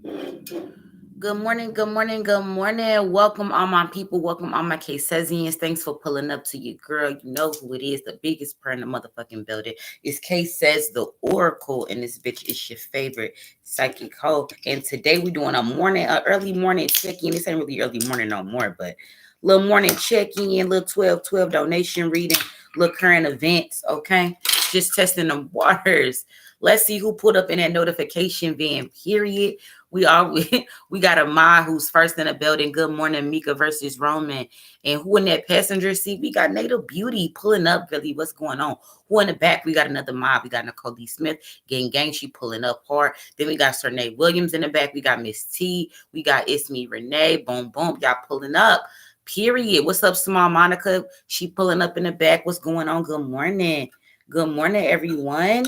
Good morning, good morning, good morning. Welcome all my people. Welcome all my K-Sezians. Thanks for pulling up to your girl. You know who it is. The biggest prayer in the motherfucking building. It's K-Says the Oracle. And this bitch is your favorite psychic hoe. And today we're doing a early morning check-in. This ain't really early morning no more, but little morning check-in, little 12 donation reading, little current events, okay? Just testing the waters. Let's see who put up in that notification van, period. We got a Ma who's first in the building. Good morning, Mika versus Roman. And who in that passenger seat? We got Native Beauty pulling up, really. What's going on? Who in the back? We got another Ma. We got Nicole D. Smith. Gang, she pulling up hard. Then we got Sernay Williams in the back. We got Miss T. We got It's Me Renee. Boom. Y'all pulling up. Period. What's up, Small Monica? She pulling up in the back. What's going on? Good morning. Good morning, everyone.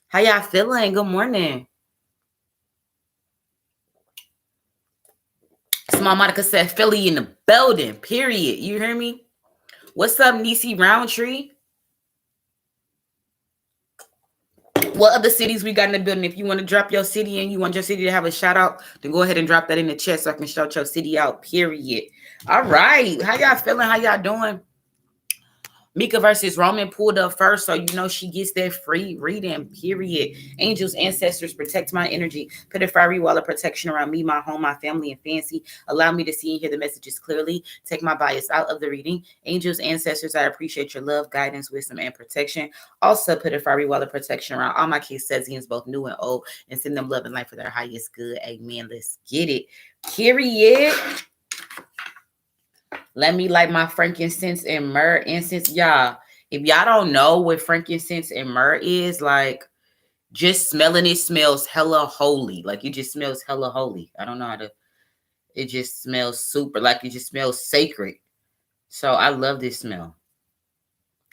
How y'all feeling? Good morning. Small Monica said Philly in the building, period. You hear me? What's up, Niecy Roundtree? What other cities we got in the building? If you want to drop your city and you want your city to have a shout out, then go ahead and drop that in the chat so I can shout your city out, period. All right. How y'all feeling? How y'all doing? Mika versus Roman pulled up first, so you know she gets that free reading, period. Angels, ancestors, protect my energy. Put a fiery wall of protection around me, my home, my family, and fancy. Allow me to see and hear the messages clearly. Take my bias out of the reading. Angels, ancestors, I appreciate your love, guidance, wisdom, and protection. Also, put a fiery wall of protection around all my K-Sezians, both new and old, and send them love and life for their highest good. Amen. Let's get it. Period. Let me light my frankincense and myrrh incense. Y'all, if y'all don't know what frankincense and myrrh is, like, just smelling it smells hella holy. Like, it just smells hella holy. I don't know how to, it just smells super, like it just smells sacred. So I love this smell.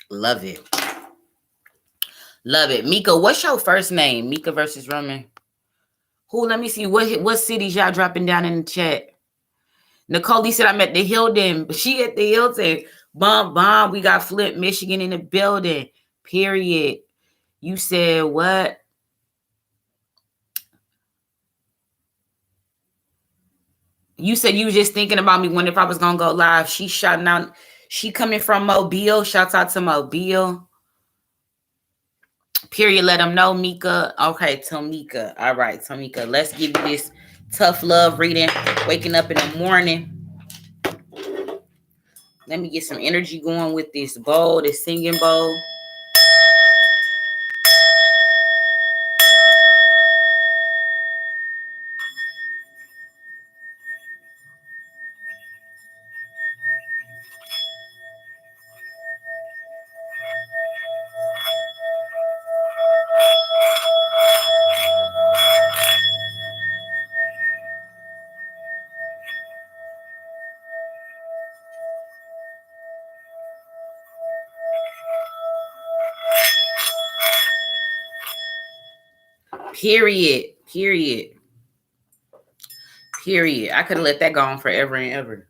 Love it. Love it. Mika, what's your first name? Mika versus Roman. Who, let me see, what cities y'all dropping down in the chat? Nicole said I'm at the Hilton, but she at the Hilton. Bomb. We got Flint, Michigan in the building. Period. You said what? You said you was just thinking about me, wondering if I was gonna go live. She shouting out. She coming from Mobile. Shouts out to Mobile. Period. Let them know, Mika. Okay, Tamika. All right, Tamika. Let's give you this tough love reading. Waking up in the morning. Let me get some energy going with this bowl, this singing bowl. Period. I could have let that go on forever and ever.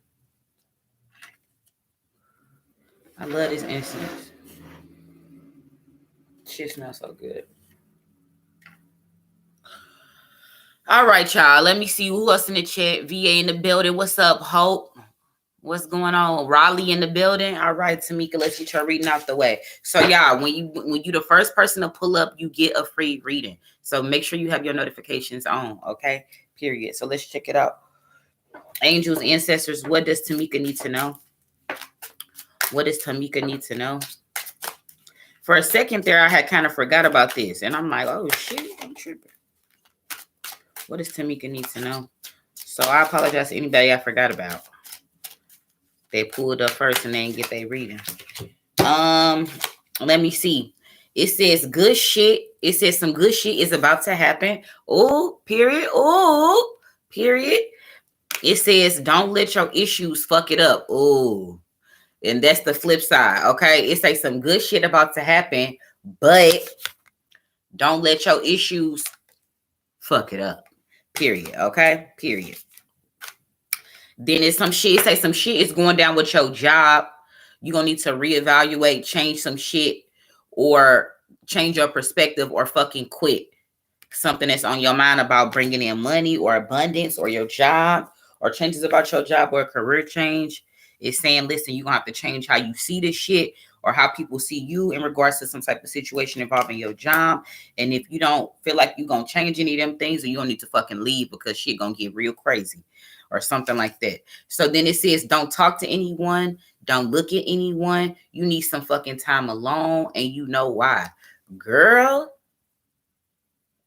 I love this incense. Shit smells so good. All right, y'all. Let me see who else in the chat. VA in the building. What's up, Hope? What's going on? Raleigh in the building. All right, Tamika, let's get your reading out the way. So, y'all, when you the first person to pull up, you get a free reading. So make sure you have your notifications on, okay? Period. So let's check it out. Angels, ancestors, what does Tamika need to know? What does Tamika need to know? For a second there, I had kind of forgot about this. And I'm like, oh, shit, I'm tripping. What does Tamika need to know? So I apologize to anybody I forgot about. They pulled up first and they didn't get their reading. Let me see. It says good shit. It says some good shit is about to happen. Oh, period. Oh, period. It says don't let your issues fuck it up. Oh, and that's the flip side. Okay. It says some good shit about to happen, but don't let your issues fuck it up. Period. Okay. Period. Then it's some shit. It say some shit is going down with your job. You're going to need to reevaluate, change some shit, or change your perspective, or fucking quit. something that's on your mind about bringing in money or abundance or your job or changes about your job or a career change. It's saying, listen, you're going to have to change how you see this shit or how people see you in regards to some type of situation involving your job. And if you don't feel like you're going to change any of them things, then you don't need to fucking leave because shit going to get real crazy or something like that. So then it says, don't talk to anyone. Don't look at anyone. You need some fucking time alone, and you know why. Girl,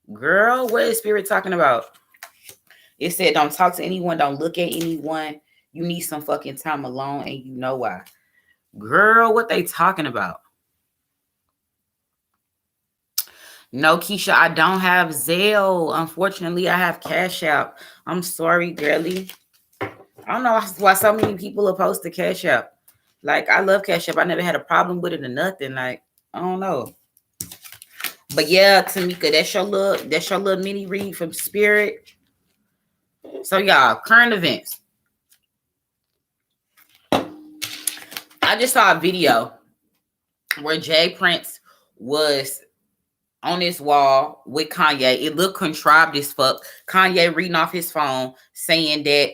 what is Spirit talking about? It said, don't talk to anyone. Don't look at anyone. You need some fucking time alone, and you know why. Girl, what they talking about? No, Keisha, I don't have Zelle. Unfortunately, I have Cash App. I'm sorry, girlie. I don't know why so many people opposed to Cash App. Like, I love Cash App. I never had a problem with it or nothing. Like, I don't know. But yeah, Tamika, that's your little mini read from Spirit. So y'all, current events. I just saw a video where Jay Prince was on this wall with Kanye. It looked contrived as fuck. Kanye reading off his phone saying that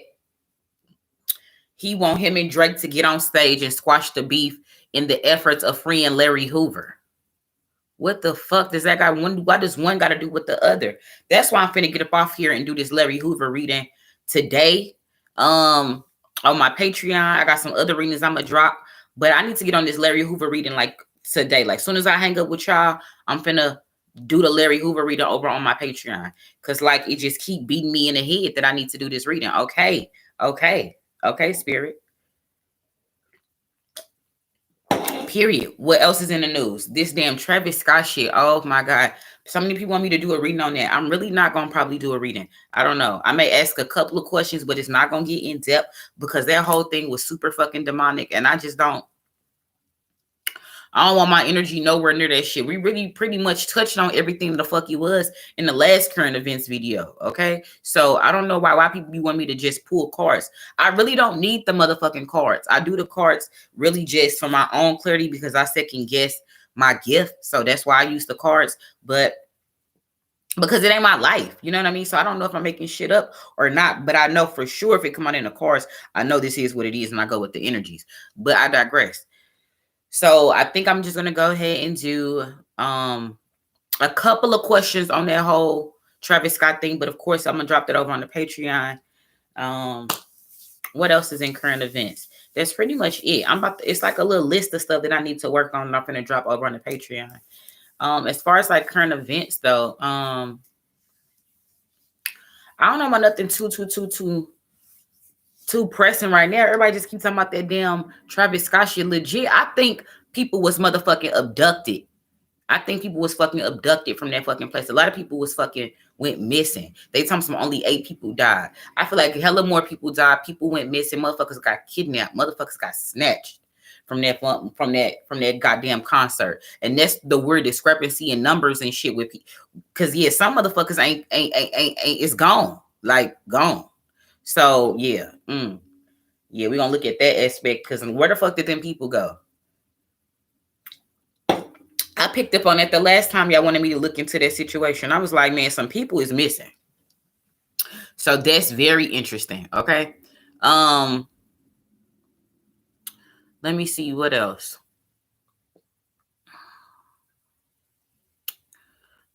he want him and Drake to get on stage and squash the beef in the efforts of freeing Larry Hoover. What the fuck does that guy want? Why does one got to do with the other? That's why I'm finna get up off here and do this Larry Hoover reading today. On my Patreon, I got some other readings I'm gonna drop, but I need to get on this Larry Hoover reading like today. Like soon as I hang up with y'all, I'm finna do the Larry Hoover reading over on my Patreon. Cause like it just keep beating me in the head that I need to do this reading. Okay, Spirit. Period. What else is in the news? This damn Travis Scott shit. Oh my God. So many people want me to do a reading on that. I'm really not going to probably do a reading. I don't know. I may ask a couple of questions, but it's not going to get in depth because that whole thing was super fucking demonic. And I don't want my energy nowhere near that shit. We really pretty much touched on everything the fuck it was in the last current events video. Okay. So I don't know why people want me to just pull cards. I really don't need the motherfucking cards. I do the cards really just for my own clarity because I second guess my gift. So that's why I use the cards, but because it ain't my life. You know what I mean? So I don't know if I'm making shit up or not, but I know for sure if it come out in the cards, I know this is what it is and I go with the energies, but I digress. So I think I'm just going to go ahead and do a couple of questions on that whole Travis Scott thing. But of course, I'm going to drop that over on the Patreon. What else is in current events? That's pretty much it. It's like a little list of stuff that I need to work on. I'm going to drop over on the Patreon. As far as like current events, though, I don't know about nothing too pressing right now. Everybody just keeps talking about that damn Travis Scott shit. Legit, I think people was motherfucking abducted. I think people was fucking abducted from that fucking place. A lot of people was fucking went missing. They told me some only 8 people died. I feel like hella more people died. People went missing. Motherfuckers got kidnapped. Motherfuckers got snatched from that goddamn concert. And that's the weird discrepancy in numbers and shit with people. Cause yeah, some motherfuckers ain't it's gone. Like gone. So yeah, yeah, we're gonna look at that aspect because where the fuck did them people go? I picked up on that the last time y'all wanted me to look into that situation. I was like, man, some people is missing. So that's very interesting. Okay. Let me see what else.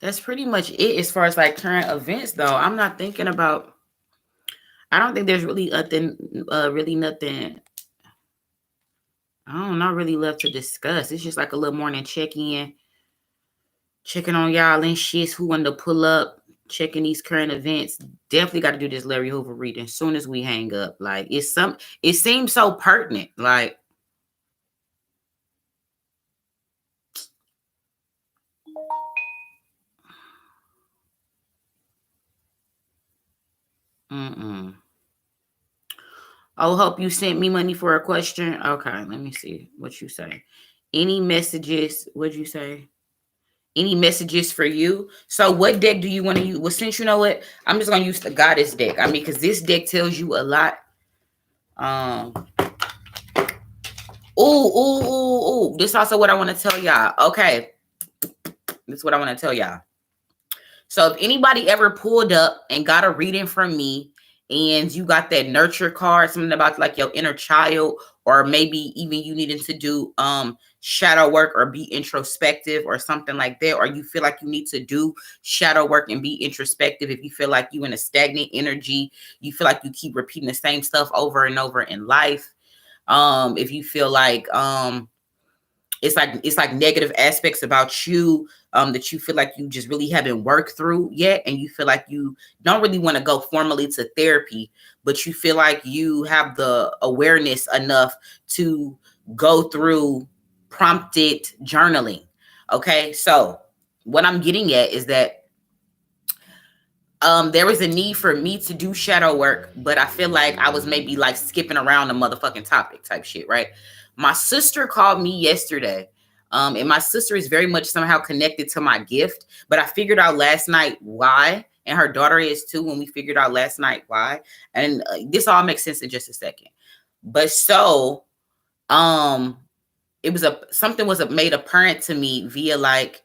That's pretty much it as far as like current events, though. I'm not thinking about. I don't think there's really nothing. I don't know, really left to discuss. It's just like a little morning check-in, checking on y'all and shit. Who wanted to pull up, checking these current events. Definitely got to do this Larry Hoover reading as soon as we hang up. Like it seems so pertinent. Like. Oh, hope you sent me money for a question. Okay, let me see what you say. Any messages? What'd you say? Any messages for you? So what deck do you want to use? Well, since you know what, I'm just going to use the Goddess deck. I mean, because this deck tells you a lot. This is also what I want to tell y'all. Okay. This is what I want to tell y'all. So if anybody ever pulled up and got a reading from me and you got that nurture card, something about like your inner child, or maybe even you needing to do shadow work or be introspective or something like that, or you feel like you need to do shadow work and be introspective, if you feel like you in a stagnant energy, you feel like you keep repeating the same stuff over and over in life, if you feel like it's like negative aspects about you that you feel like you just really haven't worked through yet, and you feel like you don't really want to go formally to therapy, but you feel like you have the awareness enough to go through prompted journaling. Okay, so what I'm getting at is that there was a need for me to do shadow work, but I feel like I was maybe like skipping around the motherfucking topic type shit, right? My sister called me yesterday. And my sister is very much somehow connected to my gift, but I figured out last night why, and her daughter is too, when we figured out last night why. And this all makes sense in just a second. But so, it was something was made apparent to me via like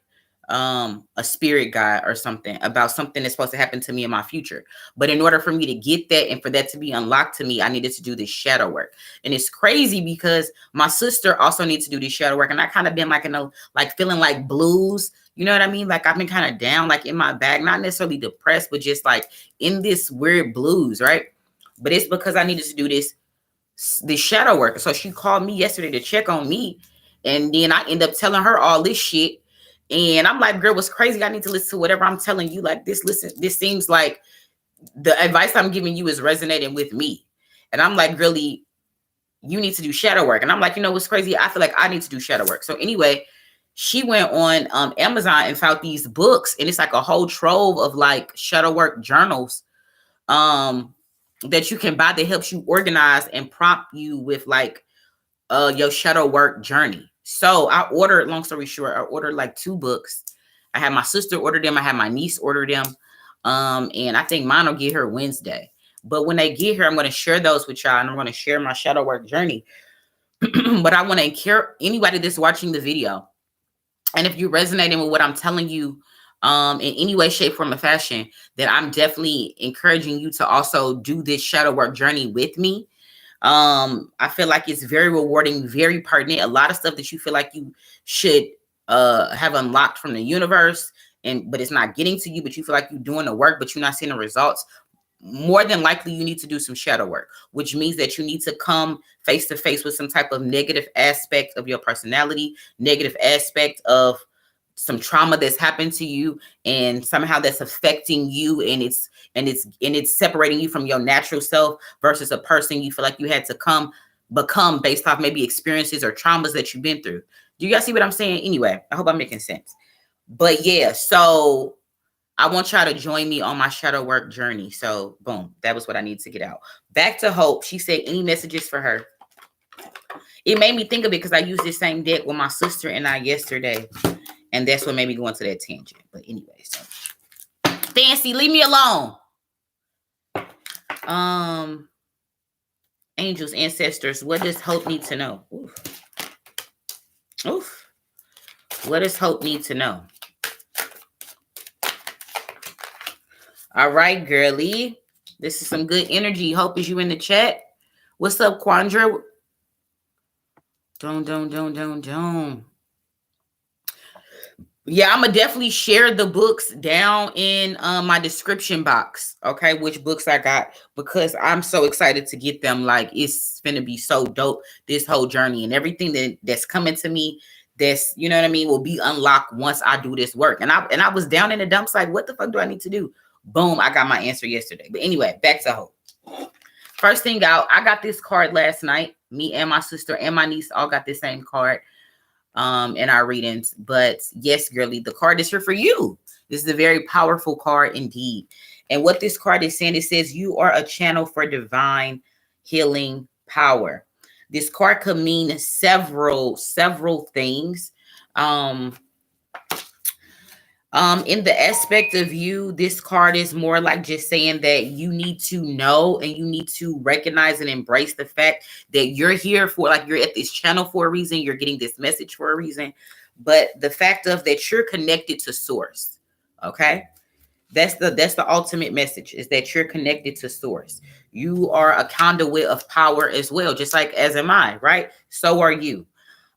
a spirit guide or something about something that's supposed to happen to me in my future. But in order for me to get that and for that to be unlocked to me, I needed to do this shadow work. And it's crazy because my sister also needs to do this shadow work, and I kind of been like in a like feeling like blues, you know what I mean? Like I've been kind of down, like in my bag, not necessarily depressed, but just like in this weird blues, right? But it's because I needed to do this shadow work. So she called me yesterday to check on me, and then I end up telling her all this shit. And I'm like, girl, what's crazy? I need to listen to whatever I'm telling you. Like this, listen, this seems like the advice I'm giving you is resonating with me. And I'm like, really, you need to do shadow work. And I'm like, you know what's crazy? I feel like I need to do shadow work. So anyway, she went on Amazon and found these books, and it's like a whole trove of like shadow work journals that you can buy that helps you organize and prompt you with like your shadow work journey. So I ordered, long story short, I ordered like 2 books. I had my sister order them. I had my niece order them. And I think mine will get here Wednesday. But when they get here, I'm going to share those with y'all, and I'm going to share my shadow work journey. But I want to encourage anybody that's watching the video, and if you're resonating with what I'm telling you in any way, shape, form, or fashion, then I'm definitely encouraging you to also do this shadow work journey with me. I feel like it's very rewarding, very pertinent. A lot of stuff that you feel like you should have unlocked from the universe, but it's not getting to you, but you feel like you're doing the work, but you're not seeing the results. More than likely, you need to do some shadow work, which means that you need to come face to face with some type of negative aspect of your personality, negative aspect of some trauma that's happened to you, and somehow that's affecting you, and it's separating you from your natural self versus a person you feel like you had to become based off maybe experiences or traumas that you've been through. Do you guys see what I'm saying? Anyway, I hope I'm making sense. But yeah, so I want y'all to join me on my shadow work journey. So boom, that was what I need to get out. Back to Hope. She said, any messages for her? It made me think of it because I used this same deck with my sister and I yesterday. And that's what made me go into that tangent. But anyway, so Fancy, leave me alone. Angels, ancestors, what does Hope need to know? Oof. What does Hope need to know? All right, girly. This is some good energy. Hope, is you in the chat? What's up, Quandra? Don't. Yeah, I'm gonna definitely share the books down in my description box, okay, which books I got, because I'm so excited to get them. Like, it's gonna be so dope, this whole journey, and everything that's coming to me, that's, you know what I mean, will be unlocked once I do this work. And I was down in the dumps like, what the fuck do I need to do? Boom, I got my answer yesterday. But anyway, back to Hope. First thing out, I got this card last night. Me and my sister and my niece all got the same card in our readings. But yes, girly, the card is here for you. This is a very powerful card indeed. And what this card is saying, it says you are a channel for divine healing power. This card could mean several things. In the aspect of you, this card is more like just saying that you need to know and you need to recognize and embrace the fact that you're here for, like, you're at this channel for a reason, you're getting this message for a reason, but the fact of that you're connected to source, okay? That's the ultimate message, is that you're connected to source. You are a conduit of power as well, just like as am I, right? So are you.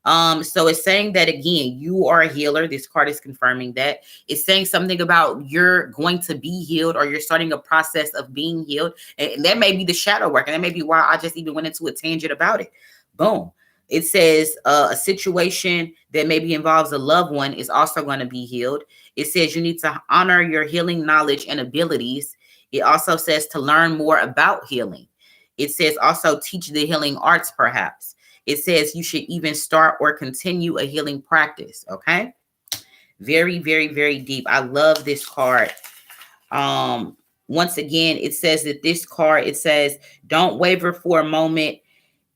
So it's saying that again, you are a healer. This card is confirming that. It's saying something about you're going to be healed, or you're starting a process of being healed. And that may be the shadow work. And that may be why I just even went into a tangent about it. Boom. It says a situation that maybe involves a loved one is also going to be healed. It says you need to honor your healing knowledge and abilities. It also says to learn more about healing. It says also teach the healing arts, perhaps. It says you should even start or continue a healing practice. Okay. Very, very, very deep. I love this card. Once again, it says that this card, it says, don't waver for a moment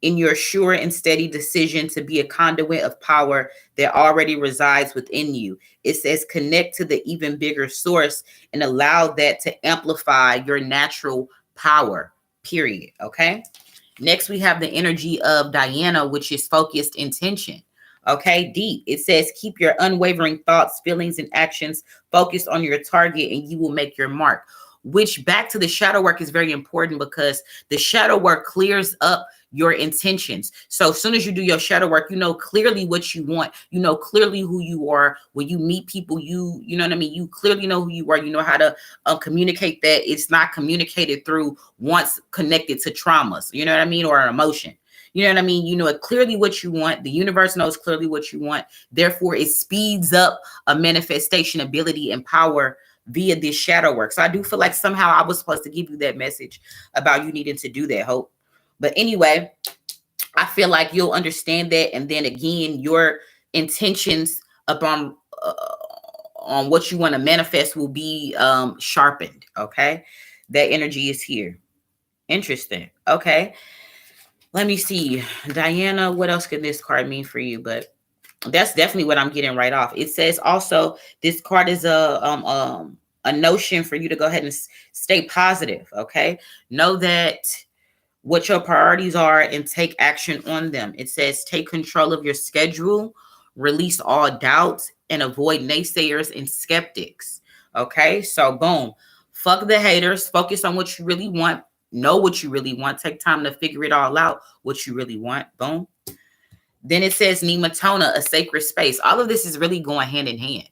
in your sure and steady decision to be a conduit of power that already resides within you. It says connect to the even bigger source and allow that to amplify your natural power, period. Okay. Next, we have the energy of Diana, which is focused intention. Okay, deep. It says, keep your unwavering thoughts, feelings, and actions focused on your target, and you will make your mark. Which, back to the shadow work, is very important, because the shadow work clears up your intentions. So as soon as you do your shadow work, you know clearly what you want. You know clearly who you are. When you meet people, you know what I mean? You clearly know who you are. You know how to communicate that. It's not communicated through once connected to traumas, you know what I mean? Or an emotion. You know what I mean? You know clearly what you want. The universe knows clearly what you want. Therefore, it speeds up a manifestation ability and power via this shadow work. So I do feel like somehow I was supposed to give you that message about you needing to do that, Hope. But anyway, I feel like you'll understand that. And then again, your intentions upon on what you want to manifest will be sharpened. Okay. That energy is here. Interesting. Okay. Let me see. Diana, what else could this card mean for you? But that's definitely what I'm getting right off. It says also this card is a notion for you to go ahead and stay positive. Okay. Know that what your priorities are and take action on them. It says take control of your schedule, release all doubts, and avoid naysayers and skeptics. Okay, so boom, fuck the haters, focus on what you really want, know what you really want, take time to figure it all out, what you really want. Boom. Then it says Nematona, a sacred space. All of this is really going hand in hand.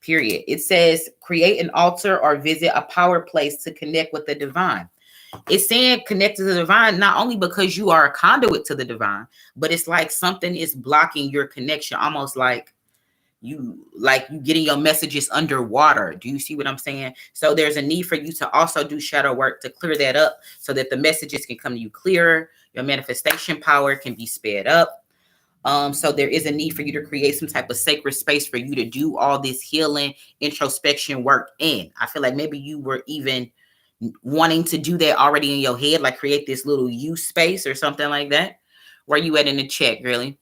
Period. It says create an altar or visit a power place to connect with the divine. It's saying connect to the divine, not only because you are a conduit to the divine, but it's like something is blocking your connection, almost like you getting your messages underwater. Do you see what I'm saying? So there's a need for you to also do shadow work to clear that up so that the messages can come to you clearer. Your manifestation power can be sped up. So there is a need for you to create some type of sacred space for you to do all this healing, introspection work in. I feel like maybe you were even wanting to do that already in your head, like create this little you space or something like that. Where you at in the chat, girly?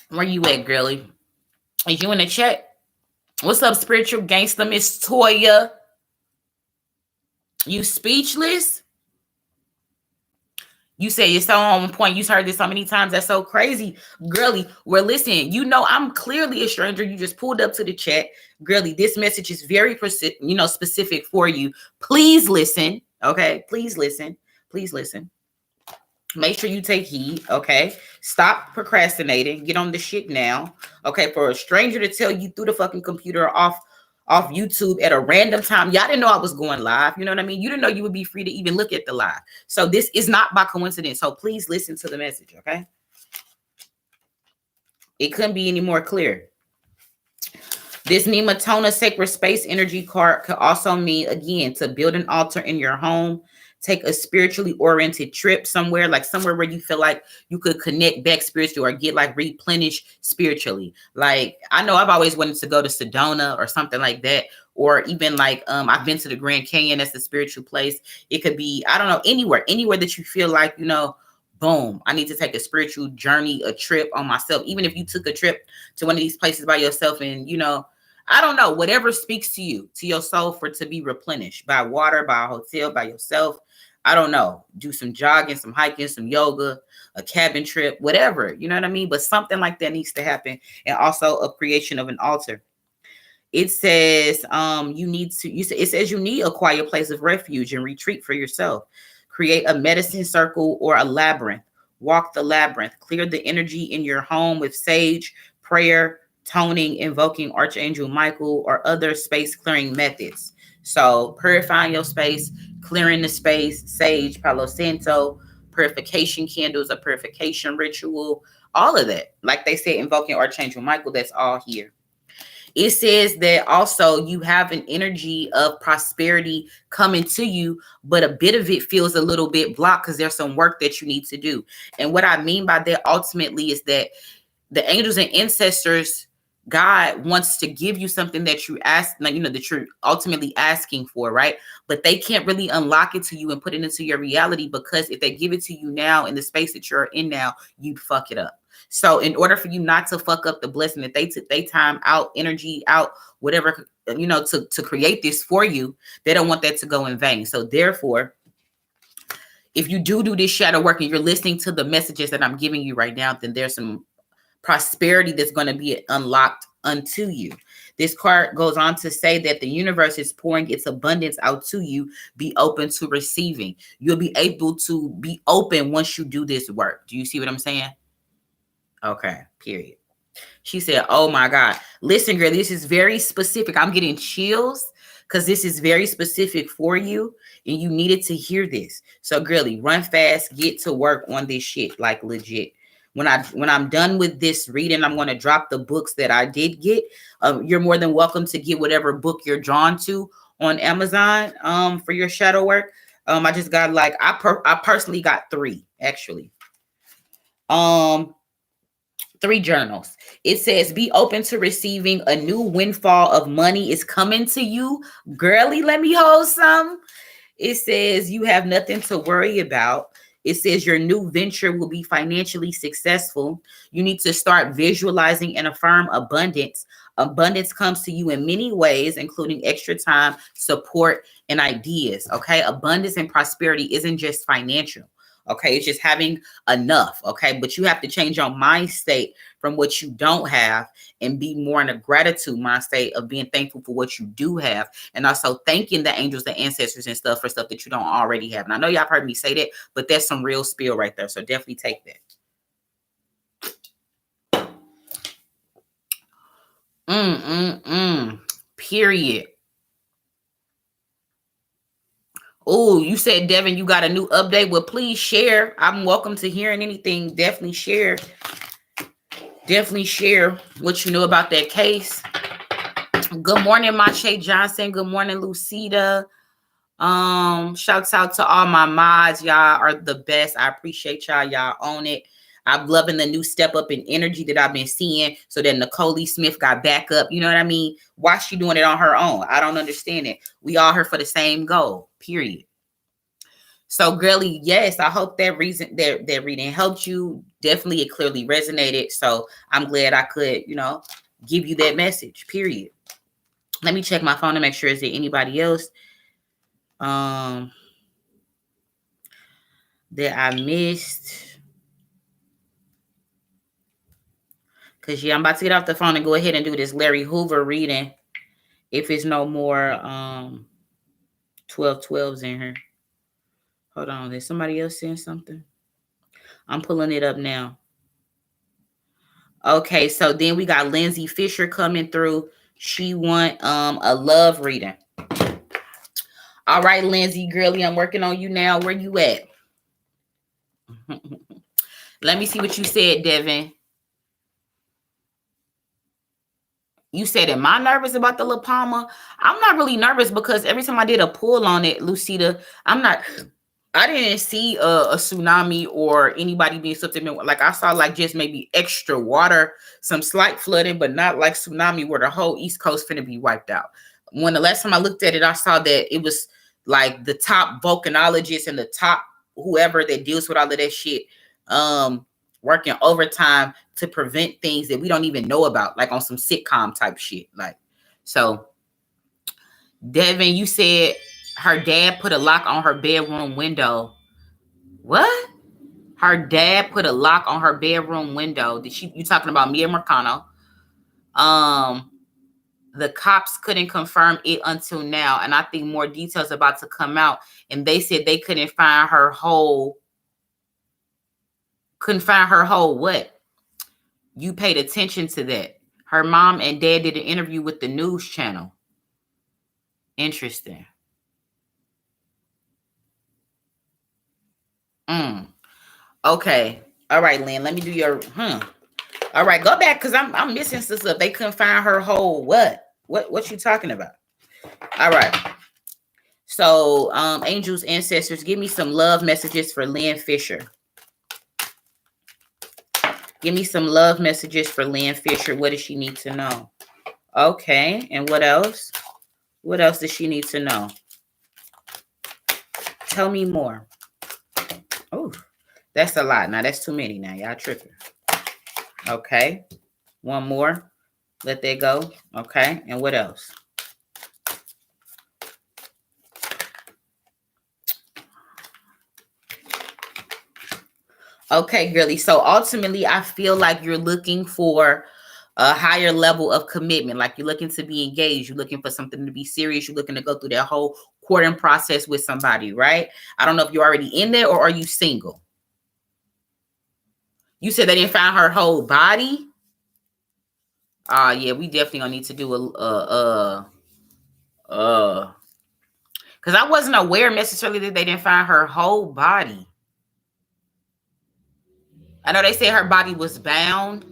Where you at, girly? Is you in the chat? What's up, spiritual gangster Miss Toya? You speechless? You say you're so on point. You've heard this so many times. That's so crazy. Girly, well, listen, you know I'm clearly a stranger. You just pulled up to the chat. Girly, this message is very specific for you. Please listen. Okay? Please listen. Please listen. Make sure you take heed. Okay? Stop procrastinating. Get on the shit now. Okay? For a stranger to tell you through the fucking computer off YouTube at a random time. Y'all didn't know I was going live. You know what I mean? You didn't know you would be free to even look at the live. So this is not by coincidence. So please listen to the message, okay? It couldn't be any more clear. This Nematona Sacred Space Energy card could also mean, again, to build an altar in your home, take a spiritually oriented trip somewhere, like somewhere where you feel like you could connect back spiritually or get like replenished spiritually. Like I know I've always wanted to go to Sedona or something like that, or even like I've been to the Grand Canyon. That's a spiritual place. It could be, I don't know, anywhere that you feel like, you know, boom, I need to take a spiritual journey, a trip on myself. Even if you took a trip to one of these places by yourself and, you know, I don't know, whatever speaks to you, to your soul, for to be replenished by water, by a hotel, by yourself. I don't know, do some jogging, some hiking, some yoga, a cabin trip, whatever, you know what I mean? But something like that needs to happen. And also a creation of an altar. It says it says you need a quiet place of refuge and retreat for yourself. Create a medicine circle or a labyrinth. Walk the labyrinth. Clear the energy in your home with sage, prayer, toning, invoking Archangel Michael, or other space clearing methods. So purifying your space, clearing the space, sage, Palo Santo, purification candles, a purification ritual, all of that. Like they said, invoking Archangel Michael, that's all here. It says that also you have an energy of prosperity coming to you, but a bit of it feels a little bit blocked because there's some work that you need to do. And what I mean by that ultimately is that the angels and ancestors, God wants to give you something that you ask, like, that you're ultimately asking for, right? But they can't really unlock it to you and put it into your reality, because if they give it to you now in the space that you're in now, you'd fuck it up. So in order for you not to fuck up the blessing that they took their time out, energy out, whatever, to create this for you, they don't want that to go in vain. So therefore, if you do this shadow work and you're listening to the messages that I'm giving you right now, then there's some prosperity that's going to be unlocked unto you. This card goes on to say that the universe is pouring its abundance out to you. Be open to receiving. You'll be able to be open once you do this work. Do you see what I'm saying? Okay, period. She said, oh my God. Listen, girl, this is very specific. I'm getting chills because this is very specific for you and you needed to hear this. So, girly, run fast, get to work on this shit, like legit. When I'm done with this reading, I'm going to drop the books that I did get. You're more than welcome to get whatever book you're drawn to on Amazon for your shadow work. I just got I personally got 3, actually. 3 journals. It says, be open to receiving. A new windfall of money is coming to you. Girly, let me hold some. It says you have nothing to worry about. It says your new venture will be financially successful. You need to start visualizing and affirm abundance. Abundance comes to you in many ways, including extra time, support, and ideas. Okay. Abundance and prosperity isn't just financial. Okay. It's just having enough. Okay. But you have to change your mind state from what you don't have and be more in a gratitude mind state of being thankful for what you do have. And also thanking the angels, the ancestors and stuff for stuff that you don't already have. And I know y'all heard me say that, but that's some real spill right there. So definitely take that. Period. Oh, you said, Devin, you got a new update. Well, please share. I'm welcome to hearing anything. Definitely share. Definitely share what you know about that case. Good morning, Mache Johnson. Good morning, Lucida. Shouts out to all my mods. Y'all are the best. I appreciate y'all. Y'all own it. I'm loving the new step up in energy that I've been seeing. So that Nicole Smith got back up. You know what I mean? Why she doing it on her own? I don't understand it. We all here for the same goal. Period. So, girly, yes, I hope that reading helped you. Definitely, it clearly resonated. So I'm glad I could, give you that message. Period. Let me check my phone to make sure is there anybody else that I missed. Because, yeah, I'm about to get off the phone and go ahead and do this Larry Hoover reading. If it's no more 1212s in here. Hold on. Is somebody else saying something? I'm pulling it up now. Okay, so then we got Lindsay Fisher coming through. She want a love reading. All right, Lindsay, girly, I'm working on you now. Where you at? Let me see what you said, Devin. You said, am I nervous about the La Palma? I'm not really nervous because every time I did a pull on it, Lucida, I didn't see a tsunami or anybody being something like I saw like just maybe extra water, some slight flooding, but not like tsunami where the whole East Coast finna be wiped out. When the last time I looked at it, I saw that it was like the top volcanologists and the top whoever that deals with all of that shit, working overtime to prevent things that we don't even know about, like on some sitcom type shit. Like, so Devin, you said Her dad put a lock on her bedroom window. What? Her dad put a lock on her bedroom window. You talking about Mia Mercano? Um, the cops couldn't confirm it until now, and I think more details about to come out. And they said they couldn't find her whole. Couldn't find her whole what? You paid attention to that. Her mom and dad did an interview with the news channel. Interesting. Okay. All right, Lynn. Let me do your. All right, go back because I'm missing some stuff. They couldn't find her whole what? What you talking about? All right. So, angels, ancestors, give me some love messages for Lynn Fisher. Give me some love messages for Lynn Fisher. What does she need to know? Okay, and what else? What else does she need to know? Tell me more. Oh, that's a lot. Now, that's too many now. Y'all tripping. Okay. One more. Let that go. Okay, and what else? Okay, girly. So ultimately, I feel like you're looking for a higher level of commitment. Like you're looking to be engaged. You're looking for something to be serious. You're looking to go through that whole courting process with somebody, right? I don't know if you're already in there or are you single? You said they didn't find her whole body? Yeah, we definitely gonna need to do because I wasn't aware necessarily that they didn't find her whole body. I know they said her body was bound,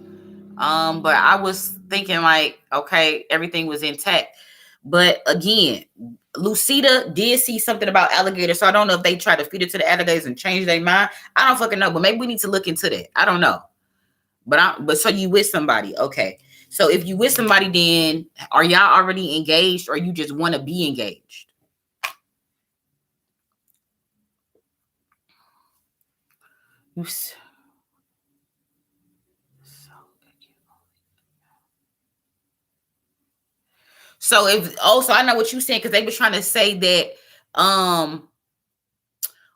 but I was thinking like, okay, everything was intact. But again, Lucida did see something about alligators, so I don't know if they tried to feed it to the alligators and change their mind. I don't fucking know, but maybe we need to look into that. I don't know. But so you with somebody, okay? So if you with somebody, then are y'all already engaged, or you just want to be engaged? So so I know what you're saying, because they were trying to say that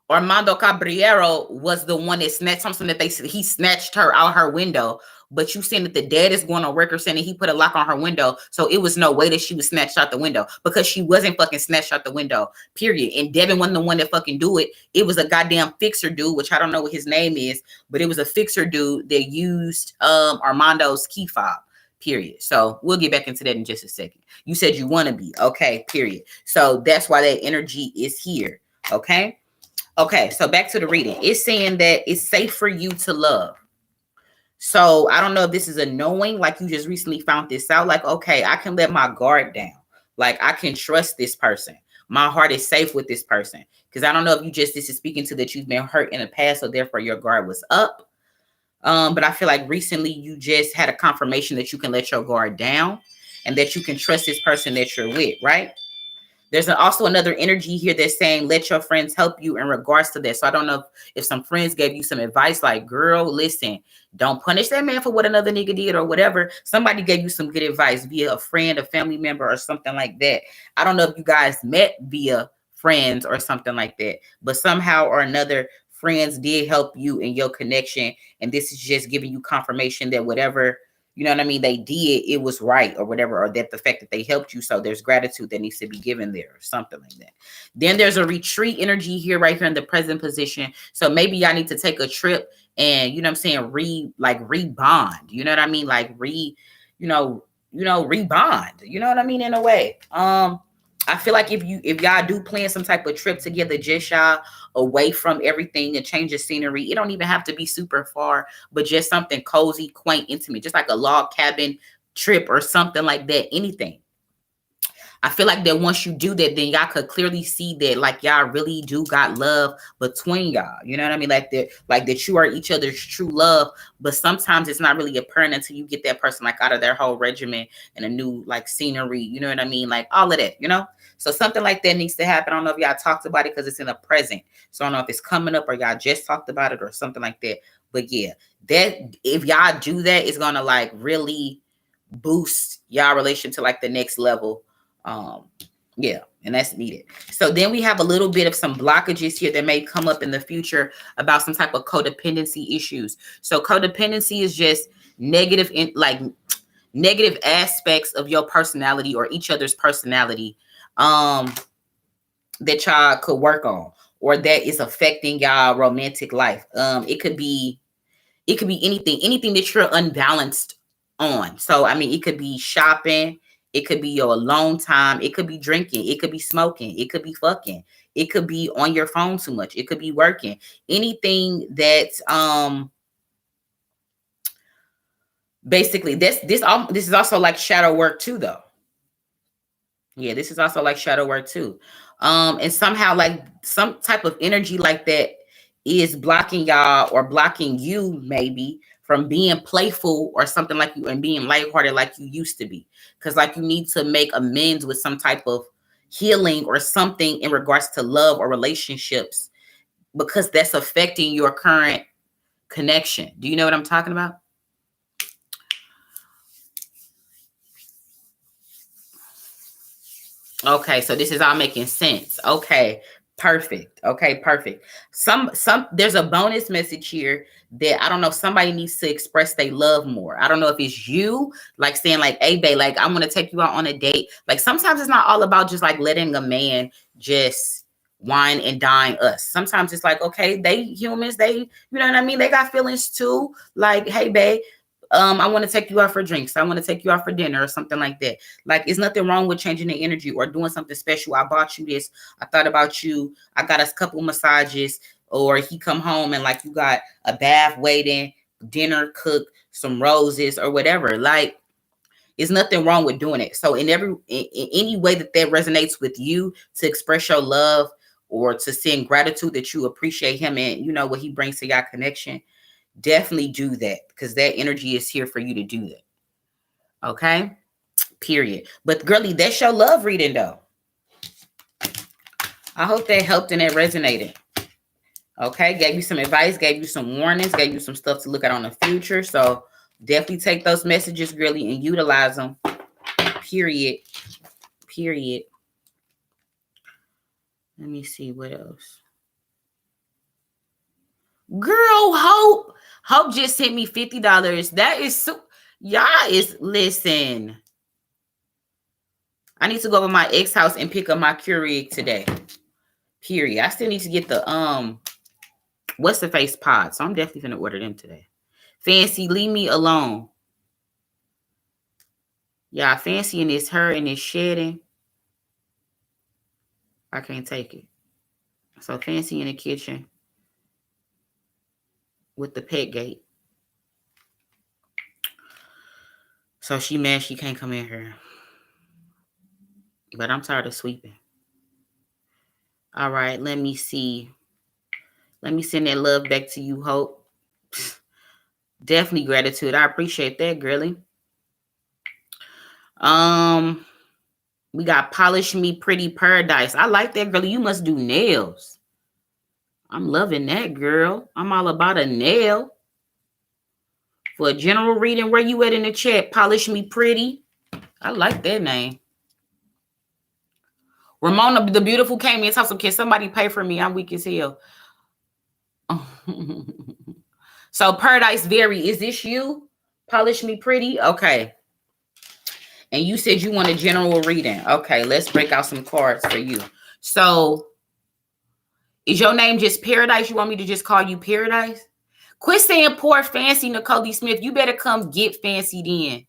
Armando Caballero was the one that snatched something that he snatched her out her window. But you saying that the dad is going on record saying that he put a lock on her window. So it was no way that she was snatched out the window, because she wasn't fucking snatched out the window, period. And Devin wasn't the one that fucking do it. It was a goddamn fixer dude, which I don't know what his name is, but it was a fixer dude that used Armando's key fob, period. So we'll get back into that in just a second. You said you want to be, okay, period. So that's why that energy is here, okay? Okay, so back to the reading. It's saying that it's safe for you to love. So I don't know if this is a knowing, like you just recently found this out, like, okay, I can let my guard down. Like I can trust this person. My heart is safe with this person. Because I don't know if this is speaking to that you've been hurt in the past, so therefore your guard was up. But I feel like recently you just had a confirmation that you can let your guard down and that you can trust this person that you're with, right? There's also another energy here that's saying, let your friends help you in regards to that. So I don't know if some friends gave you some advice, like, girl, listen, don't punish that man for what another nigga did or whatever. Somebody gave you some good advice via a friend, a family member, or something like that. I don't know if you guys met via friends or something like that, but somehow or another, friends did help you in your connection. And this is just giving you confirmation that whatever, you know what I mean, they did, it was right or whatever, or that the fact that they helped you. So there's gratitude that needs to be given there or something like that. Then there's a retreat energy here right here in the present position. So maybe y'all need to take a trip and, you know what I'm saying, rebond. You know what I mean? Like rebond. You know what I mean, in a way. I feel like if y'all do plan some type of trip together, just y'all away from everything and change the scenery, it don't even have to be super far, but just something cozy, quaint, intimate, just like a log cabin trip or something like that, anything. I feel like that once you do that, then y'all could clearly see that like y'all really do got love between y'all. You know what I mean? Like that you are each other's true love. But sometimes it's not really apparent until you get that person like out of their whole regimen and a new like scenery. You know what I mean? Like all of that, you know? So something like that needs to happen. I don't know if y'all talked about it because it's in the present. So I don't know if it's coming up or y'all just talked about it or something like that. But yeah, that if y'all do that, it's gonna like really boost y'all relation to like the next level. Yeah, And that's needed. So then we have a little bit of some blockages here that may come up in the future about some type of codependency issues. So codependency is just negative, negative aspects of your personality or each other's personality that y'all could work on, or that is affecting y'all romantic life. It could be anything that you're unbalanced on. So I mean, it could be shopping, it could be your alone time, it could be drinking, it could be smoking, it could be fucking, it could be on your phone too much, it could be working. Anything that basically this is also like shadow work too, though. Yeah, this is also like shadow work too. And somehow like some type of energy like that is blocking y'all or blocking you maybe from being playful or something like you and being lighthearted like you used to be. Because like you need to make amends with some type of healing or something in regards to love or relationships, because that's affecting your current connection. Do you know what I'm talking about? Okay, so this is all making sense. Okay, perfect. Okay, perfect. There's a bonus message here that I don't know, somebody needs to express they love more. I don't know if it's you, like saying like, hey babe, like I'm gonna take you out on a date. Like sometimes it's not all about just like letting a man just wine and dine us. Sometimes it's like, okay, they humans, they, you know what I mean? They got feelings too. Like, hey babe, I want to take you out for drinks. I want to take you out for dinner or something like that. Like, it's nothing wrong with changing the energy or doing something special. I bought you this. I thought about you. I got us a couple massages. Or he come home and like you got a bath waiting, dinner cooked, some roses or whatever. Like, there's nothing wrong with doing it. So in any way that resonates with you to express your love or to send gratitude that you appreciate him and you know what he brings to your connection, definitely do that, because that energy is here for you to do that. Okay? Period. But girly, that's your love reading though. I hope that helped and that resonated. Okay? Gave you some advice, gave you some warnings, gave you some stuff to look at on the future. So definitely take those messages, girly, and utilize them. Period. Period. Let me see what else. Girl, Hope just sent me $50. That is so, y'all is, listen. I need to go to my ex house and pick up my Keurig today. Period. I still need to get the what's the face pod. So I'm definitely gonna order them today. Fancy, leave me alone. Yeah, Fancy and it's her and it's shedding. I can't take it. So Fancy in the kitchen with the pet gate. So she mad she can't come in here. But I'm tired of sweeping. All right, let me see. Let me send that love back to you, Hope. Definitely gratitude. I appreciate that, girly. We got Polish Me Pretty Paradise. I like that, girly. You must do nails. I'm loving that, girl. I'm all about a nail. For a general reading, where you at in the chat? Polish Me Pretty. I like that name. Ramona, the beautiful, came in. Talk some, can somebody pay for me? I'm weak as hell. So Paradise Very, is this you? Polish Me Pretty? Okay. And you said you want a general reading. Okay, let's break out some cards for you. So is your name just Paradise? You want me to just call you Paradise? Quit saying poor Fancy, Nicole Smith. You better come get Fancy then.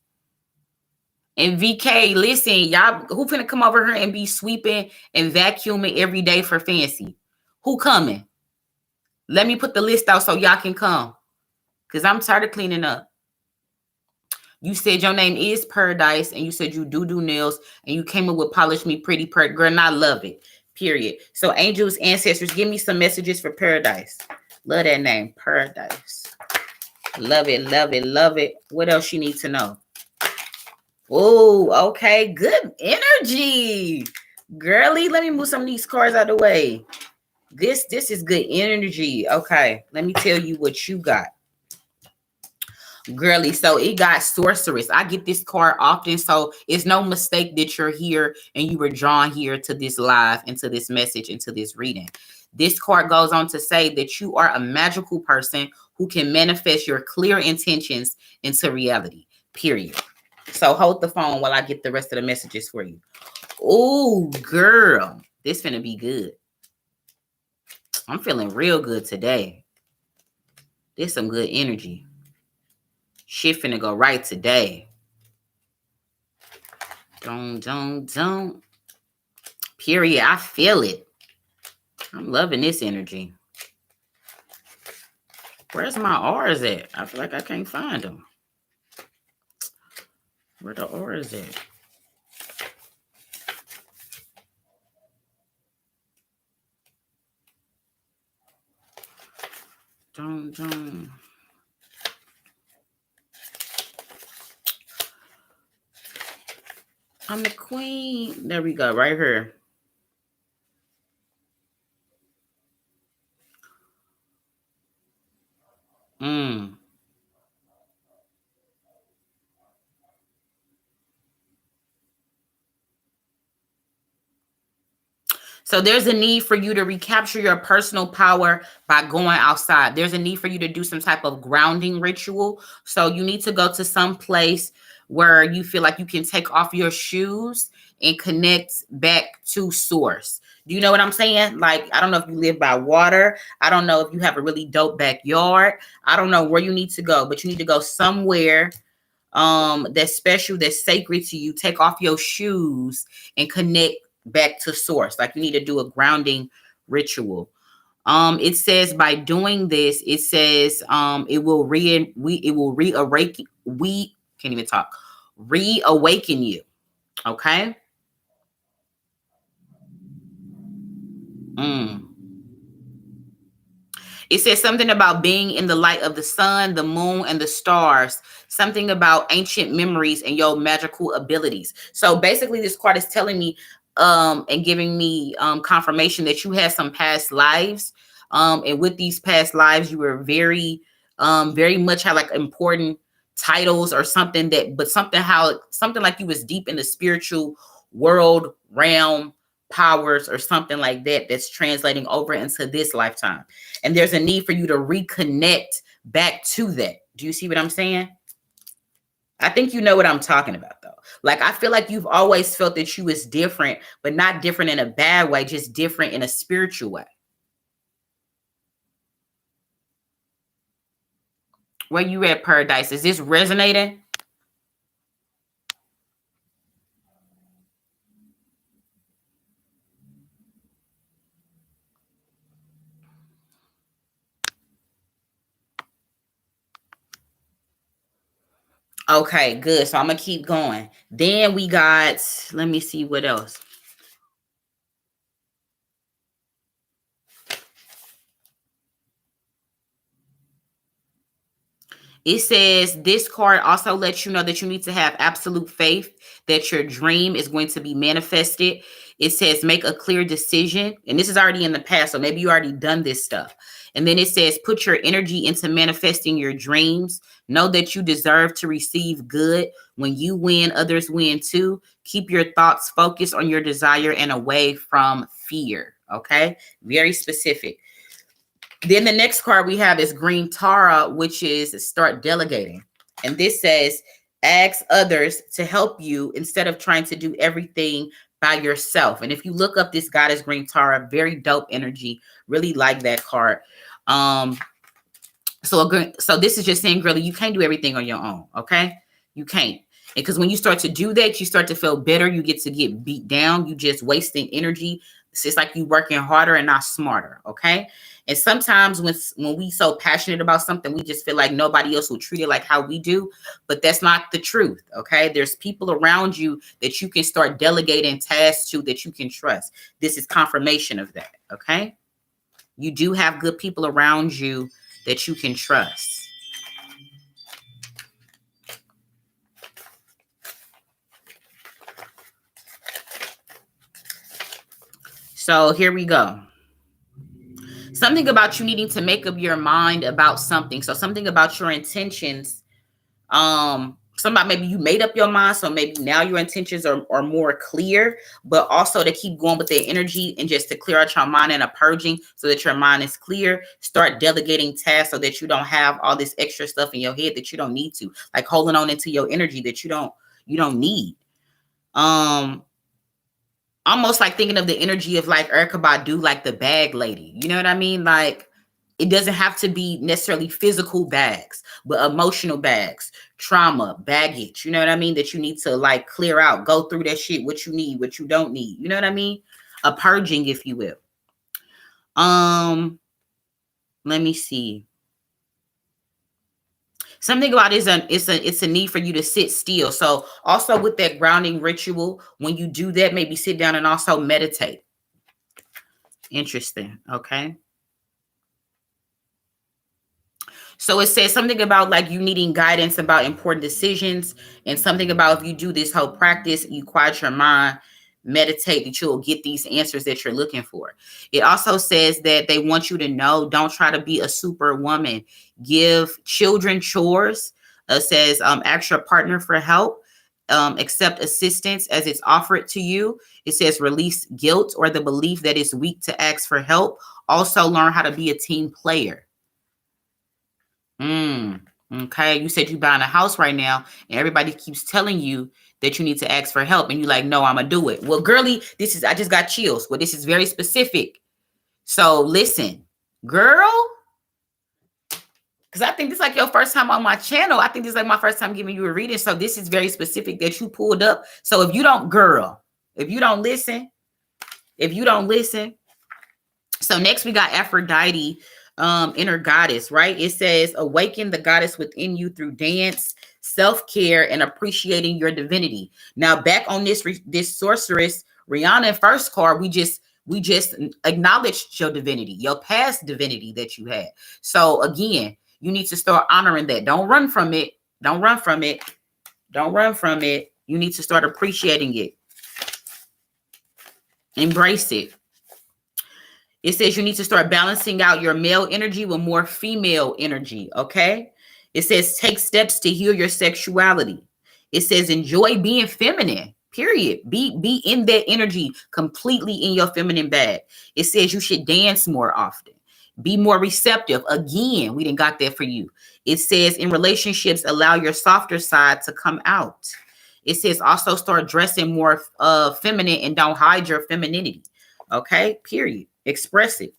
And VK, listen, y'all, who finna come over here and be sweeping and vacuuming every day for Fancy? Who coming? Let me put the list out so y'all can come. Because I'm tired of cleaning up. You said your name is Paradise, and you said you do nails, and you came up with Polish Me Pretty girl, and I love it. Period. So angels, ancestors, give me some messages for Paradise. Love that name, Paradise. Love it, love it, love it. What else you need to know? Oh, okay. Good energy. Girly, let me move some of these cards out of the way. This is good energy. Okay, let me tell you what you got. Girly, so it got sorceress. I get this card often, so it's no mistake that you're here and you were drawn here to this live, into this message, into this reading. This card goes on to say that you are a magical person who can manifest your clear intentions into reality, period. So hold the phone while I get the rest of the messages for you. Oh, girl, this finna be good. I'm feeling real good today. There's some good energy. Shit finna go right today. Don't. Period. I feel it. I'm loving this energy. Where's my R's at? I feel like I can't find them. Where the R's at? Don't. I'm the queen. There we go. Right here. So there's a need for you to recapture your personal power by going outside. There's a need for you to do some type of grounding ritual. So you need to go to some place where you feel like you can take off your shoes and connect back to source. Do you know what I'm saying? Like, I don't know if you live by water. I don't know if you have a really dope backyard. I don't know where you need to go, but you need to go somewhere that's special, that's sacred to you. Take off your shoes and connect back to source. Like, you need to do a grounding ritual. It says by doing this, it says it will reawaken. We can't even talk. Reawaken you. Okay. It says something about being in the light of the sun, the moon, and the stars. Something about ancient memories and your magical abilities. So basically, this card is telling me and giving me confirmation that you had some past lives. And with these past lives, you were very much had like important titles or something but something like you was deep in the spiritual world realm, powers or something like that, that's translating over into this lifetime. And there's a need for you to reconnect back to that. Do you see what I'm saying? I think you know what I'm talking about, though. Like, I feel like you've always felt that you was different, but not different in a bad way, just different in a spiritual way. Where you at, Paradise? Is this resonating? Okay, good. So I'm going to keep going. Then we got, let me see what else. It says this card also lets you know that you need to have absolute faith that your dream is going to be manifested. It says make a clear decision. And this is already in the past, so maybe you already done this stuff. And then it says put your energy into manifesting your dreams. Know that you deserve to receive good. When you win, others win too. Keep your thoughts focused on your desire and away from fear. Okay? Very specific. Then the next card we have is Green Tara, which is start delegating. And this says, ask others to help you instead of trying to do everything by yourself. And if you look up this goddess Green Tara, very dope energy. Really like that card. So this is just saying, girlie, you can't do everything on your own. Okay. You can't. Because when you start to do that, you start to feel better. You get beat down. You just wasting energy. It's just like you working harder and not smarter. Okay. And sometimes when we so passionate about something, we just feel like nobody else will treat it like how we do. But that's not the truth. Okay. There's people around you that you can start delegating tasks to, that you can trust. This is confirmation of that. Okay. You do have good people around you that you can trust. So here we go. Something about you needing to make up your mind about something. So something about your intentions Somebody, maybe you made up your mind, so maybe now your intentions are more clear, but also to keep going with the energy and just to clear out your mind and a purging so that your mind is clear. Start delegating tasks so that you don't have all this extra stuff in your head that you don't need to, like holding on into your energy that you don't need. Almost like thinking of the energy of like Erykah Badu, like the bag lady. You know what I mean? Like, it doesn't have to be necessarily physical bags, but emotional bags, trauma, baggage. You know what I mean? That you need to like clear out, go through that shit, what you need, what you don't need. You know what I mean? A purging, if you will. Let me see. Something about it's a need for you to sit still. So also with that grounding ritual, when you do that, maybe sit down and also meditate. Interesting. Okay. So it says something about like you needing guidance about important decisions, and something about if you do this whole practice, you quiet your mind, meditate, that you'll get these answers that you're looking for. It also says that they want you to know, don't try to be a superwoman. Give children chores. It says ask your partner for help. Accept assistance as it's offered to you. It says release guilt or the belief that it's weak to ask for help. Also learn how to be a team player. Okay. You said you're buying a house right now, and everybody keeps telling you that you need to ask for help, and you're like, no, I'm gonna do it. Well, girly, I just got chills. Well, this is very specific. So listen, girl, because I think this is like your first time on my channel. I think this is like my first time giving you a reading. So this is very specific that you pulled up. So if you don't listen, so next we got Aphrodite, inner goddess, right? It says awaken the goddess within you through dance, self-care, and appreciating your divinity. Now back on this sorceress Rihanna first card, we just acknowledged your divinity, your past divinity that you had. So again, you need to start honoring that. Don't run from it. Don't run from it. Don't run from it. You need to start appreciating it. Embrace it. It says you need to start balancing out your male energy with more female energy, okay? It says take steps to heal your sexuality. It says enjoy being feminine, period. Be in that energy, completely in your feminine bag. It says you should dance more often. Be more receptive. Again, we didn't got that for you. It says in relationships, allow your softer side to come out. It says also start dressing more feminine and don't hide your femininity, okay? Period. Express it.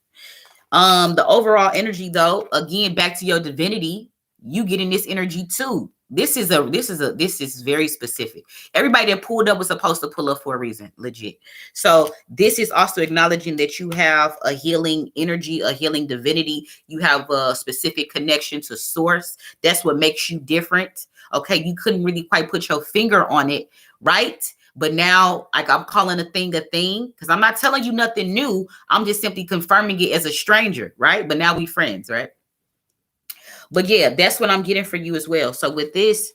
The overall energy, though, again, back to your divinity, you getting this energy too. This is very specific. Everybody that pulled up was supposed to pull up for a reason, legit. So this is also acknowledging that you have a healing energy, a healing divinity. You have a specific connection to source. That's what makes you different. Okay, you couldn't really quite put your finger on it, right? But now, like, I'm calling a thing because I'm not telling you nothing new. I'm just simply confirming it as a stranger, right? But now we friends, right? But yeah, that's what I'm getting for you as well. So with this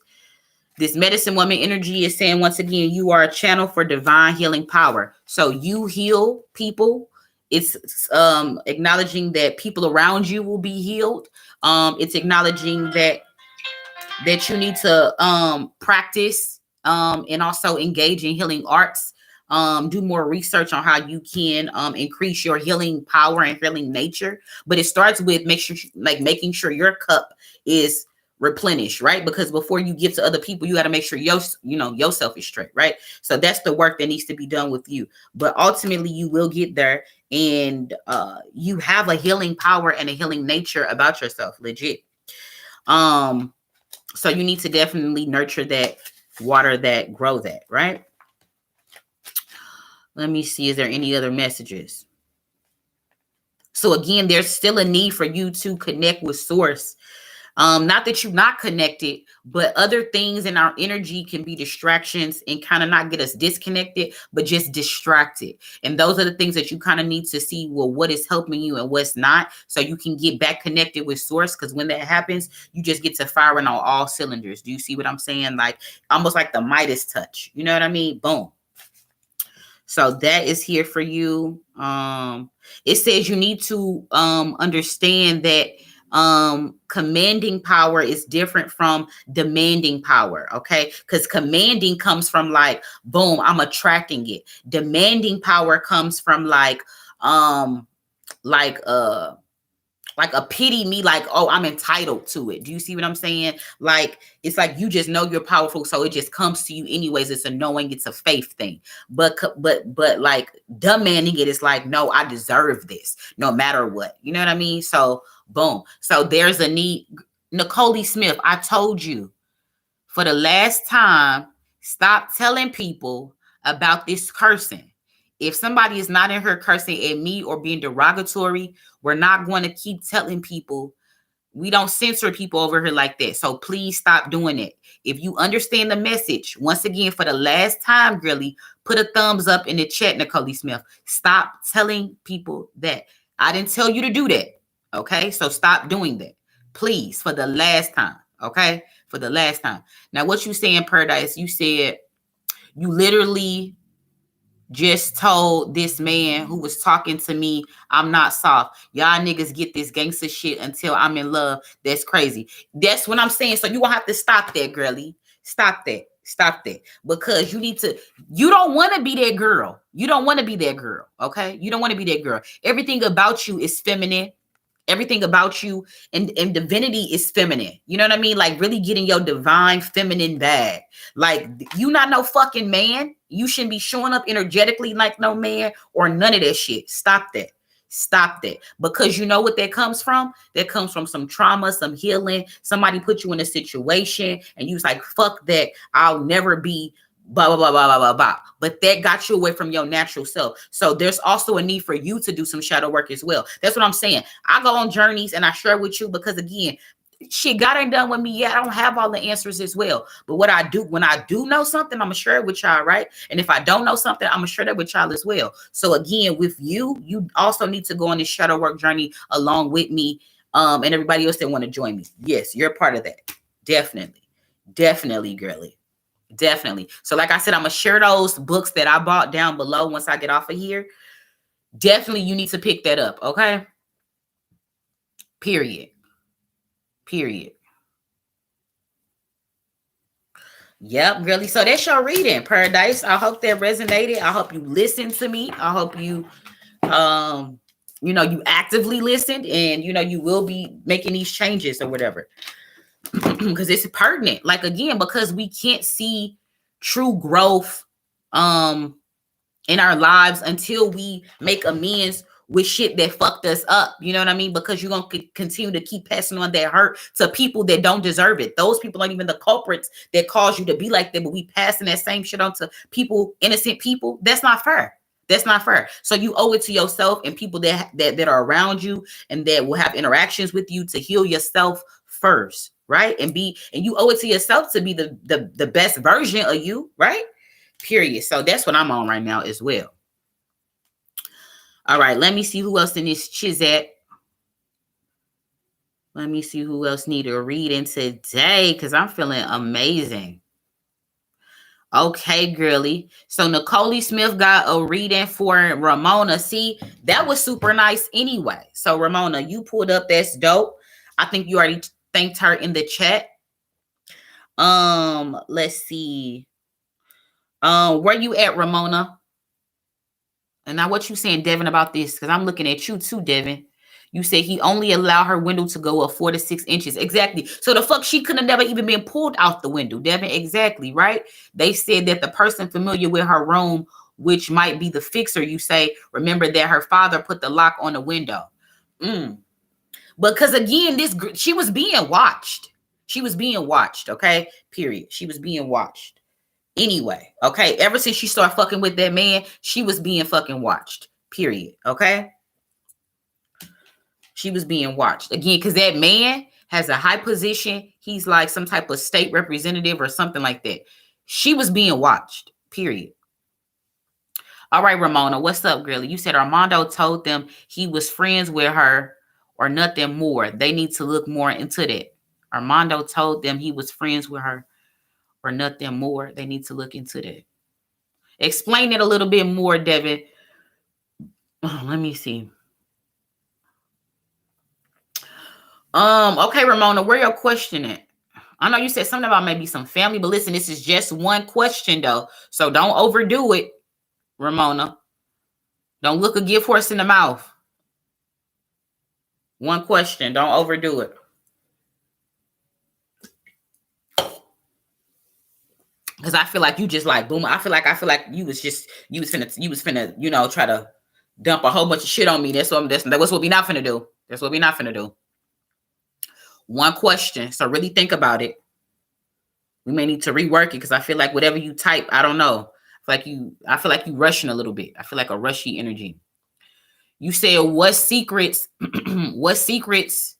medicine woman energy is saying, once again, you are a channel for divine healing power. So you heal people. It's acknowledging that people around you will be healed. It's acknowledging that you need to practice and also engage in healing arts. Do more research on how you can increase your healing power and healing nature. But it starts with making sure your cup is replenished, right? Because before you give to other people, you got to make sure yourself is straight, right? So that's the work that needs to be done with you. But ultimately, you will get there, and you have a healing power and a healing nature about yourself, legit. So you need to definitely nurture that, water that, grow that, right? Let me see. Is there any other messages? So again, there's still a need for you to connect with source. Not that you're not connected, but other things in our energy can be distractions and kind of not get us disconnected, but just distracted. And those are the things that you kind of need to see, well, what is helping you and what's not, so you can get back connected with source. Because when that happens, you just get to firing on all cylinders. Do you see what I'm saying? Like almost like the Midas touch. You know what I mean? Boom. So that is here for you. It says you need to understand that Commanding power is different from demanding power, okay? Because commanding comes from like, boom, I'm attracting it. Demanding power comes from um like uh like a pity me, like, oh, I'm entitled to it. Do you see what I'm saying? Like, it's like you just know you're powerful, so it just comes to you anyways. It's a knowing, it's a faith thing. But like demanding it is like, no, I deserve this no matter what. You know what I mean? So boom. So there's a need. Nicole Smith, I told you for the last time, stop telling people about this cursing. If somebody is not in here cursing at me or being derogatory, we're not going to keep telling people. We don't censor people over here like that. So please stop doing it. If you understand the message, once again, for the last time, Grilly, put a thumbs up in the chat, Nicole Smith. Stop telling people that. I didn't tell you to do that. Okay? So stop doing that. Please, for the last time. Okay? For the last time. Now, what you saying, Paradise, you said you literally just told this man who was talking to me, I'm not soft. Y'all niggas get this gangster shit until I'm in love. That's crazy. That's what I'm saying. So you gonna have to stop that, girly. Stop that. Stop that. Because you don't want to be that girl. You don't want to be that girl. Okay? You don't want to be that girl. Everything about you is feminine. Everything about you and divinity is feminine. You know what I mean? Like really getting your divine feminine bag. Like you not no fucking man. You shouldn't be showing up energetically like no man or none of that shit. Stop that. Stop that. Because you know what that comes from? That comes from some trauma, some healing. Somebody put you in a situation and you was like, fuck that. I'll never be blah, blah, blah, blah, blah, blah, blah. But that got you away from your natural self. So there's also a need for you to do some shadow work as well. That's what I'm saying. I go on journeys and I share with you because, again, shit got ain't done with me yet. I don't have all the answers as well. But what I do, when I do know something, I'm going to share it with y'all, right? And if I don't know something, I'm going to share that with y'all as well. So again, with you, you also need to go on this shadow work journey along with me and everybody else that want to join me. Yes, you're part of that. Definitely. Definitely, girly. Definitely. So like I said, I'm going to share those books that I bought down below once I get off of here. Definitely you need to pick that up, okay? Period. Period. Yep, really. So that's your reading, Paradise. I hope that resonated. I hope you listened to me. I hope you you actively listened and you will be making these changes or whatever. Because it's pertinent. Like again, because we can't see true growth in our lives until we make amends with shit that fucked us up. You know what I mean? Because you're going to continue to keep passing on that hurt to people that don't deserve it. Those people aren't even the culprits that cause you to be like that, but we passing that same shit on to people, innocent people. That's not fair. That's not fair. So you owe it to yourself and people that are around you and that will have interactions with you to heal yourself first, right? And you owe it to yourself to be the best version of you, right? Period. So that's what I'm on right now as well. All right, let me see who else in this chisette. Let me see who else need a reading today because I'm feeling amazing. Okay, girly. So Nicole Smith got a reading for Ramona. See, that was super nice anyway. So Ramona, you pulled up. That's dope. I think you already thanked her in the chat. Let's see. Where you at, Ramona? And now what you saying, Devin, about this? Because I'm looking at you too, Devin. You said he only allowed her window to go up 4 to 6 inches. Exactly. So the fuck, she could have never even been pulled out the window, Devin. Exactly, right? They said that the person familiar with her room, which might be the fixer, you say, remember that her father put the lock on the window. Because again, she was being watched. She was being watched, okay? Period. She was being watched. Anyway, okay? Ever since she started fucking with that man, she was being fucking watched. Period, okay? She was being watched. Again, because that man has a high position. He's like some type of state representative or something like that. She was being watched. Period. All right, Ramona, what's up, girlie? You said Armando told them he was friends with her or nothing more. They need to look more into that. Armando told them he was friends with her or nothing more. They need to look into that. Explain it a little bit more, Devin. Oh, let me see. Okay, Ramona, where your question at? I know you said something about maybe some family, but listen, this is just one question though. So don't overdo it, Ramona. Don't look a gift horse in the mouth. One question. Don't overdo it. Because I feel like you just like boom. I feel like you was finna, try to dump a whole bunch of shit on me. That's what we not finna do. That's what we not finna do. One question. So really think about it. We may need to rework it because I feel like whatever you type, I don't know. I feel like you rushing a little bit. I feel like a rushy energy. You said what secrets, what secrets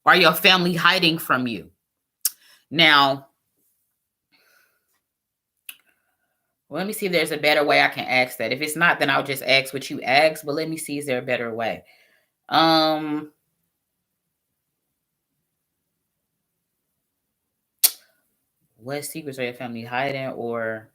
are your family hiding from you? Now, well, let me see if there's a better way I can ask that. If it's not, then I'll just ask what you asked. But let me see, is there a better way? What secrets are your family hiding, or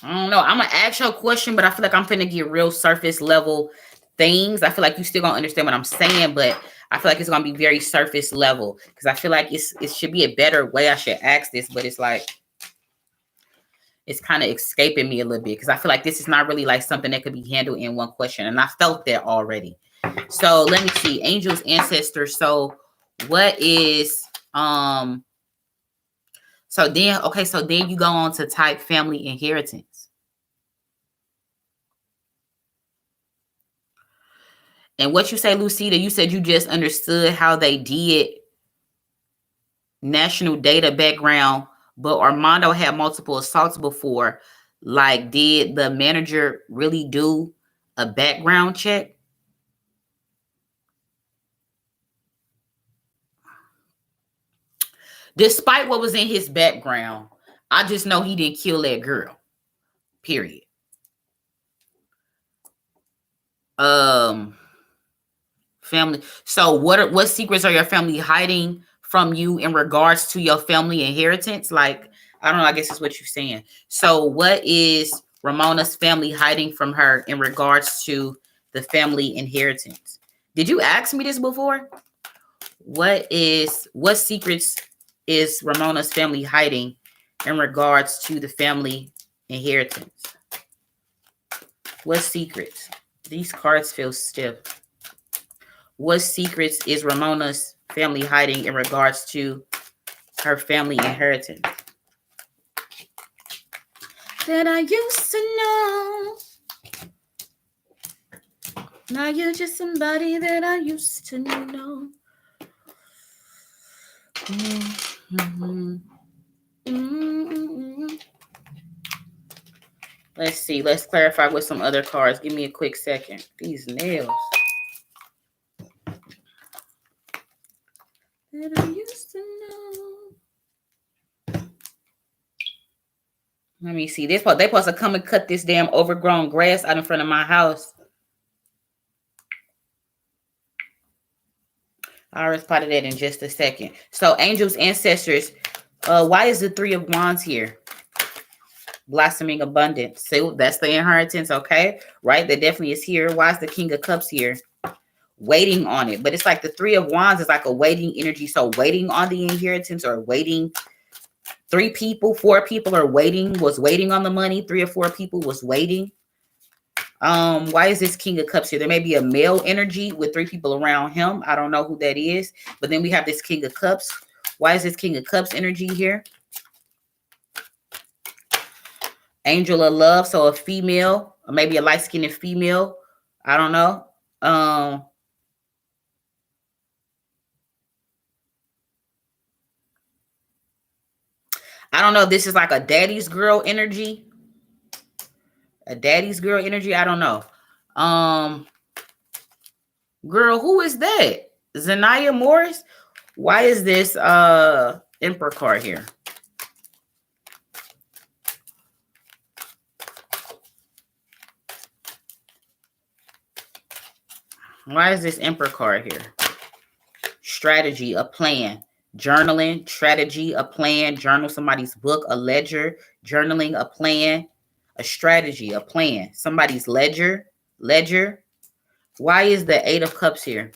I don't know. I'm gonna ask you a question, but I feel like I'm finna get real surface level things. I feel like you still gonna understand what I'm saying, but I feel like it's gonna be very surface level because I feel like it should be a better way I should ask this, but it's like it's kind of escaping me a little bit because I feel like this is not really like something that could be handled in one question, and I felt that already. So let me see, angels, ancestors. So what is So then you go on to type family inheritance. And what you say, Lucida, you said you just understood how they did national data background, but Armando had multiple assaults before. Like, did the manager really do a background check? Despite what was in his background, I just know he didn't kill that girl. Period. Family. So what secrets are your family hiding from you in regards to your family inheritance? Like, I don't know, I guess that's what you're saying. So what is Ramona's family hiding from her in regards to the family inheritance? Did you ask me this before? What secrets is Ramona's family hiding in regards to the family inheritance? What secrets? These cards feel stiff. What secrets is Ramona's family hiding in regards to her family inheritance? That I used to know. Now you're just somebody that I used to know. Mm-hmm. Mm-hmm. Let's see. Let's clarify with some other cards. Give me a quick second. These nails. That I used to know. Let me see. They supposed to come and cut this damn overgrown grass out in front of my house. I'll respond to that in just a second. So, angels, ancestors, why is the Three of Wands here? Blossoming abundance. So that's the inheritance, okay? Right? That definitely is here. Why is the King of Cups here? Waiting on it. But it's like the Three of Wands is like a waiting energy. So waiting on the inheritance, or waiting. 3 people, 4 people are waiting, was waiting on the money. 3 or 4 people was waiting. Why is this King of Cups here? There may be a male energy with 3 people around him. I don't know who that is. But then we have this King of Cups. Why is this King of Cups energy here? Angel of love. So a female, or maybe a light-skinned female. I don't know. I don't know if this is like a daddy's girl energy. A daddy's girl energy. I don't know. Girl, who is that? Zanaya Morris? Why is this Emperor card here? Why is this Emperor card here? Strategy, a plan, journaling, strategy, a plan, journal somebody's book, a ledger, journaling, a plan, a strategy, a plan, somebody's ledger. Why is the Eight of Cups here?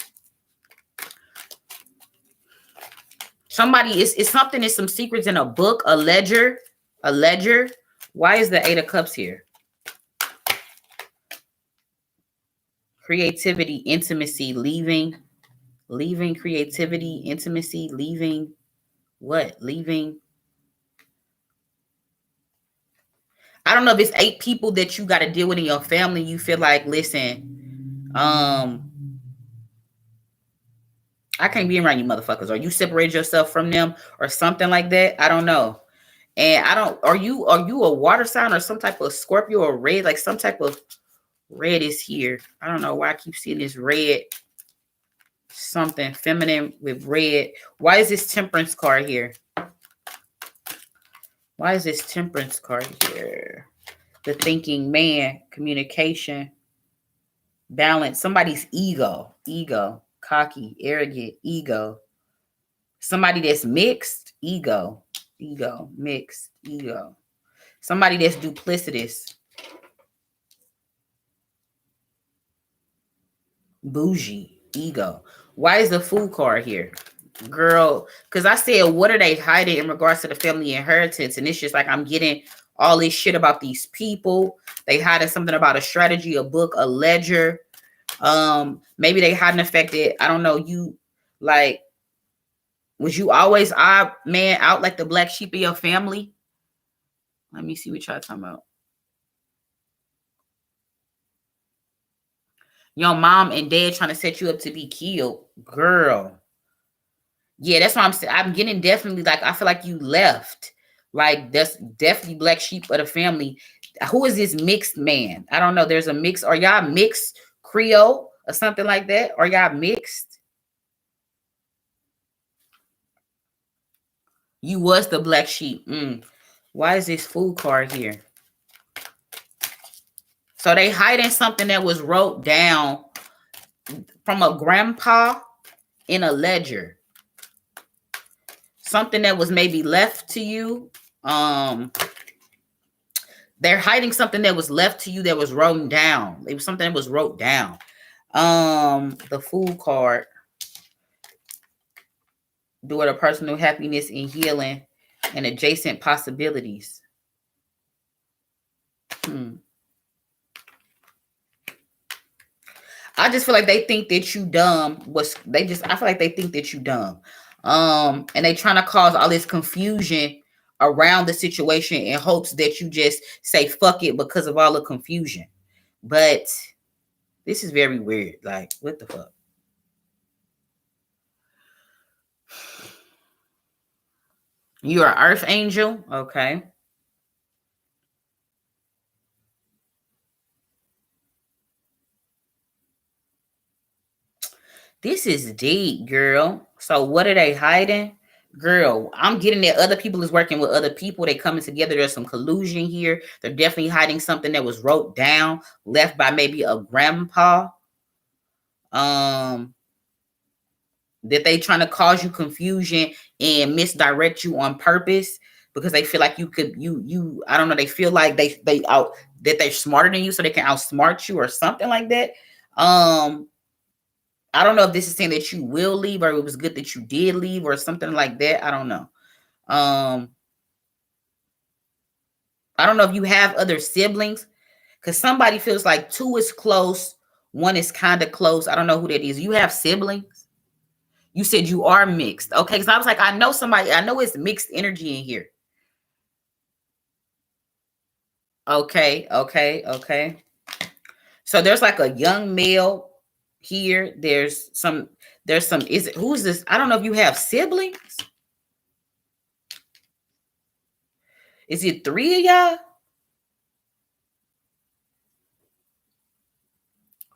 Somebody is something, is some secrets in a book, a ledger, a ledger. Why is the Eight of Cups here? Creativity, intimacy, leaving, creativity, intimacy, leaving, what? Leaving. I don't know if it's 8 people that you got to deal with in your family. You feel like, listen, I can't be around you motherfuckers. Or you separate yourself from them or something like that. I don't know. And I don't, are you a water sign or some type of Scorpio or red? Like some type of red is here. I don't know why I keep seeing this red. Something feminine with red. Why is this Temperance card here? Why is this Temperance card here? The thinking man, communication, balance, somebody's ego, cocky, arrogant, ego. Somebody that's mixed, ego, mixed, ego. Somebody that's duplicitous, bougie, ego. Why is the Fool card here? Girl, because I said, what are they hiding in regards to the family inheritance? And it's just like, I'm getting all this shit about these people. They hiding something about a strategy, a book, a ledger. Maybe they hiding the fact that, I don't know, you, like, was you always odd man out like the black sheep of your family? Let me see what y'all talking about. Your mom and dad trying to set you up to be killed. Girl. Yeah, that's what I'm saying. I'm getting definitely, like, I feel like you left. Like, that's definitely black sheep of the family. Who is this mixed man? I don't know. There's a mix. Are y'all mixed Creole or something like that? Are y'all mixed? You was the black sheep. Why is this Fool card here? So they hiding something that was wrote down from a grandpa in a ledger. Something that was maybe left to you. They're hiding something that was left to you that was written down. It was something that was wrote down. The Fool card. Due to personal happiness and healing and adjacent possibilities. I just feel like they think that you dumb. I feel like they think that you dumb. And they trying to cause all this confusion around the situation in hopes that you just say fuck it because of all the confusion. But this is very weird. Like, what the fuck? You're an earth angel? Okay. This is deep, girl. So what are they hiding? Girl, I'm getting that other people is working with other people. They coming together. There's some collusion here. They're definitely hiding something that was wrote down, left by maybe a grandpa. That they trying to cause you confusion and misdirect you on purpose because they feel like you I don't know, they feel like they out that they're smarter than you so they can outsmart you or something like that. I don't know if this is saying that you will leave or it was good that you did leave or something like that. I don't know. I don't know if you have other siblings because somebody feels like 2 is close, 1 is kind of close. I don't know who that is. You have siblings? You said you are mixed. Okay, because I was like, I know somebody, I know it's mixed energy in here. Okay. So there's like a young male here. There's some, who's this? I don't know if you have siblings. Is it 3 of y'all?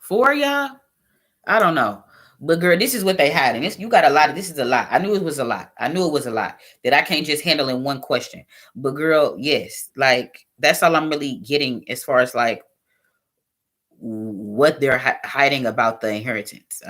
4 of y'all? I don't know. But girl, this is what they had. And you got a lot of, this is a lot. I knew it was a lot. That I can't just handle in one question. But girl, yes, like that's all I'm really getting as far as like what they're hiding about the inheritance.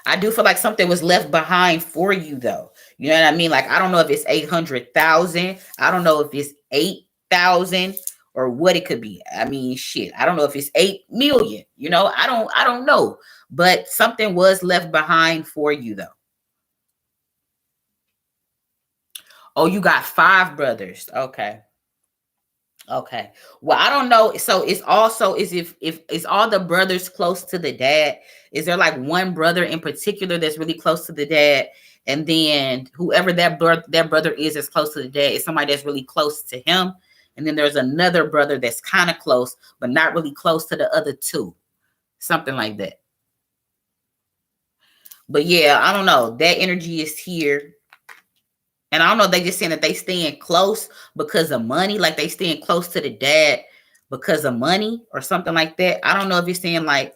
I do feel like something was left behind for you though. You know what I mean? Like I don't know if it's 800,000. I don't know if it's 8,000 or what it could be. I mean, shit. I don't know if it's 8 million. You know, I don't know. But something was left behind for you though. Oh, you got five brothers. Okay. Okay. Well, I don't know. So it's also is if is all the brothers close to the dad? Is there like one brother in particular that's really close to the dad? And then whoever that brother is close to the dad is somebody that's really close to him. And then there's another brother that's kind of close, but not really close to the other two. Something like that. But yeah, I don't know. That energy is here. And I don't know, they just saying that they staying close because of money, like they staying close to the dad because of money or something like that. I don't know if you're saying like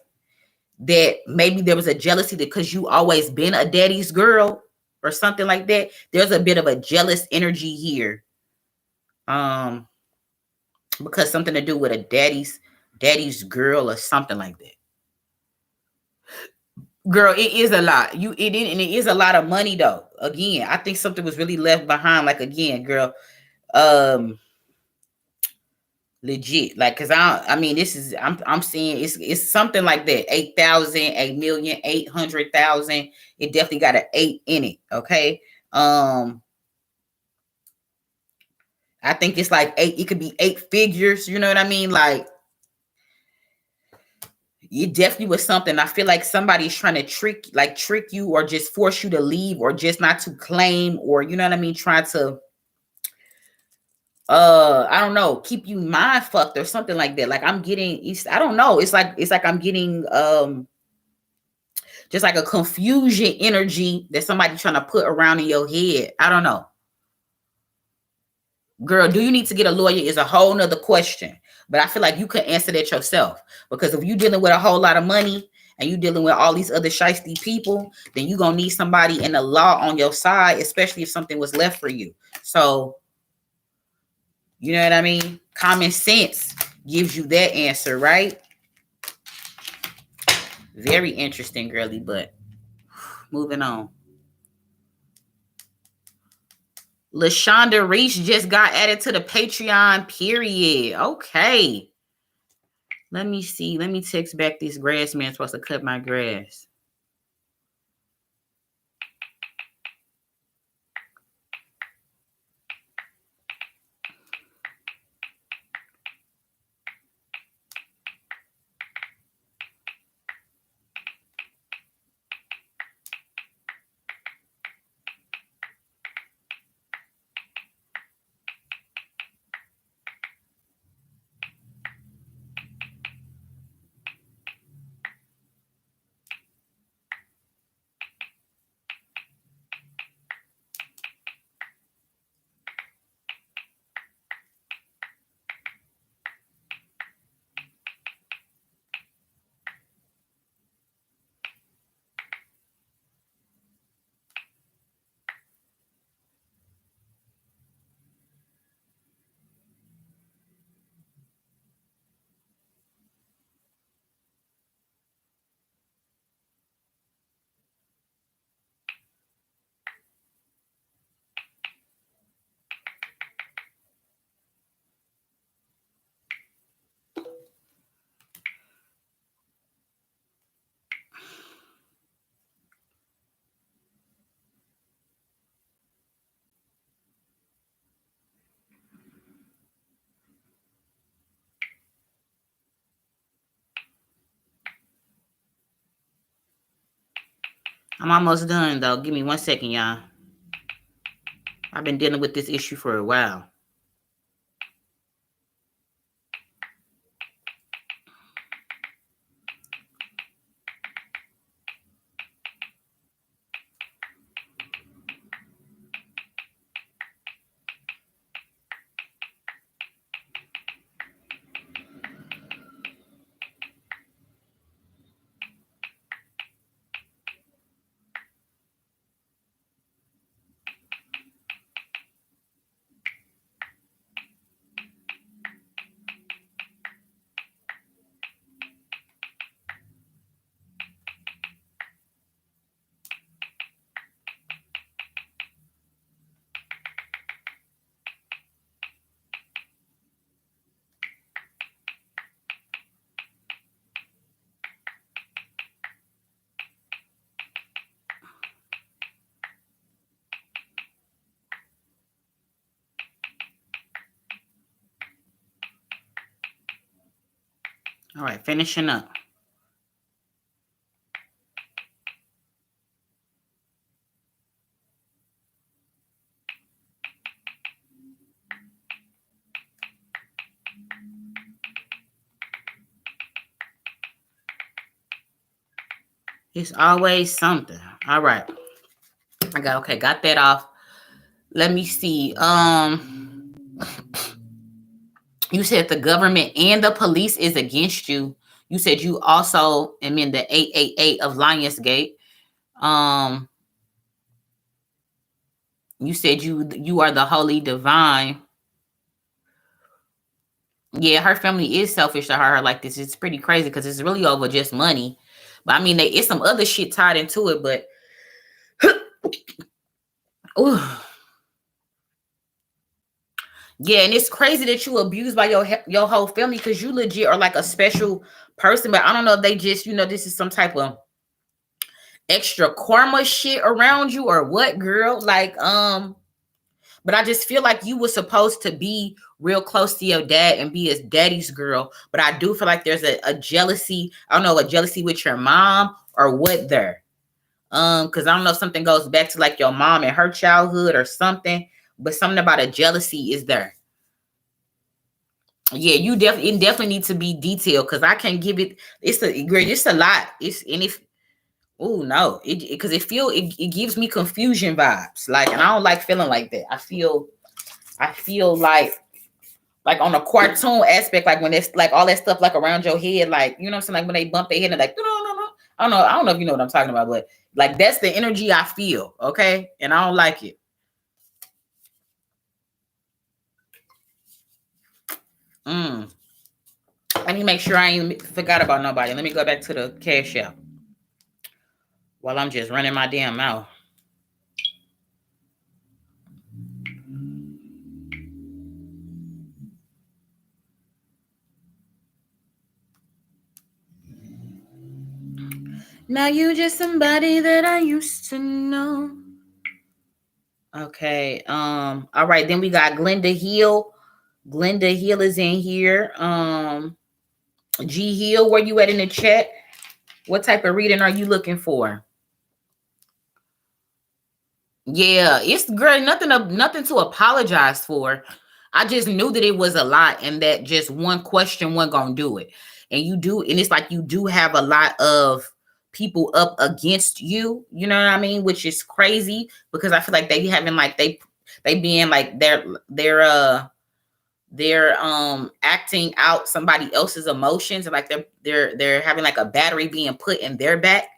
that maybe there was a jealousy because you always been a daddy's girl or something like that. There's a bit of a jealous energy here. Um, because something to do with a daddy's girl or something like that. Girl, it is a lot. And it is a lot of money though. Again, I think something was really left behind. Like again, girl. Um, Legit, like, cause I mean, this is I'm seeing it's something like that. 8,000, 8,000,000, 800,000. It definitely got an 8 in it. Okay. I think it's like eight, it could be 8 figures, you know what I mean? Like it definitely was something. I feel like somebody's trying to trick you or just force you to leave or just not to claim, or you know what I mean, try to I don't know, keep you mind fucked or something like that. Like I'm getting I don't know, it's like I'm getting just like a confusion energy that somebody trying to put around in your head. I don't know. Girl, do you need to get a lawyer is a whole nother question. But I feel like you could answer that yourself. Because if you're dealing with a whole lot of money and you dealing with all these other shiesty people, then you're gonna need somebody in the law on your side, especially if something was left for you. So you know what I mean? Common sense gives you that answer, right? Very interesting, girly, but moving on. LaShonda Reese just got added to the Patreon, period. Okay. Let me see. Let me text back this grass man supposed to cut my grass. I'm almost done, though. Give me 1 second, y'all. I've been dealing with this issue for a while. All right, finishing up. It's always something. All right. Got that off. Let me see. You said the government and the police is against you. You said you also am in the 888 of Lionsgate. Um, you said you are the holy divine. Yeah, her family is selfish to her like this. It's pretty crazy because it's really over just money. But I mean, it's some other shit tied into it. But ooh. Yeah, and it's crazy that you abused by your whole family because you legit are like a special person. But I don't know if they just, this is some type of extra karma shit around you or what, girl. Like, but I just feel like you were supposed to be real close to your dad and be his daddy's girl. But I do feel like there's a jealousy. I don't know, a jealousy with your mom or what there. Because I don't know if something goes back to like your mom and her childhood or something, but something about a jealousy is there. Yeah, it definitely needs to be detailed because I can't give it. It's a lot. Oh no, because it gives me confusion vibes. Like, and I don't like feeling like that. I feel like on a cartoon aspect, like when it's like all that stuff like around your head, like, you know what I'm saying, like when they bump their head and like, no. I don't know if you know what I'm talking about, but like that's the energy I feel, okay? And I don't like it. Let me make sure I ain't forgot about nobody. Let me go back to the cash app while I'm just running my damn mouth. Now you just somebody that I used to know. Okay. All right. Then we got Glenda Heal. Glenda Heal is in here. G Heal, where you at in the chat? What type of reading are you looking for? Yeah, it's great. Nothing to apologize for. I just knew that it was a lot and that just one question wasn't gonna do it. And it's like you do have a lot of people up against you, you know what I mean? Which is crazy because I feel like they having like they being like they're acting out somebody else's emotions and like they're having like a battery being put in their back.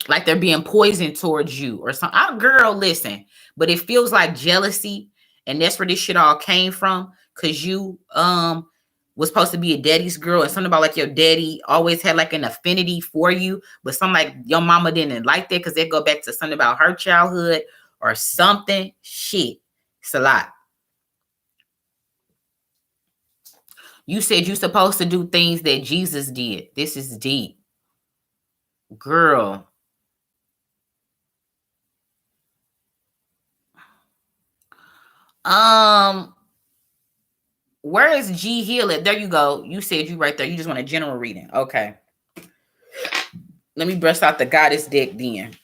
Like they're being poisoned towards you or something. Girl, listen, but it feels like jealousy, and that's where this shit all came from. Cause you was supposed to be a daddy's girl, and something about like your daddy always had like an affinity for you, but something like your mama didn't like that because they go back to something about her childhood or something. Shit, it's a lot. You said you're supposed to do things that Jesus did. This is deep, girl. Where is G Heal at? There you go. You said you right there. You just want a general reading. Okay. Let me brush out the goddess deck then.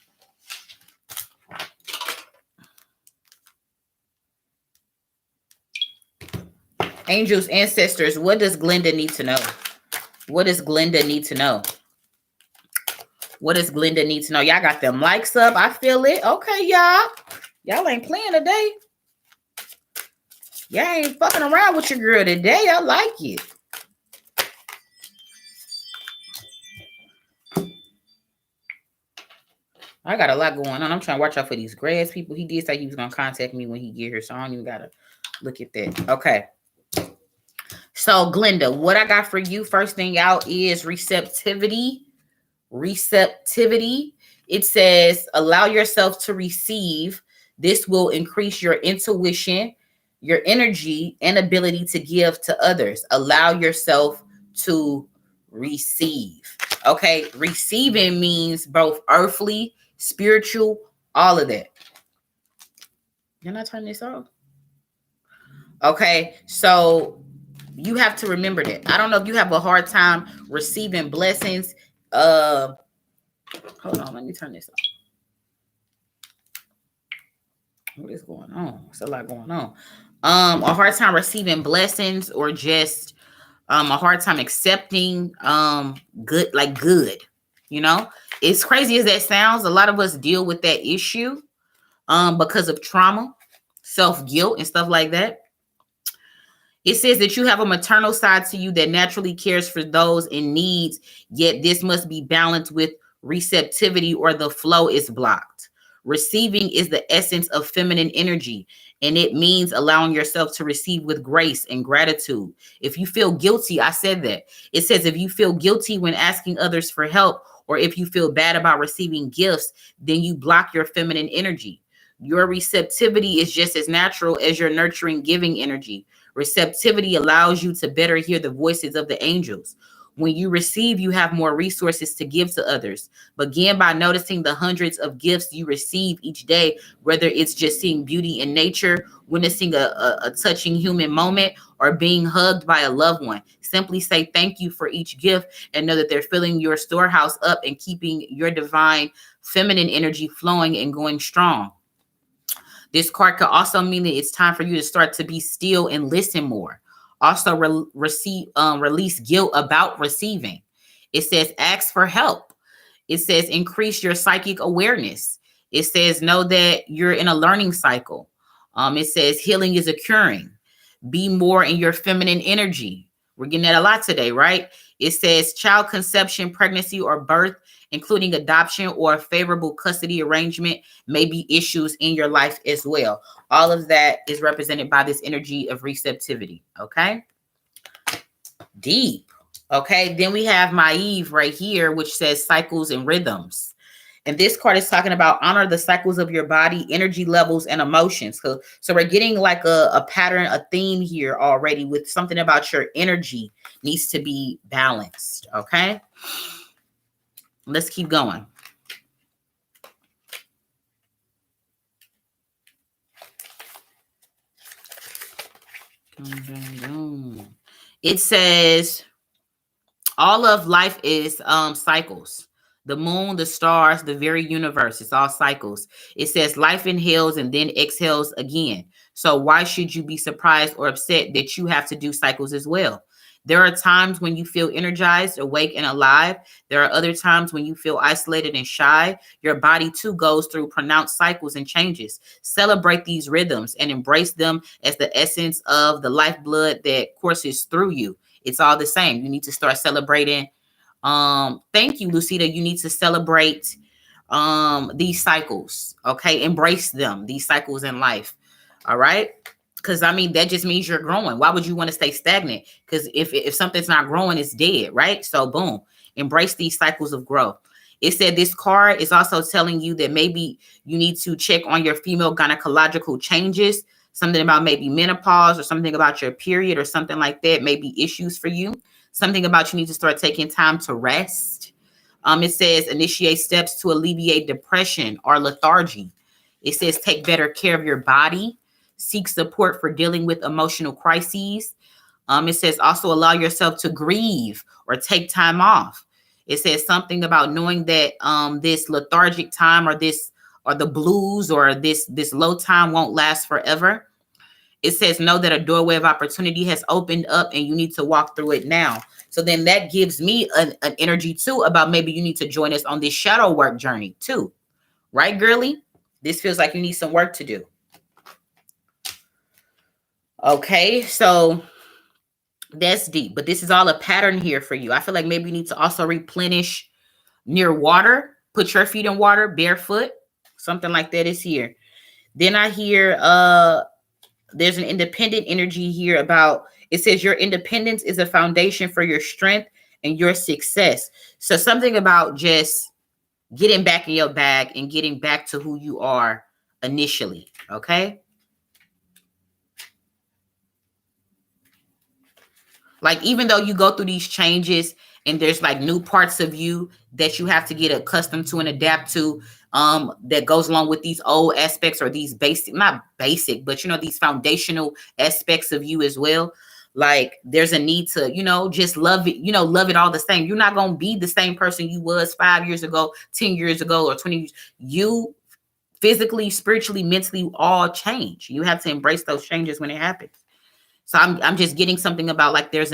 Angels, ancestors, what does Glenda need to know? What does Glenda need to know? What does Glenda need to know? Y'all got them likes up. I feel it. Okay, y'all. Y'all ain't playing today. Y'all ain't fucking around with your girl today. I like it. I got a lot going on. I'm trying to watch out for these grass people. He did say he was going to contact me when he get here, so I don't even got to look at that. Okay. So, Glenda, what I got for you, first thing out is receptivity. Receptivity. It says, allow yourself to receive. This will increase your intuition, your energy, and ability to give to others. Allow yourself to receive. Okay. Receiving means both earthly, spiritual, all of that. Can I turn this off? Okay. So You have to remember that. I don't know if you have a hard time receiving blessings. Hold on, let me turn this off. What is going on? It's a lot going on. A hard time receiving blessings, or just a hard time accepting good, like good. You know, it's crazy as that sounds. A lot of us deal with that issue because of trauma, self-guilt, and stuff like that. It says that you have a maternal side to you that naturally cares for those in need, yet this must be balanced with receptivity or the flow is blocked. Receiving is the essence of feminine energy, and it means allowing yourself to receive with grace and gratitude. If you feel guilty, I said that. It says if you feel guilty when asking others for help, or if you feel bad about receiving gifts, then you block your feminine energy. Your receptivity is just as natural as your nurturing, giving energy. Receptivity allows you to better hear the voices of the angels. When you receive, you have more resources to give to others. Begin by noticing the hundreds of gifts you receive each day, whether it's just seeing beauty in nature, witnessing a touching human moment, or being hugged by a loved one. Simply say thank you for each gift and know that they're filling your storehouse up and keeping your divine feminine energy flowing and going strong. This card could also mean that it's time for you to start to be still and listen more. Also, release guilt about receiving. It says ask for help. It says increase your psychic awareness. It says know that you're in a learning cycle. It says healing is occurring. Be more in your feminine energy. We're getting that a lot today, right? It says child conception, pregnancy, or birth, including adoption or a favorable custody arrangement, may be issues in your life as well. All of that is represented by this energy of receptivity. Okay. Deep. Okay. Then we have Maeve right here, which says cycles and rhythms. And this card is talking about honor the cycles of your body, energy levels, and emotions. So we're getting like a pattern, a theme here already, with something about your energy needs to be balanced. Okay. Let's keep going. It says all of life is cycles. The moon, the stars, the very universe, it's all cycles. It says life inhales and then exhales again. So why should you be surprised or upset that you have to do cycles as well? There are times when you feel energized, awake, and alive. There are other times when you feel isolated and shy. Your body too goes through pronounced cycles and changes. Celebrate these rhythms and embrace them as the essence of the lifeblood that courses through you. It's all the same. You need to start celebrating. Thank you, Lucida. You need to celebrate these cycles. Okay, embrace them, these cycles in life. All right. Because I mean, that just means you're growing. Why would you want to stay stagnant? Because if something's not growing, it's dead, right? So boom, embrace these cycles of growth. It said this card is also telling you that maybe you need to check on your female gynecological changes, something about maybe menopause or something about your period or something like that, maybe issues for you. Something about you need to start taking time to rest. It says initiate steps to alleviate depression or lethargy. It says take better care of your body. Seek support for dealing with emotional crises. It says also allow yourself to grieve or take time off. It says something about knowing that this lethargic time or the blues or this low time won't last forever. It says know that a doorway of opportunity has opened up and you need to walk through it now. So then that gives me an energy too about maybe you need to join us on this shadow work journey too. Right, girly? This feels like you need some work to do. Okay, so that's deep, but this is all a pattern here for you. I feel like maybe you need to also replenish near water, put your feet in water, barefoot, something like that is here. Then I hear there's an independent energy here about, it says your independence is a foundation for your strength and your success. So something about just getting back in your bag and getting back to who you are initially, okay? Like, even though you go through these changes and there's like new parts of you that you have to get accustomed to and adapt to, that goes along with these old aspects or these basic, not basic, but you know, these foundational aspects of you as well. Like there's a need to, just love it, love it all the same. You're not going to be the same person you was 5 years ago, 10 years ago, or 20 years. You physically, spiritually, mentally all change. You have to embrace those changes when it happens. So I'm just getting something about like there's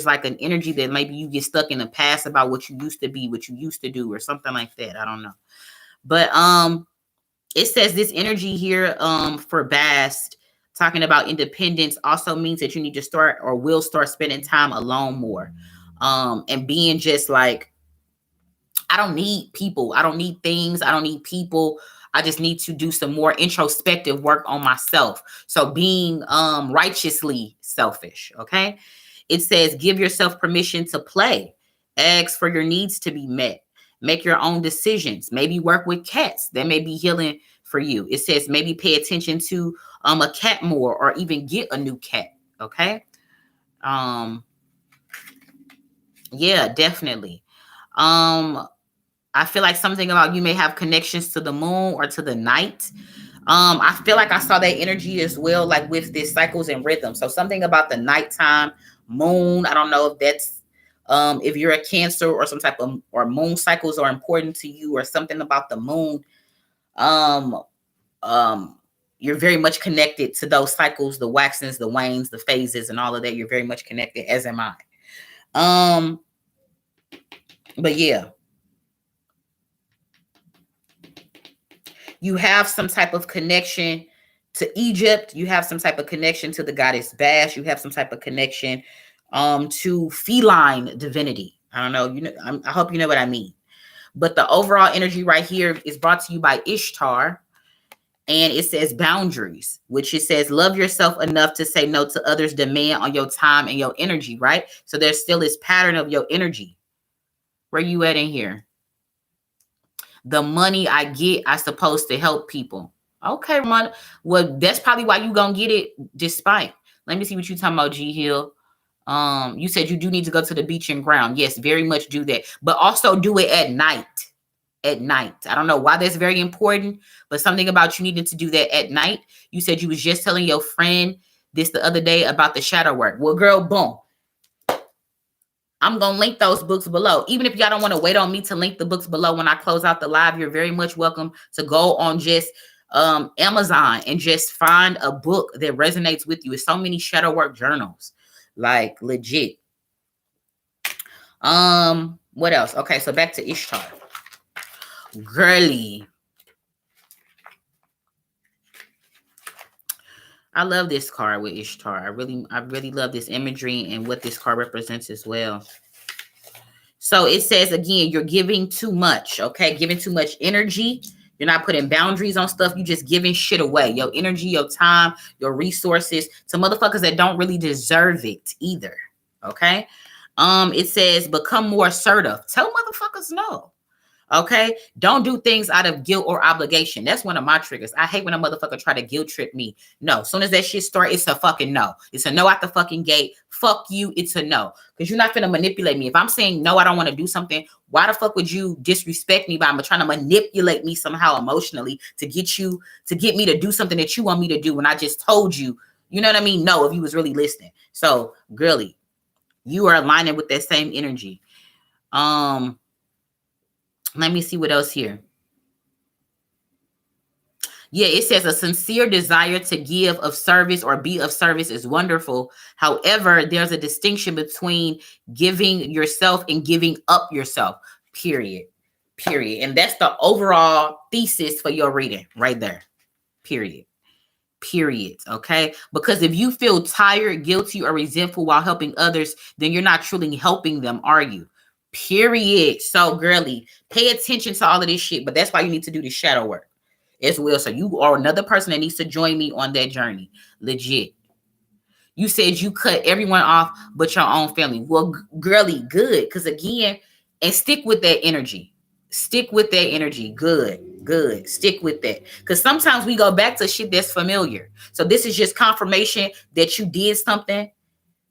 like an energy that maybe you get stuck in the past about what you used to be, what you used to do, or something like that. I don't know. But it says this energy here for Bast, talking about independence, also means that you need to start or will start spending time alone more. And being just like, I don't need people. I don't need things. I don't need people. I just need to do some more introspective work on myself. So being righteously selfish, okay? It says give yourself permission to play. Ask for your needs to be met. Make your own decisions. Maybe work with cats. That may be healing for you. It says maybe pay attention to a cat more, or even get a new cat, okay? Yeah, definitely. I feel like something about you may have connections to the moon or to the night. I feel like I saw that energy as well, like with this cycles and rhythm. So something about the nighttime moon. I don't know if that's if you're a Cancer or some type of, or moon cycles are important to you, or something about the moon. You're very much connected to those cycles, the waxings, the wanes, the phases, and all of that. You're very much connected, as am I. But yeah. You have some type of connection to Egypt. You have some type of connection to the goddess Bash. You have some type of connection to feline divinity. I don't know. I hope you know what I mean. But the overall energy right here is brought to you by Ishtar. And it says boundaries, which it says love yourself enough to say no to others' demand on your time and your energy, right? So there's still this pattern of your energy. Where you at in here? The money I get, I supposed to help people. Okay, Ramona. Well, that's probably why you gonna get it despite. Let me see what you talking about, G Hill. You said you do need to go to the beach and ground. Yes, very much do that. But also do it at night. At night. I don't know why that's very important, but something about you needing to do that at night. You said you was just telling your friend this the other day about the shadow work. Well, girl, boom. I'm going to link those books below. Even if y'all don't want to wait on me to link the books below when I close out the live, you're very much welcome to go on just Amazon and just find a book that resonates with you. It's so many shadow work journals, like legit. What else? Okay, so back to Ishtar. Girly. I love this card with Ishtar. I really love this imagery and what this card represents as well. So it says, again, you're giving too much, okay? Giving too much energy. You're not putting boundaries on stuff. You're just giving shit away. Your energy, your time, your resources to motherfuckers that don't really deserve it either, okay? It says, become more assertive. Tell motherfuckers no. Okay, don't do things out of guilt or obligation. That's one of my triggers. I hate when a motherfucker try to guilt trip me. No, as soon as that shit start, it's a fucking no. It's a no out the fucking gate. Fuck you. It's a no. Because you're not gonna manipulate me. If I'm saying no, I don't want to do something, why the fuck would you disrespect me by trying to manipulate me somehow emotionally to get me to do something that you want me to do when I just told you, you know what I mean? No, if you was really listening. So, girly, you are aligning with that same energy. Let me see what else here. Yeah, it says a sincere desire to give of service or be of service is wonderful. However, there's a distinction between giving yourself and giving up yourself, period. And that's the overall thesis for your reading right there, period. Okay? Because if you feel tired, guilty, or resentful while helping others, then you're not truly helping them, are you? Period. So, girly, pay attention to all of this shit. But that's why you need to do the shadow work as well. So you are another person that needs to join me on that journey. Legit. You said you cut everyone off but your own family. Well, girly, good. Because again, and stick with that energy. Stick with that energy. Good. Stick with that. Because sometimes we go back to shit that's familiar. So this is just confirmation that you did something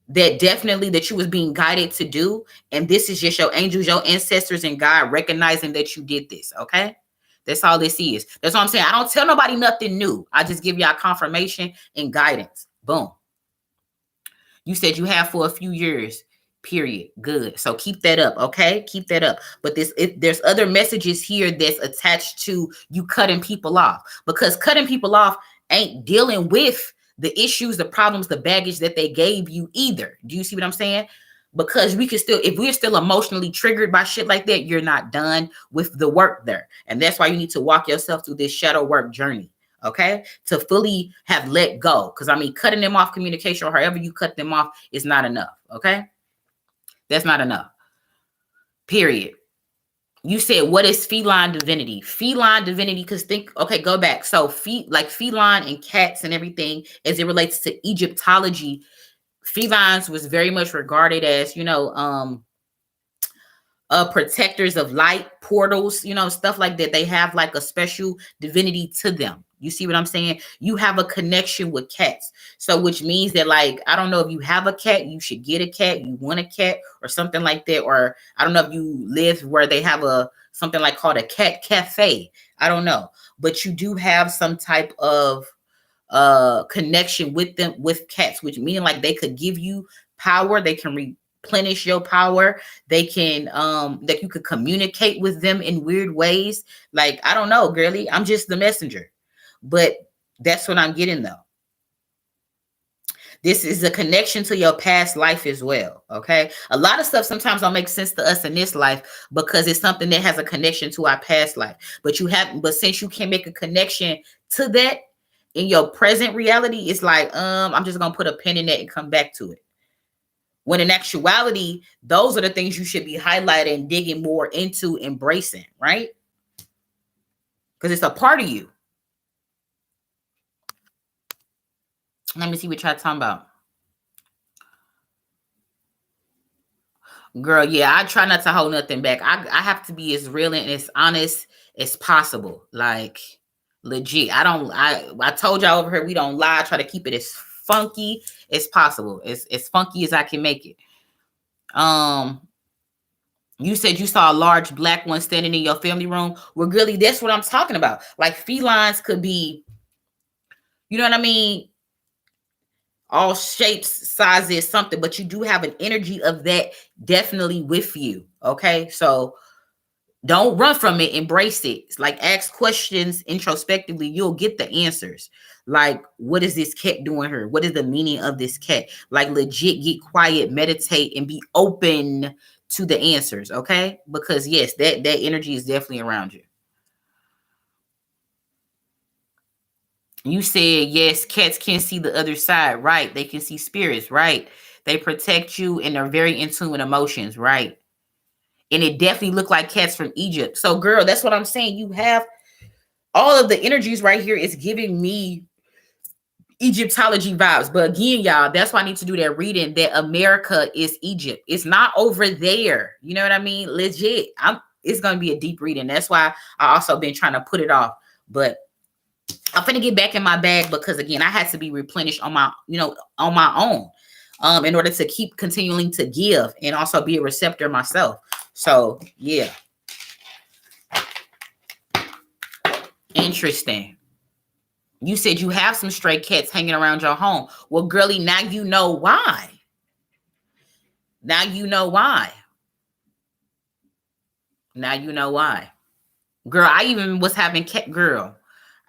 that definitely that you was being guided to do. And this is just your angels, your ancestors, and God recognizing that you did this. Okay. That's all this is. That's what I'm saying. I don't tell nobody nothing new. I just give y'all confirmation and guidance. Boom. You said you have for a few years. Period. Good. So keep that up, okay? Keep that up. But there's other messages here that's attached to you cutting people off, because cutting people off ain't dealing with the issues, the problems, the baggage that they gave you either. Do you see what I'm saying? Because we can still, if we're still emotionally triggered by shit like that, you're not done with the work there. And that's why you need to walk yourself through this shadow work journey, okay? To fully have let go. Because I mean, cutting them off communication or however you cut them off is not enough, okay? That's not enough. Period. You said, what is feline divinity? Feline divinity, because think, okay, go back. So like feline and cats and everything, as it relates to Egyptology, felines was very much regarded as, protectors of light, portals, stuff like that. They have like a special divinity to them. You see what I'm saying? You have a connection with cats. So which means that, like, I don't know if you have a cat, you should get a cat, you want a cat or something like that. Or I don't know if you live where they have something like called a cat cafe. I don't know. But you do have some type of connection with them, with cats, which mean like they could give you power. They can replenish your power. They can that you could communicate with them in weird ways. Like, I don't know, girly, I'm just the messenger. But that's what I'm getting though. This is a connection to your past life as well. Okay. A lot of stuff sometimes don't make sense to us in this life because it's something that has a connection to our past life. But since you can't make a connection to that in your present reality, it's like, I'm just gonna put a pin in that and come back to it. When in actuality, those are the things you should be highlighting, digging more into, embracing, right? Because it's a part of you. Let me see what y'all talking about. Girl, yeah, I try not to hold nothing back. I have to be as real and as honest as possible. Like, legit. I told y'all over here, we don't lie. I try to keep it as funky as possible. As funky as I can make it. You said you saw a large black one standing in your family room. Well, really, that's what I'm talking about. Like, felines could be, you know what I mean? All shapes, sizes, something, but you do have an energy of that definitely with you. Okay. So don't run from it. Embrace it. It's like, ask questions introspectively. You'll get the answers. Like, what is this cat doing here? What is the meaning of this cat? Like, legit, get quiet, meditate, and be open to the answers. Okay. Because yes, that energy is definitely around you. You said, yes, cats can see the other side, right? They can see spirits, right? They protect you and are very in tune with emotions, right? And it definitely looked like cats from Egypt. So, girl, that's what I'm saying. You have all of the energies right here. Is giving me Egyptology vibes. But again, y'all, that's why I need to do that reading, that America is Egypt. It's not over there. You know what I mean? Legit. It's going to be a deep reading. That's why I also been trying to put it off. But I'm finna get back in my bag because, again, I had to be replenished on my own, in order to keep continuing to give and also be a receptor myself. So, yeah. Interesting. You said you have some stray cats hanging around your home. Well, girly, now you know why. Now you know why. Now you know why. Girl, I even was having cat, girl.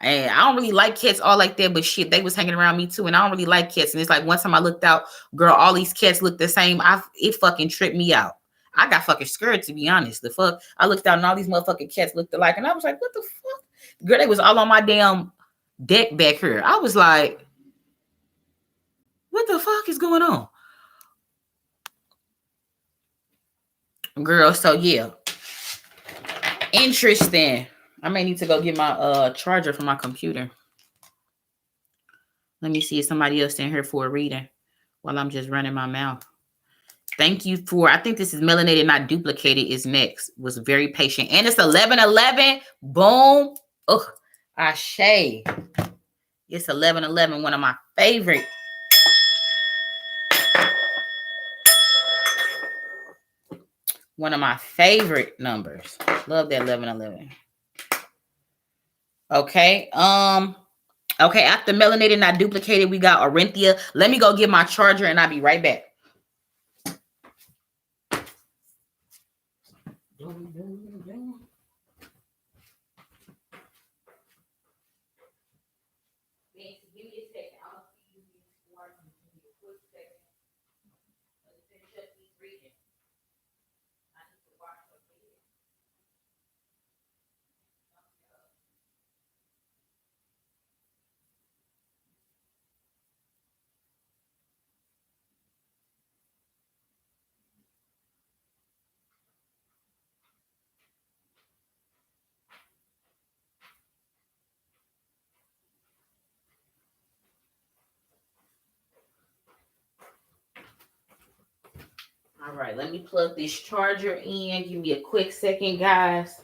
And I don't really like cats all like that, but shit, they was hanging around me too. And I don't really like cats. And it's like, one time I looked out, girl, all these cats look the same. It fucking tripped me out. I got fucking scared, to be honest. The fuck, I looked out and all these motherfucking cats looked alike. And I was like, what the fuck? Girl, they was all on my damn deck back here. I was like, what the fuck is going on? Girl, so yeah. Interesting. I may need to go get my charger for my computer. Let me see if somebody else in here for a reading while I'm just running my mouth. Thank you for, I think this is Melanated Not Duplicated is next. Was very patient. And it's 11:11. Boom. Oh, Ashe. It's 11:11. One of my favorite. One of my favorite numbers. Love that 11:11. Okay. Okay, after melanated, not duplicated, we got Orenthia. Let me go get my charger and I'll be right back. All right, let me plug this charger in. Give me a quick second, guys.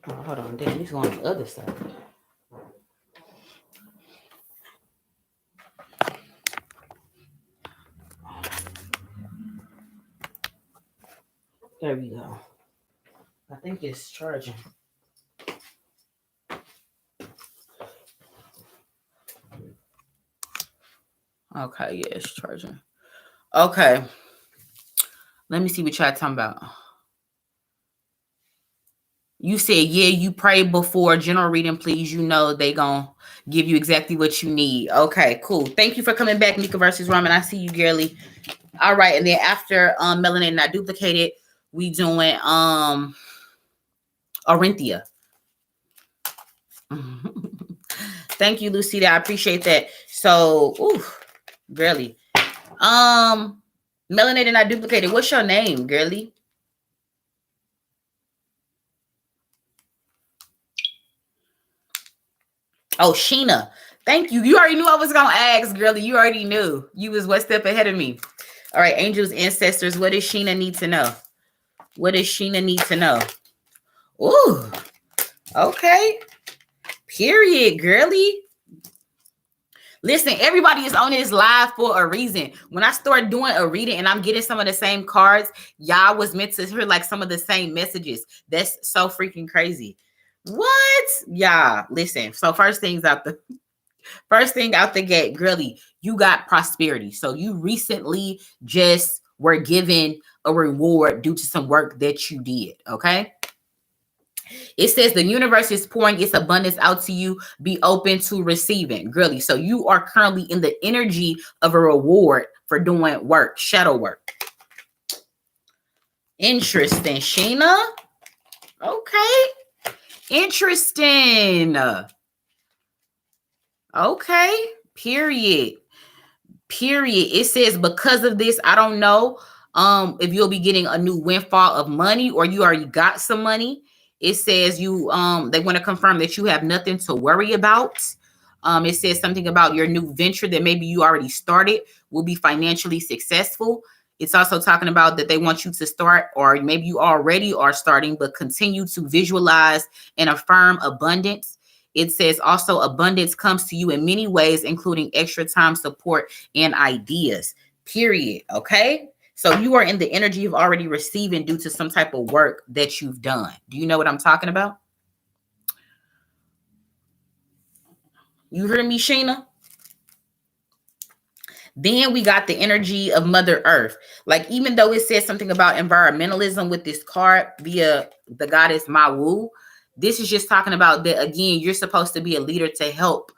Oh, hold on, damn, he's going on the other side. There we go. I think it's charging. Okay, yeah, it's charging. Okay. Let me see what y'all talking about. You said, yeah, you prayed before general reading, please. You know they gonna give you exactly what you need. Okay, cool. Thank you for coming back, Mika versus Ramen. I see you, girly. All right, and then after melanin not duplicated, we doing Orenthia. Thank you, Lucida. I appreciate that. So, ooh, girly. Melanated not duplicated. What's your name, girly? Oh, Sheena. Thank you. You already knew I was gonna ask, girly. You already knew. You was one step ahead of me. All right, angels, ancestors. What does Sheena need to know? What does Sheena need to know? Ooh. Okay. Period, girly. Listen, everybody is on this live for a reason. When I start doing a reading and I'm getting some of the same cards, y'all was meant to hear like some of the same messages. That's so freaking crazy. What? Yeah, listen. So first thing out the gate, girly, you got prosperity. So you recently just were given a reward due to some work that you did. Okay. It says the universe is pouring its abundance out to you. Be open to receiving, girly. So you are currently in the energy of a reward for doing work, shadow work. Interesting, Sheena. Okay. Interesting. Okay. Period. It says because of this, I don't know if you'll be getting a new windfall of money or you already got some money. It says you they want to confirm that you have nothing to worry about. It says something about your new venture that maybe you already started will be financially successful. It's also talking about that they want you to start, or maybe you already are starting, but continue to visualize and affirm abundance. It says also abundance comes to you in many ways, including extra time, support, and ideas. Period. Okay. So you are in the energy of already receiving due to some type of work that you've done. Do you know what I'm talking about? You hear me, Sheena? Then we got the energy of Mother Earth. Like, even though it says something about environmentalism with this card via the goddess Mawu, this is just talking about that again, you're supposed to be a leader to help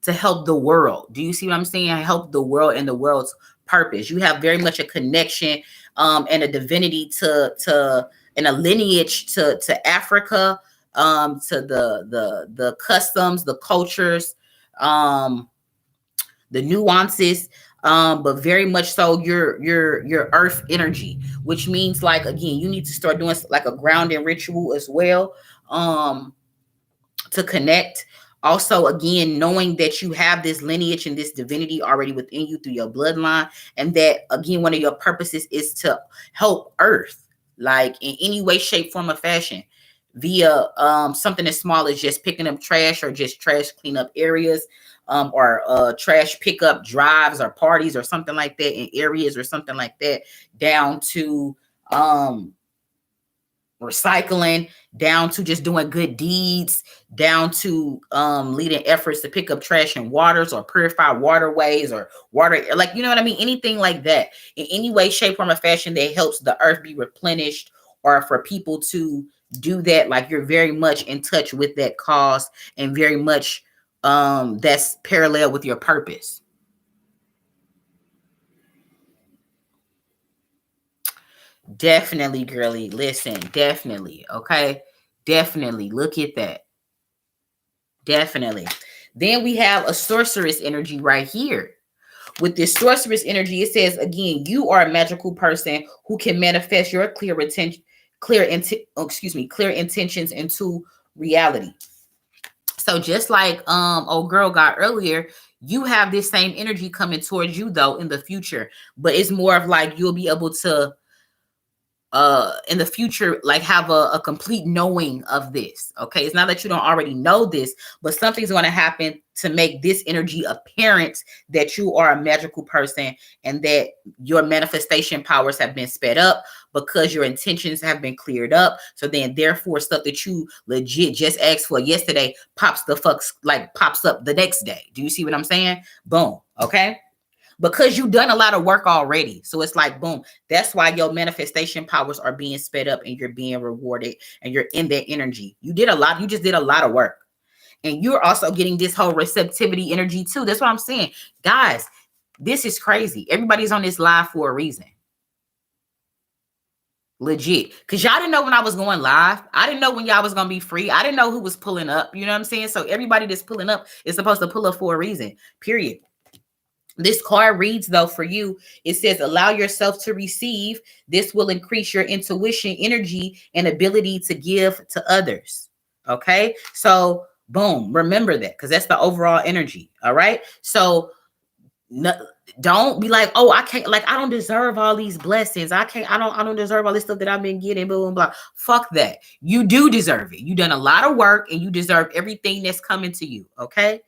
the world. Do you see what I'm saying? Help the world and the world's purpose. You have very much a connection and a divinity to and a lineage to Africa, to the customs, the cultures, the nuances, but very much so your earth energy, which means like again, you need to start doing like a grounding ritual as well, to connect. Also, again, knowing that you have this lineage and this divinity already within you through your bloodline, and that again, one of your purposes is to help earth, like in any way, shape, form, or fashion. via something as small as just picking up trash or just trash cleanup areas, or trash pickup drives or parties or something like that in areas or something like that, down to recycling, down to just doing good deeds, down to leading efforts to pick up trash in waters or purify waterways or water, like, you know what I mean, anything like that in any way, shape, form, or fashion that helps the earth be replenished, or for people to do that. Like, you're very much in touch with that cause, and very much that's parallel with your purpose. Definitely, girly. Listen, definitely. Okay. Definitely. Look at that. Definitely. Then we have a sorceress energy right here. With this sorceress energy, it says again, you are a magical person who can manifest your clear intentions into reality. So just like old girl got earlier, you have this same energy coming towards you though in the future, but it's more of like you'll be able to in the future, like, have a complete knowing of this. Okay, it's not that you don't already know this, but something's going to happen to make this energy apparent that you are a magical person, and that your manifestation powers have been sped up because your intentions have been cleared up. So then therefore stuff that you legit just asked for yesterday pops up the next day. Do you see what I'm saying? Boom. Okay, because you've done a lot of work already. So it's like, boom, that's why your manifestation powers are being sped up and you're being rewarded and you're in that energy. You just did a lot of work. And you're also getting this whole receptivity energy too. That's what I'm saying. Guys, this is crazy. Everybody's on this live for a reason. Legit. Because y'all didn't know when I was going live. I didn't know when y'all was going to be free. I didn't know who was pulling up. You know what I'm saying? So everybody that's pulling up is supposed to pull up for a reason. Period. This card reads, though, for you, it says, allow yourself to receive. This will increase your intuition, energy, and ability to give to others. Okay. So boom, remember that, because that's the overall energy. All right. So don't be like, oh, I can't, like, I don't deserve all these blessings. I don't deserve all this stuff that I've been getting, blah, blah, blah. Fuck that. You do deserve it. You done a lot of work and you deserve everything that's coming to you. Okay.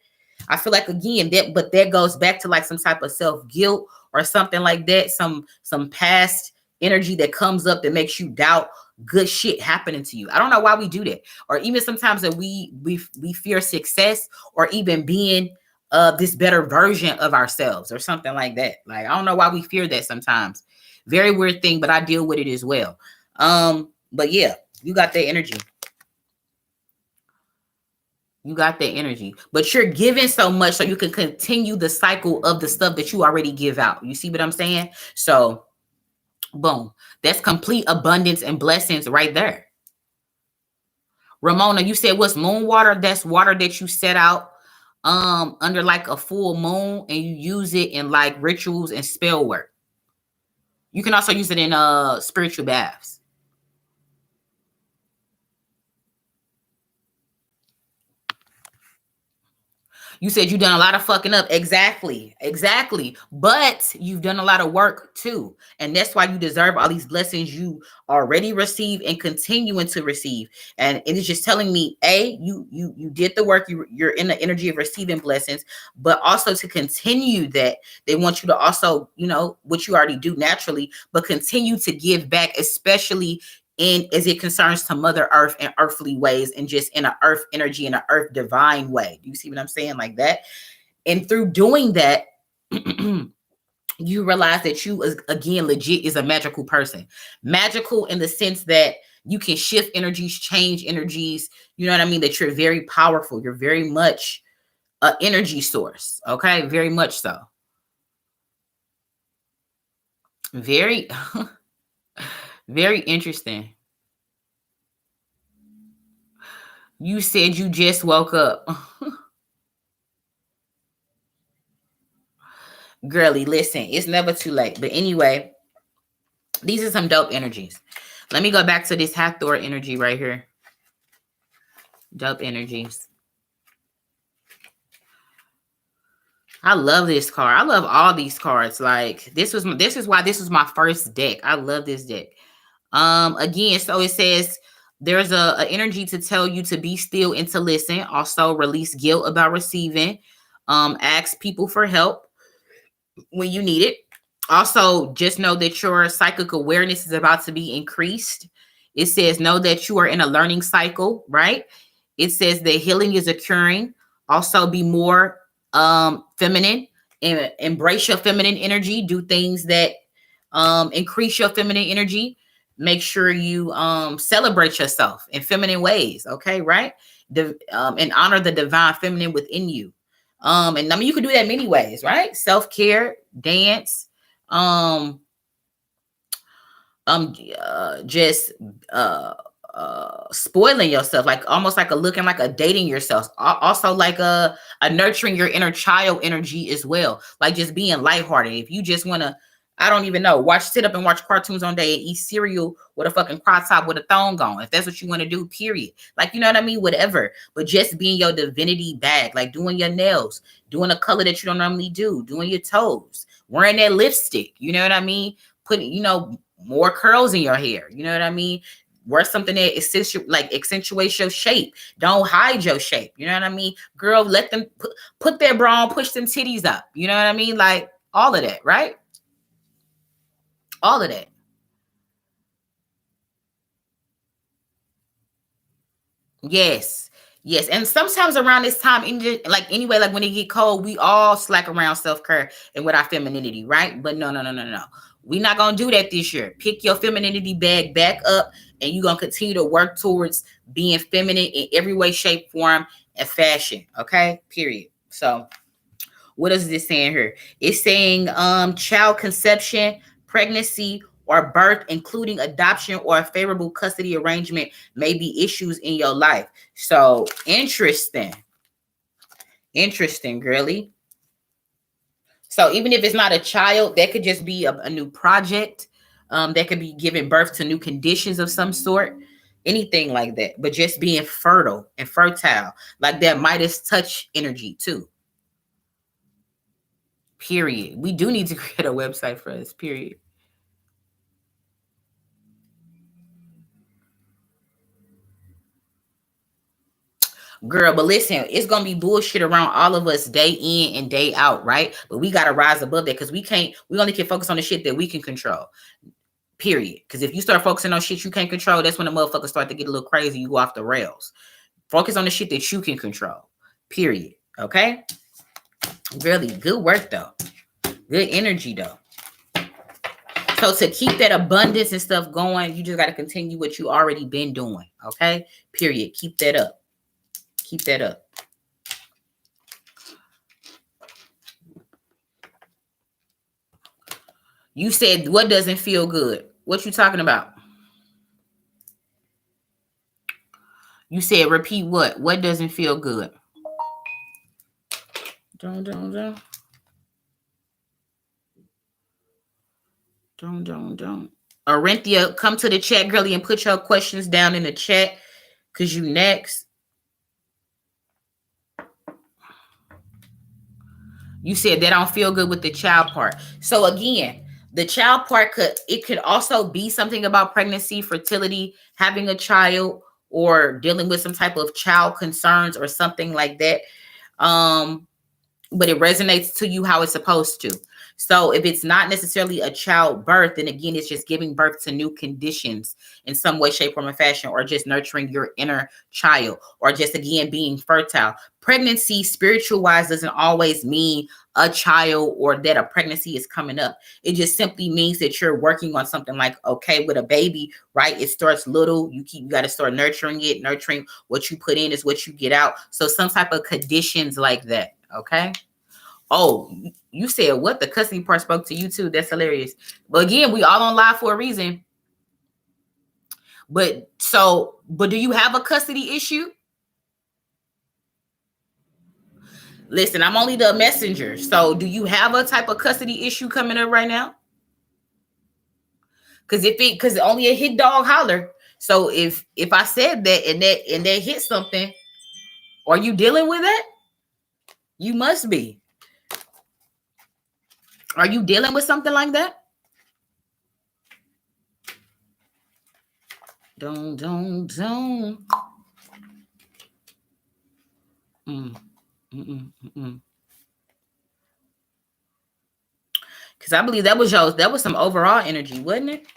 I feel like, again, that goes back to like some type of self-guilt or something like that. Some past energy that comes up that makes you doubt good shit happening to you. I don't know why we do that. Or even sometimes that we fear success, or even being this better version of ourselves or something like that. Like, I don't know why we fear that sometimes. Very weird thing, but I deal with it as well. But yeah, you got that energy. You got that energy, but you're giving so much so you can continue the cycle of the stuff that you already give out. You see what I'm saying? So boom, that's complete abundance and blessings right there. Ramona, you said what's moon water? That's water that you set out under like a full moon, and you use it in like rituals and spell work. You can also use it in spiritual baths. You said you've done a lot of fucking up. Exactly. But you've done a lot of work too. And that's why you deserve all these blessings you already received and continuing to receive. And it is just telling me, you did the work. You're in the energy of receiving blessings, but also to continue that, they want you to also, what you already do naturally, but continue to give back, especially in as it concerns to Mother Earth and earthly ways, and just in an earth energy, in an earth divine way. Do you see what I'm saying? Like that. And through doing that, you realize that you, again, legit is a magical person. Magical in the sense that you can shift energies, change energies. You know what I mean? That you're very powerful. You're very much an energy source. Okay. Very much so. Very, very interesting. You said you just woke up. Girly, listen, it's never too late. But anyway, these are some dope energies. Let me go back to this Hathor energy right here. Dope energies. I love this card. I love all these cards. Like, this is why this was my first deck. I love this deck. Again, so it says, There's a energy to tell you to be still and to listen. Also, release guilt about receiving. Ask people for help when you need it. Also, just know that your psychic awareness is about to be increased. It says, know that you are in a learning cycle, right? It says that healing is occurring. Also, be more feminine and embrace your feminine energy. Do things that increase your feminine energy. Make sure you celebrate yourself in feminine ways, okay, right? And honor the divine feminine within you. And I mean, you can do that many ways, right? Self-care, dance, um, just uh spoiling yourself, like almost like a looking like a dating yourself. Also like a nurturing your inner child energy as well, like just being lighthearted. If you just want to, I don't even know, sit up and watch cartoons on day and eat cereal with a fucking crop top with a thong on, if that's what you want to do, period. Like, you know what I mean, whatever. But just being your divinity bag, like doing your nails, doing a color that you don't normally do, doing your toes, wearing that lipstick, you know what I mean, putting, more curls in your hair, you know what I mean. Wear something that accentuates your shape. Don't hide your shape. You know what I mean? Girl, let them put their bra on, push them titties up. You know what I mean? Like all of that, right? All of that. Yes. Yes. And sometimes around this time, anyway, like when it get cold, we all slack around self-care and with our femininity, right? But no, no, no, no, no. We're not going to do that this year. Pick your femininity bag back up, and you're going to continue to work towards being feminine in every way, shape, form, and fashion. Okay? Period. So what is this saying here? It's saying child conception, pregnancy, or birth, including adoption or a favorable custody arrangement, may be issues in your life. So interesting. Interesting, girly. So even if it's not a child, that could just be a new project. That could be giving birth to new conditions of some sort. Anything like that. But just being fertile and fertile. Like that Midas touch energy too. Period. We do need to create a website for us. Period. Girl, but listen, it's gonna be bullshit around all of us day in and day out, right? But we gotta rise above that, because we only can focus on the shit that we can control. Period. Because if you start focusing on shit you can't control, that's when the motherfuckers start to get a little crazy. You go off the rails. Focus on the shit that you can control. Period. Okay? Really good work though. Good energy though. So to keep that abundance and stuff going, you just got to continue what you already been doing. Okay? Period. Keep that up. Keep that up. You said what doesn't feel good? What you talking about? You said repeat what? What doesn't feel good? Don't. Orenthia, come to the chat, girlie, and put your questions down in the chat, because you next. You said they don't feel good with the child part. So again, the child part could also be something about pregnancy, fertility, having a child, or dealing with some type of child concerns or something like that. But it resonates to you how it's supposed to. So if it's not necessarily a childbirth, then again, it's just giving birth to new conditions in some way, shape, form, or fashion, or just nurturing your inner child, or just again being fertile. Pregnancy, spiritual wise, doesn't always mean a child or that a pregnancy is coming up. It just simply means that you're working on something. Like, okay, with a baby, right? It starts little. You got to start nurturing it. Nurturing what you put in is what you get out. So some type of conditions like that. Okay. Oh, you said what? The custody part spoke to you too. That's hilarious. But again, we all on live for a reason. But do you have a custody issue? Listen, I'm only the messenger. So do you have a type of custody issue coming up right now? Because only a hit dog holler. So if I said that and that hit something, are you dealing with that? You must be. Are you dealing with something like that? Don't. Because I believe that was some overall energy, wasn't it?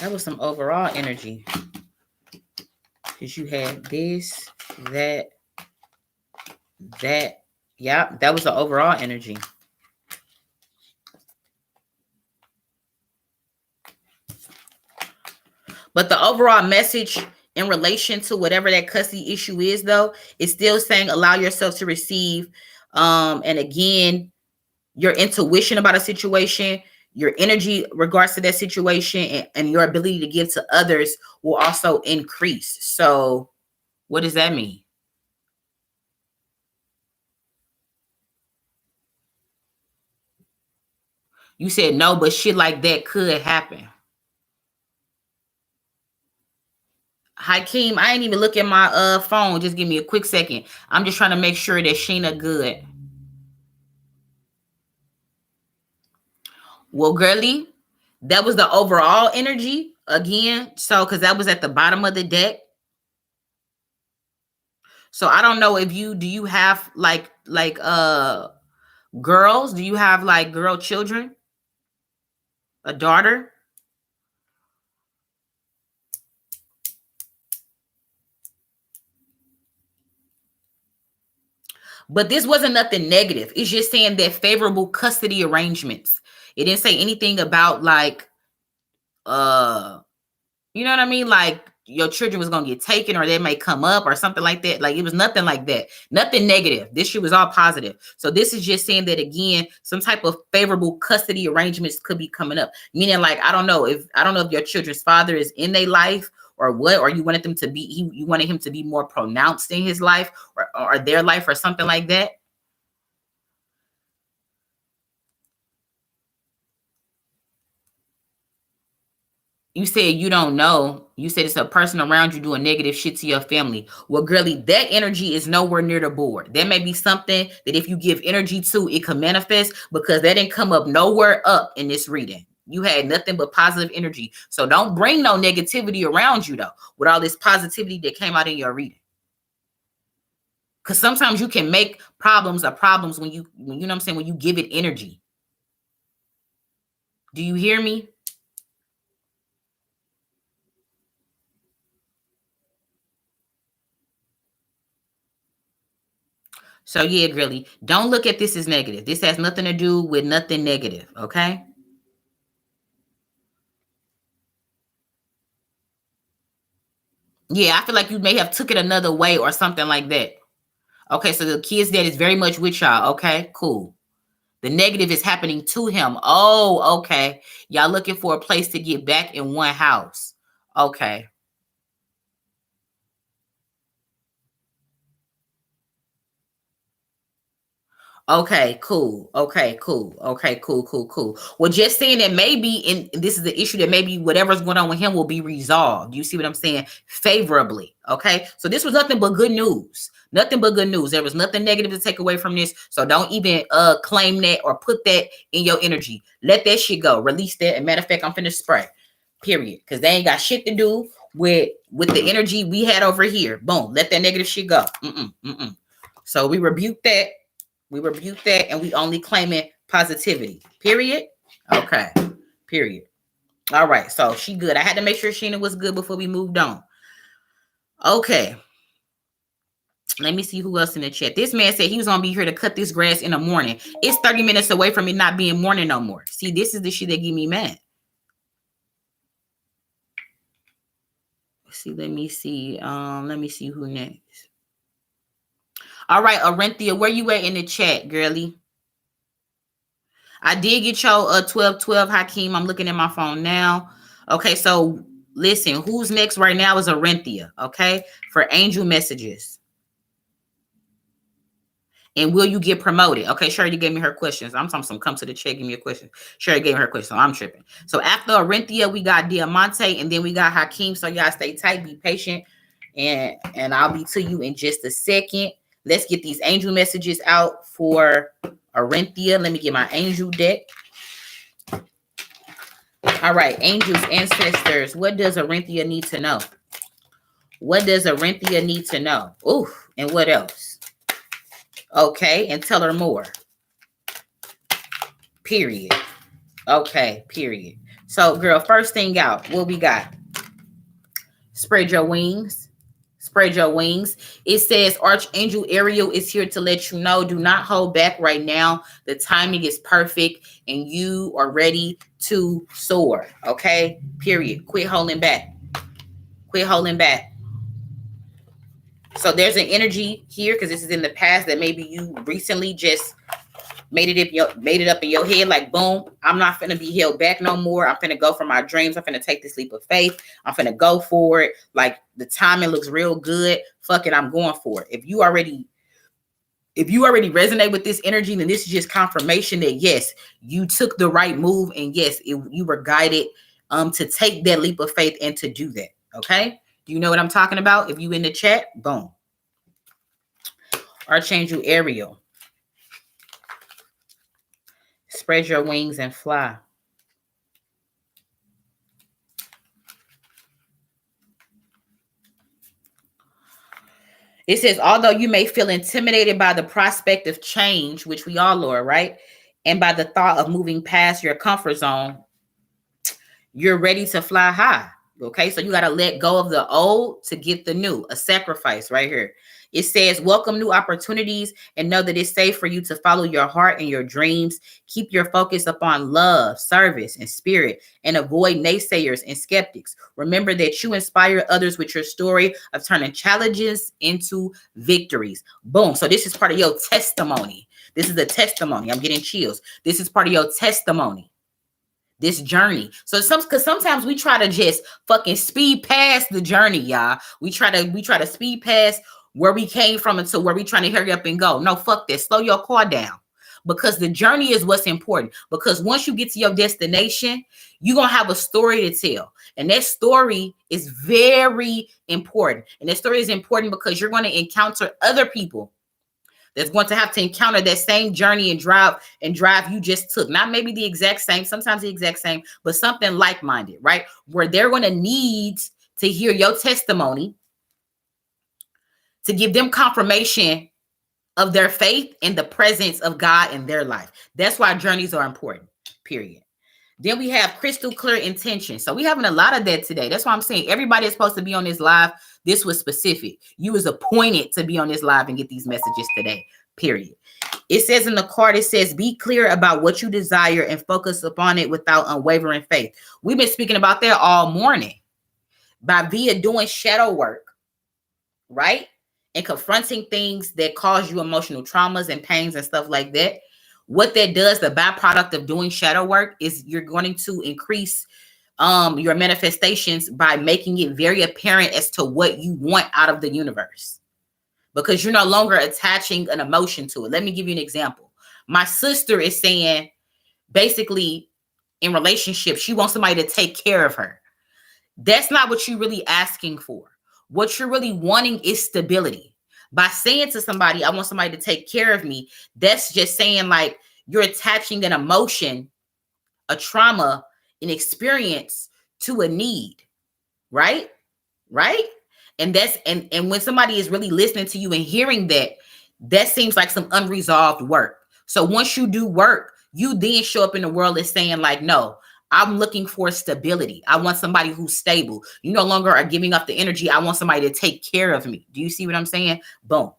That was some overall energy. Because you had this, that. Yeah, that was the overall energy. But the overall message in relation to whatever that custody issue is, though, is still saying allow yourself to receive. And again, your intuition about a situation, your energy regards to that situation, and your ability to give to others will also increase. So what does that mean? You said no, but shit like that could happen. Hakeem, I ain't even look at my phone. Just give me a quick second. I'm just trying to make sure that Sheena good. Well, girly, that was the overall energy again. So, because that was at the bottom of the deck. So I don't know if you have like girls? Do you have like girl children? A daughter? But this wasn't nothing negative. It's just saying that favorable custody arrangements. It didn't say anything about like you know what I mean? Like your children was gonna get taken or they may come up or something like that. Like it was nothing like that. Nothing negative. This shit was all positive. So this is just saying that again, some type of favorable custody arrangements could be coming up. Meaning like I don't know if your children's father is in their life or what, or you wanted them to be you wanted him to be more pronounced in his life or their life or something like that. You said you don't know. You said it's a person around you doing negative shit to your family. Well, girly, that energy is nowhere near the board. That may be something that if you give energy to, it can manifest because that didn't come up nowhere up in this reading. You had nothing but positive energy. So don't bring no negativity around you though, with all this positivity that came out in your reading. Because sometimes you can make problems or problems when you know what I'm saying, when you give it energy. Do you hear me? So yeah, really, don't look at this as negative. This has nothing to do with nothing negative, okay? Yeah, I feel like you may have took it another way or something like that. Okay, so the kid's dad is very much with y'all. Okay, cool. The negative is happening to him. Oh, okay. Y'all looking for a place to get back in one house. Okay. Okay, cool. Okay, cool. Okay, cool. Well, just saying that maybe, and this is the issue that maybe whatever's going on with him will be resolved. You see what I'm saying? Favorably. Okay. So this was nothing but good news. Nothing but good news. There was nothing negative to take away from this. So don't even claim that or put that in your energy. Let that shit go. Release that. And matter of fact, I'm finna spray. Period. Because they ain't got shit to do with the energy we had over here. Boom. Let that negative shit go. So we rebuke that. We rebuke that and we only claim it positivity. Period. Okay. Period. All right. So she good. I had to make sure Sheena was good before we moved on. Okay. Let me see who else in the chat. This man said he was gonna be here to cut this grass in the morning. It's 30 minutes away from it not being morning no more. See, this is the shit that get me mad. See, let me see. Let me see who next. All right, Orenthia, where you at in the chat, girly? I did get your 1212 Hakeem. I'm looking at my phone now. Okay, so listen, who's next right now is Orenthia, okay? For angel messages. And will you get promoted? Okay, Sherry gave me her questions. I'm talking some come to the chat, give me a question. Sherry gave me her question, so I'm tripping. So after Orenthia, we got Diamante, and then we got Hakeem. So y'all stay tight, be patient, and I'll be to you in just a second. Let's get these angel messages out for Orenthia. Let me get my angel deck. All right, angels, ancestors, what does Orenthia need to know? What does Orenthia need to know? Ooh, and what else? Okay, and tell her more. Period. Okay, period. So, girl, first thing out, what we got? Spread your wings. Spread your wings. It says Archangel Ariel is here to let you know, do not hold back right now. The timing is perfect and you are ready to soar. Okay? Period. Quit holding back. Quit holding back. So there's an energy here because this is in the past that maybe you recently just made it up in your head, like, boom, I'm not finna be held back no more. I'm finna go for my dreams. I'm finna take this leap of faith. I'm finna go for it. Like, the timing looks real good. Fuck it, I'm going for it. If you already resonate with this energy, then this is just confirmation that yes, you took the right move, and yes, you were guided to take that leap of faith and to do that. Okay, do you know what I'm talking about? If you in the chat, boom. Archangel Ariel. Spread your wings and fly. It says, although you may feel intimidated by the prospect of change, which we all are, right? And by the thought of moving past your comfort zone, you're ready to fly high. Okay, so you got to let go of the old to get the new, a sacrifice right here. It says, welcome new opportunities and know that it's safe for you to follow your heart and your dreams. Keep your focus upon love, service, and spirit, and avoid naysayers and skeptics. Remember that you inspire others with your story of turning challenges into victories. Boom. So this is part of your testimony. This is a testimony. I'm getting chills. This is part of your testimony. This journey. So because sometimes we try to just fucking speed past the journey, y'all. We try to speed past where we came from until where we trying to hurry up and go. No, fuck this. Slow your car down. Because the journey is what's important. Because once you get to your destination, you're going to have a story to tell. And that story is very important. And that story is important because you're going to encounter other people that's going to have to encounter that same journey and drive you just took. Not maybe the exact same, sometimes the exact same, but something like-minded, right? Where they're going to need to hear your testimony to give them confirmation of their faith and the presence of God in their life. That's why journeys are important, period. Then we have crystal clear intention. So we having a lot of that today. That's why I'm saying everybody is supposed to be on this live. This was specific. You was appointed to be on this live and get these messages today, period. It says in the card, it says, be clear about what you desire and focus upon it without unwavering faith. We've been speaking about that all morning via doing shadow work, right? And confronting things that cause you emotional traumas and pains and stuff like that. What that does, the byproduct of doing shadow work, is you're going to increase your manifestations by making it very apparent as to what you want out of the universe, because you're no longer attaching an emotion to it. Let me give you an example. My sister is saying, basically, in relationship, she wants somebody to take care of her. That's not what you're really asking for. What you're really wanting is stability. By saying to somebody, I want somebody to take care of me, that's just saying like you're attaching an emotion, a trauma, an experience to a need, right? Right? And that's and when somebody is really listening to you and hearing that, that seems like some unresolved work. So once you do work, you then show up in the world as saying like, no, I'm looking for stability. I want somebody who's stable. You no longer are giving up the energy. I want somebody to take care of me. Do you see what I'm saying? Boom.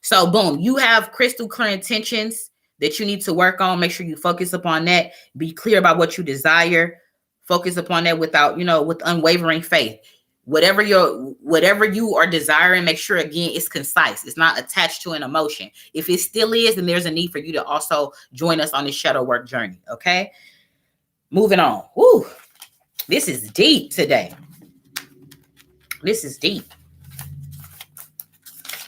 So boom, you have crystal clear intentions that you need to work on. Make sure you focus upon that. Be clear about what you desire. Focus upon that without, with unwavering faith. Whatever you are desiring, make sure again it's concise. It's not attached to an emotion. If it still is, then there's a need for you to also join us on this shadow work journey. Okay. Moving on. Woo. This is deep today. This is deep.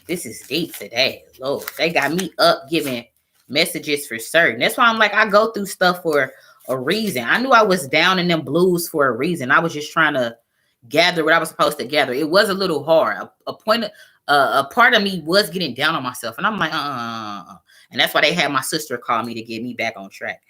This is deep today. Lord, they got me up giving messages for certain. That's why I'm like, I go through stuff for a reason. I knew I was down in them blues for a reason. I was just trying to gather what I was supposed to gather. It was a little hard. A part of me was getting down on myself. And I'm like, And that's why they had my sister call me to get me back on track.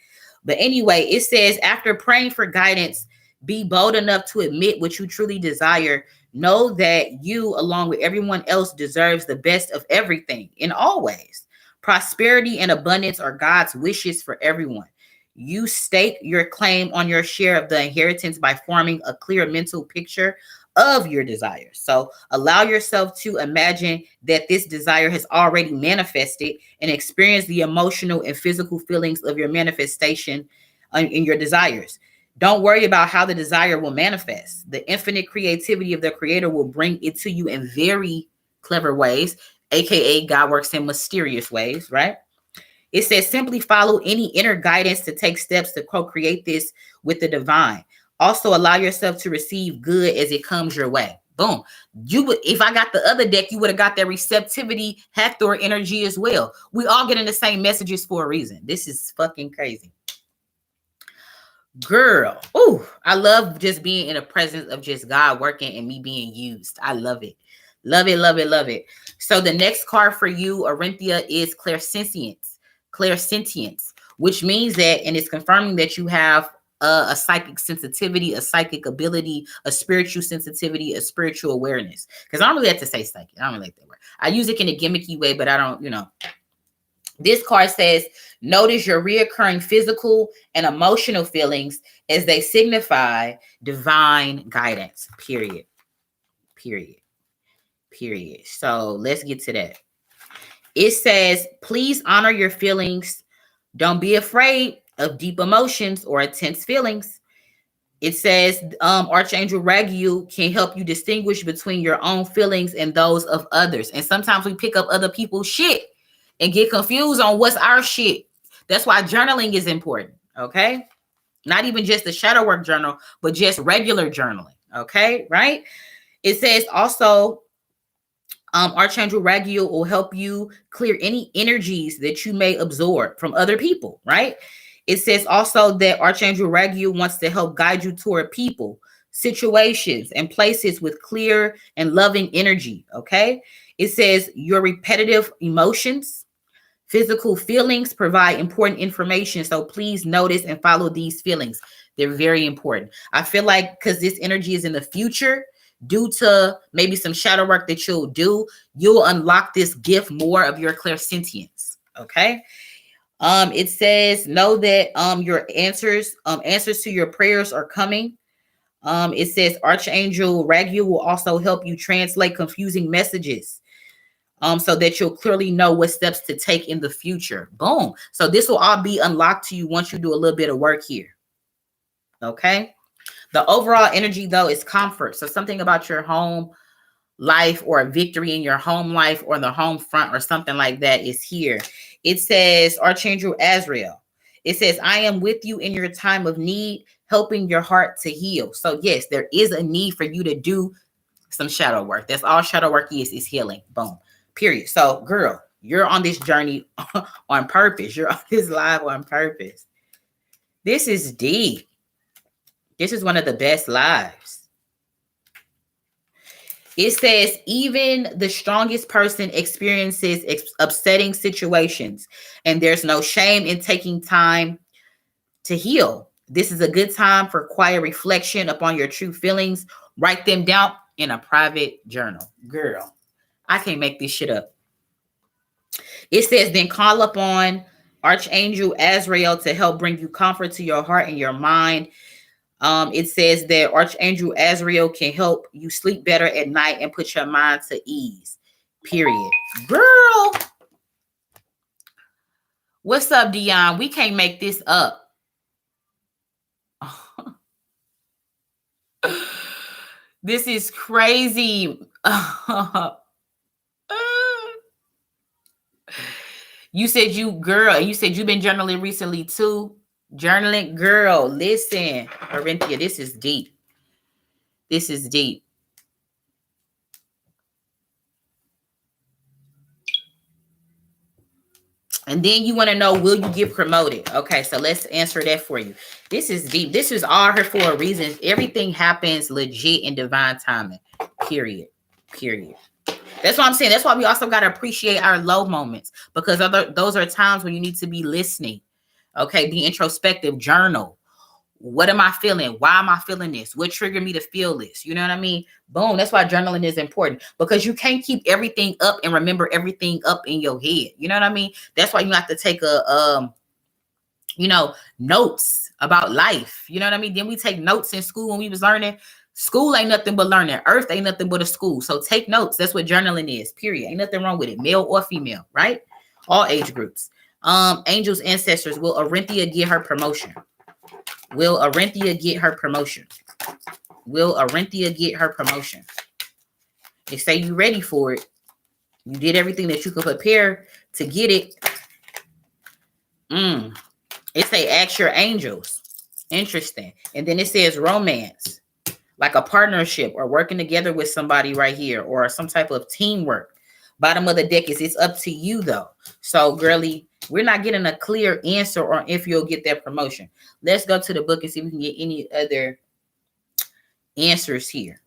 But anyway, it says, after praying for guidance, be bold enough to admit what you truly desire. Know that you, along with everyone else, deserves the best of everything in all ways. Prosperity and abundance are God's wishes for everyone. You stake your claim on your share of the inheritance by forming a clear mental picture of your desires. So allow yourself to imagine that this desire has already manifested and experience the emotional and physical feelings of your manifestation in your desires. Don't worry about how the desire will manifest. The infinite creativity of the creator will bring it to you in very clever ways, aka God works in mysterious ways, right? It says simply follow any inner guidance to take steps to co-create this with the divine. Also allow yourself to receive good as it comes your way. Boom. You would, if I got the other deck, you would have got that receptivity Hathor energy as well. We all getting the same messages for a reason. This is fucking crazy. Girl, ooh, I love just being in the presence of just God working and me being used. I love it. Love it, love it, love it. So the next card for you, Orenthia, is clairsentience. Clairsentience, which means that, and it's confirming that you have a psychic sensitivity, a psychic ability, a spiritual sensitivity, a spiritual awareness. Because I don't really have to say psychic. I don't really like that word. I use it in a gimmicky way, but I don't, This card says, notice your reoccurring physical and emotional feelings as they signify divine guidance, period. Period. Period. So let's get to that. It says, please honor your feelings. Don't be afraid of deep emotions or intense feelings. It says, Archangel Raguel can help you distinguish between your own feelings and those of others. And sometimes we pick up other people's shit and get confused on what's our shit. That's why journaling is important, okay? Not even just the shadow work journal, but just regular journaling, okay? Right? It says also, Archangel Raguel will help you clear any energies that you may absorb from other people, right? It says also that Archangel Raguel wants to help guide you toward people, situations, and places with clear and loving energy, okay? It says your repetitive emotions, physical feelings provide important information. So please notice and follow these feelings. They're very important. I feel like because this energy is in the future, due to maybe some shadow work that you'll do, you'll unlock this gift more of your clairsentience. Okay. It says, know that your answers to your prayers are coming. It says Archangel Raguel will also help you translate confusing messages. So that you'll clearly know what steps to take in the future. Boom. So this will all be unlocked to you once you do a little bit of work here. Okay. The overall energy, though, is comfort. So something about your home life or a victory in your home life or the home front or something like that is here. It says Archangel Azrael. It says, I am with you in your time of need, helping your heart to heal. So yes, there is a need for you to do some shadow work. That's all shadow work is healing. Boom. Period. So girl, you're on this journey on purpose. You're on this live on purpose. This is deep. This is one of the best lives. It says, even the strongest person experiences upsetting situations, and there's no shame in taking time to heal. This is a good time for quiet reflection upon your true feelings. Write them down in a private journal. Girl, I can't make this shit up. It says, then call upon Archangel Azrael to help bring you comfort to your heart and your mind. It says that Archangel Azrael can help you sleep better at night and put your mind to ease. Period. Girl. What's up, Dion? We can't make this up. This is crazy. You said you've been journaling recently too. Journaling, girl, listen, Orenthia, this is deep. This is deep. And then you want to know, will you get promoted? Okay, so let's answer that for you. This is deep. This is all here for a reason. Everything happens legit in divine timing. Period. Period. That's what I'm saying. That's why we also got to appreciate our low moments, because those are times when you need to be listening. Okay, be introspective, journal. What am I feeling? Why am I feeling this? What triggered me to feel this? You know what I mean? Boom. That's why journaling is important, because you can't keep everything up and remember everything up in your head. You know what I mean? That's why you have to take notes about life. You know what I mean? Then we take notes in school when we was learning. School ain't nothing but learning. Earth ain't nothing but a school. So take notes. That's what journaling is, period. Ain't nothing wrong with it, male or female, right? All age groups. Angels, ancestors, will Orenthia get her promotion? Will Orenthia get her promotion? Will Orenthia get her promotion? They say you ready for it. You did everything that you could prepare to get it. It say ask your angels. Interesting. And then it says romance, like a partnership or working together with somebody right here, or some type of teamwork. Bottom of the deck is it's up to you though. So girly, we're not getting a clear answer on if you'll get that promotion. Let's go to the book and see if we can get any other answers here.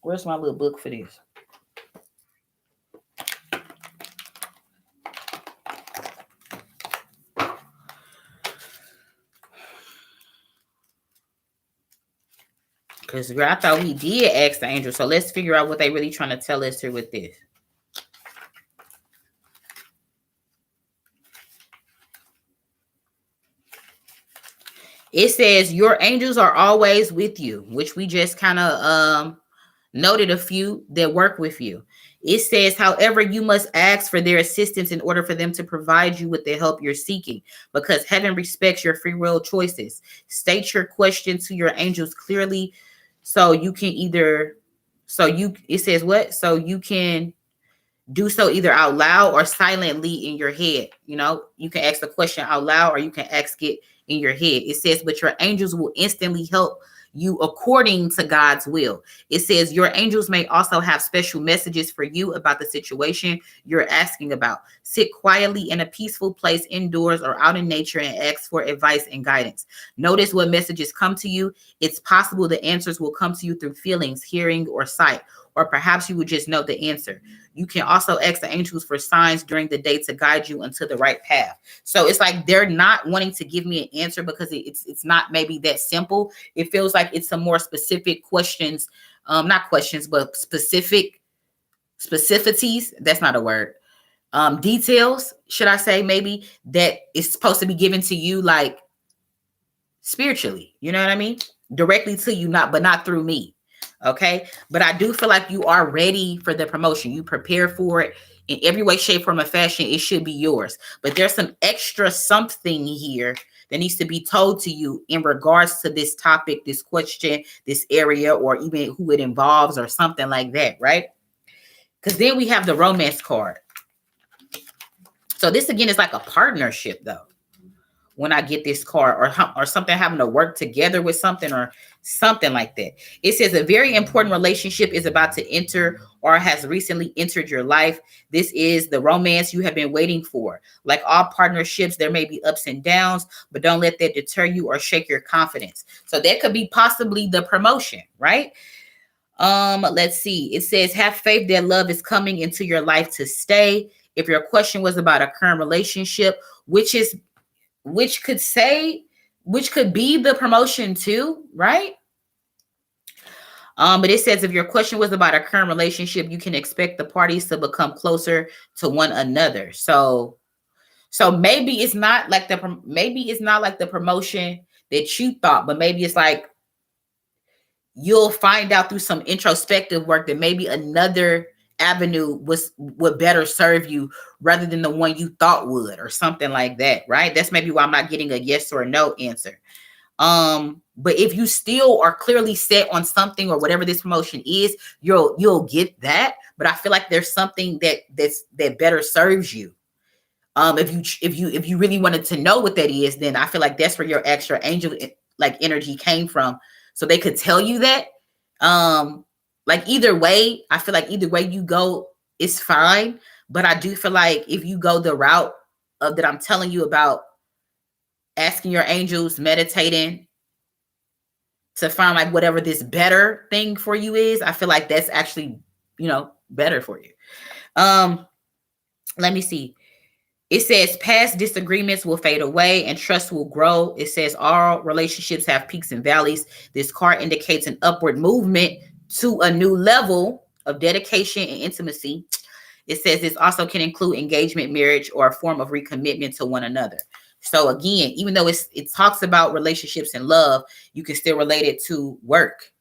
Where's my little book for this? Because I thought we did ask the angel. So let's figure out what they really trying to tell us here with this. It says your angels are always with you, which we just kind of noted a few that work with you. It says, however, you must ask for their assistance in order for them to provide you with the help you're seeking, because heaven respects your free will choices. State your question to your angels clearly, so you can it says what? So you can do so either out loud or silently in your head. You can ask the question out loud or you can ask it in your head. It says, but your angels will instantly help you according to God's will. It says your angels may also have special messages for you about the situation you're asking about. Sit quietly in a peaceful place indoors or out in nature and ask for advice and guidance. Notice what messages come to you. It's possible the answers will come to you through feelings, hearing, or sight, or perhaps you would just know the answer. You can also ask the angels for signs during the day to guide you into the right path. So it's like they're not wanting to give me an answer because it's not maybe that simple. It feels like it's some more specific questions, not questions, but specificities. That's not a word. Details, should I say, maybe that is supposed to be given to you like spiritually. You know what I mean? Directly to you, but not through me. Okay, but I do feel like you are ready for the promotion. You prepare for it in every way, shape, form, or fashion. It should be yours. But there's some extra something here that needs to be told to you in regards to this topic, this question, this area, or even who it involves or something like that, right? Because then we have the romance card. So this again is like a partnership though. When I get this card, or something having to work together with something or something like that. It says a very important relationship is about to enter or has recently entered your life. This is the romance you have been waiting for. Like all partnerships, there may be ups and downs, but don't let that deter you or shake your confidence. So that could be possibly the promotion, right? Let's see. It says have faith that love is coming into your life to stay. If your question was about a current relationship, which could be the promotion too, right? But it says if your question was about a current relationship, you can expect the parties to become closer to one another. So maybe it's not like the promotion that you thought, but maybe it's like you'll find out through some introspective work that maybe another avenue would better serve you rather than the one you thought would, or something like that, right? That's maybe why I'm not getting a yes or a no answer. But if you still are clearly set on something or whatever this promotion is, you'll get that. But I feel like there's something that better serves you. If you really wanted to know what that is, then I feel like that's where your extra angel like energy came from, so they could tell you that. Like either way, I feel like either way you go, it's fine. But I do feel like if you go the route of that I'm telling you about, asking your angels, meditating to find like whatever this better thing for you is, I feel like that's actually, better for you. Let me see. It says past disagreements will fade away and trust will grow. It says all relationships have peaks and valleys. This card indicates an upward movement to a new level of dedication and intimacy. It says this also can include engagement, marriage, or a form of recommitment to one another. So again, even though it talks about relationships and love, you can still relate it to work.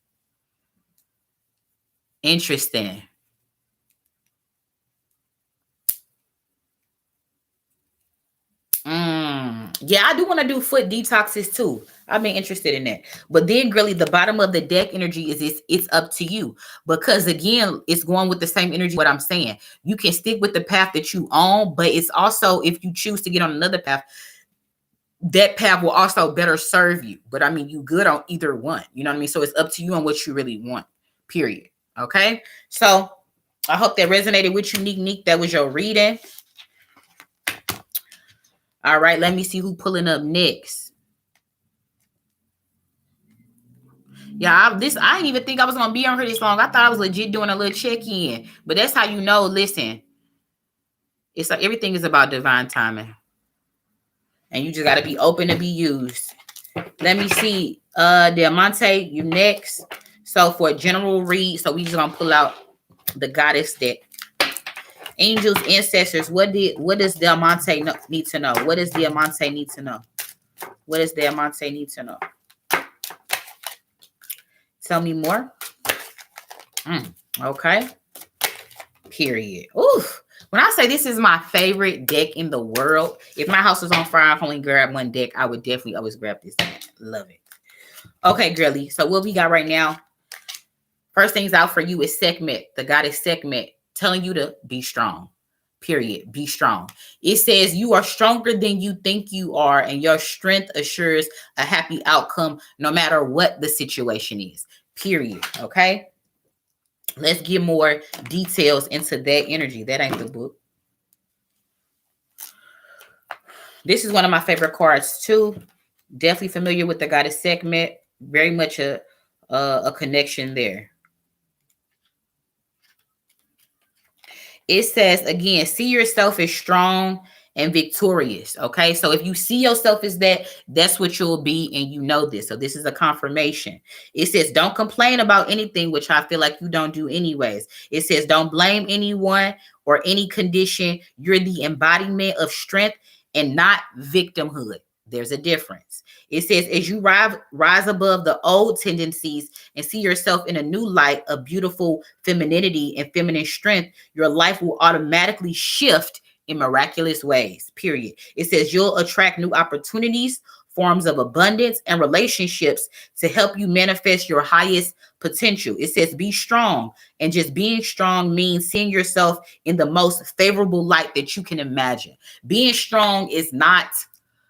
Interesting. Yeah, I do want to do foot detoxes too. I've been interested in that. But then, really, the bottom of the deck energy is it's up to you. Because again, it's going with the same energy. What I'm saying, you can stick with the path that you own, but it's also if you choose to get on another path, that path will also better serve you. But I mean, you good on either one. You know what I mean? So it's up to you on what you really want. Period. Okay. So I hope that resonated with you, Neek. That was your reading. All right, let me see who pulling up next. Yeah, I didn't even think I was gonna be on here this long. I thought I was legit doing a little check-in, but that's how you know. Listen, it's like everything is about divine timing, and you just got to be open to be used. Let me see, Diamante, you next. So for a general read, so we just gonna pull out the goddess deck. Angels, ancestors, what does Diamante need to know? What does Diamante need to know? What does Diamante need to know? Tell me more. Okay. Period. Oof. When I say this is my favorite deck in the world, if my house was on fire, I'd only grab one deck. I would definitely always grab this deck. Love it. Okay, girly. So what we got right now, first things out for you is Sekhmet, the goddess Sekhmet, telling you to be strong. Period. Be strong. It says you are stronger than you think you are, and your strength assures a happy outcome no matter what the situation is. Period. Okay. Let's get more details into that energy. That ain't the book. This is one of my favorite cards too. Definitely familiar with the goddess Sekhmet. Very much a connection there. It says, again, see yourself as strong and victorious. Okay. So if you see yourself as that, that's what you'll be. And you know this. So this is a confirmation. It says, don't complain about anything, which I feel like you don't do anyways. It says, don't blame anyone or any condition. You're the embodiment of strength and not victimhood. There's a difference. It says, as you rise above the old tendencies and see yourself in a new light of beautiful femininity and feminine strength, your life will automatically shift in miraculous ways, period. It says you'll attract new opportunities, forms of abundance, and relationships to help you manifest your highest potential. It says be strong, and just being strong means seeing yourself in the most favorable light that you can imagine. Being strong is not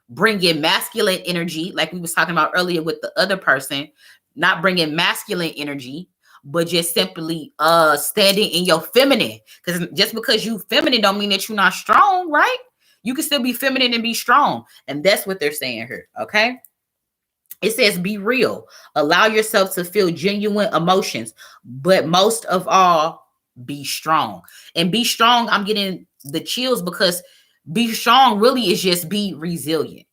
bringing masculine energy, like we was talking about earlier with the other person, not bringing masculine energy, but just simply standing in your feminine. Because just because you feminine don't mean that you're not strong, right? You can still be feminine and be strong. And that's what they're saying here, okay? It says be real. Allow yourself to feel genuine emotions, but most of all, be strong. And be strong, I'm getting the chills because be strong really is just be resilient.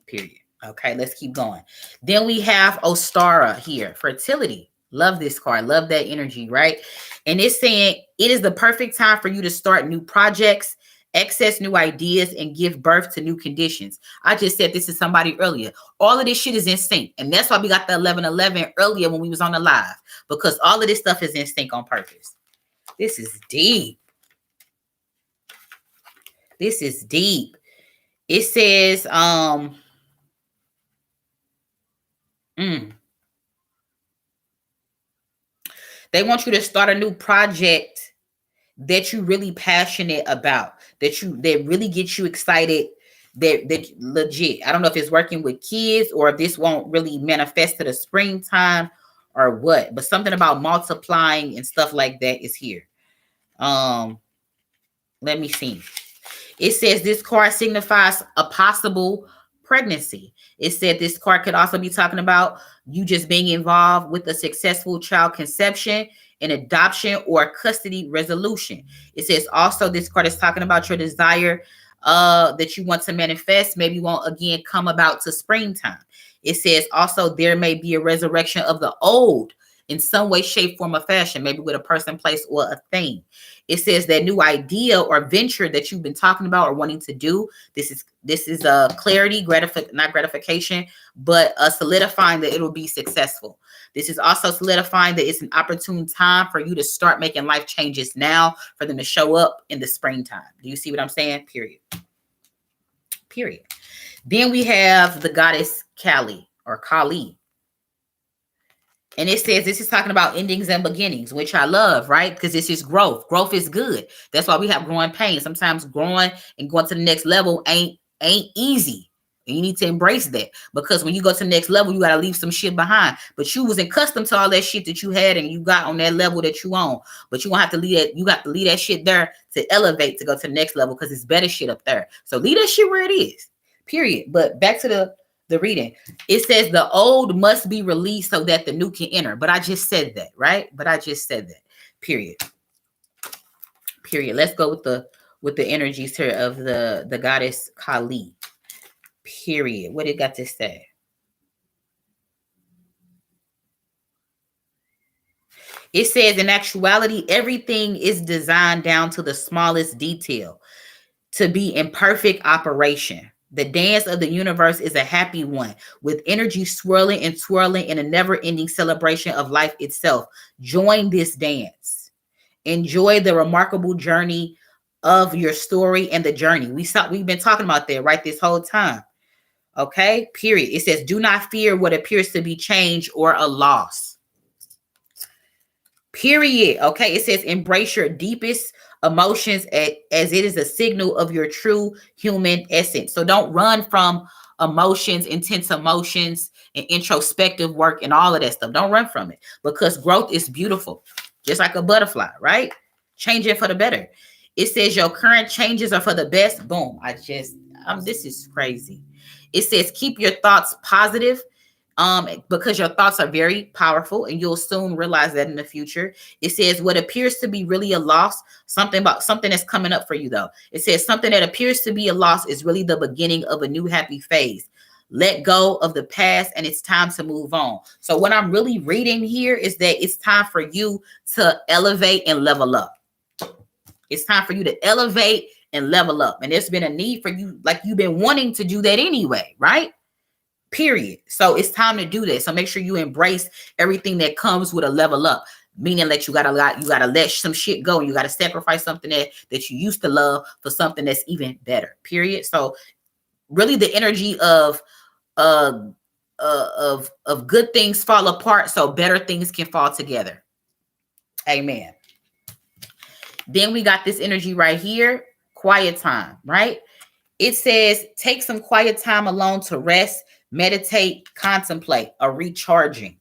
Period. Okay, let's keep going. Then we have Ostara here, fertility. Love this card. Love that energy, right? And it's saying it is the perfect time for you to start new projects, access new ideas, and give birth to new conditions. I just said this to somebody earlier. All of this shit is in sync. And that's why we got the 11:11 earlier when we was on the live, because all of this stuff is in sync on purpose. This is deep. This is deep. It says, they want you to start a new project that you're really passionate about, that really gets you excited, that legit. I don't know if it's working with kids or if this won't really manifest to the springtime or what, but something about multiplying and stuff like that is here. Let me see. It says this card signifies a possible pregnancy. It said this card could also be talking about you just being involved with a successful child conception, an adoption, or custody resolution. It says also this card is talking about your desire that you want to manifest maybe won't again come about to springtime. It says also there may be a resurrection of the old in some way, shape, form, or fashion, maybe with a person, place, or a thing. It says that new idea or venture that you've been talking about or wanting to do. This is a clarity, not gratification, but solidifying that it'll be successful. This is also solidifying that it's an opportune time for you to start making life changes now, for them to show up in the springtime. Do you see what I'm saying? Period. Period. Then we have the goddess Kali or Kali. And it says this is talking about endings and beginnings, which I love, right? Because this is growth. Growth is good. That's why we have growing pains. Sometimes growing and going to the next level ain't easy. And you need to embrace that, because when you go to the next level, you got to leave some shit behind. But you wasn't accustomed to all that shit that you had and you got on that level that you on. But you won't have to leave it. You got to leave that shit there to elevate, to go to the next level, because it's better shit up there. So leave that shit where it is. Period. But back to the reading. It says the old must be released so that the new can enter. But I just said that, right? But I just said that. Period. Period. Let's go with the energies here of the goddess Kali. Period. What it got to say? It says in actuality, everything is designed down to the smallest detail to be in perfect operation. The dance of the universe is a happy one, with energy swirling and twirling in a never-ending celebration of life itself. Join this dance. Enjoy the remarkable journey of your story and the journey. We've been talking about that, right, this whole time. Okay, period. It says, do not fear what appears to be change or a loss. Period. Okay, it says, embrace your deepest emotions as it is a signal of your true human essence. So don't run from emotions, intense emotions, and introspective work and all of that stuff. Don't run from it, because growth is beautiful, just like a butterfly, right? Changing for the better. It says your current changes are for the best. Boom. This is crazy. It says keep your thoughts positive, because your thoughts are very powerful, and you'll soon realize that in the future. It says what appears to be really a loss, something that's coming up for you though. It says something that appears to be a loss is really the beginning of a new happy phase. Let go of the past, and it's time to move on. So what I'm really reading here is that it's time for you to elevate and level up. It's time for you to elevate and level up. And there's been a need for you, like you've been wanting to do that anyway, right? Period. So it's time to do that. So make sure you embrace everything that comes with a level up, meaning that you gotta let some shit go. You gotta sacrifice something that you used to love for something that's even better. Period. So really the energy of good things fall apart so better things can fall together. Amen. Then we got this energy right here, quiet time, right? It says take some quiet time alone to rest, meditate, contemplate, a recharging.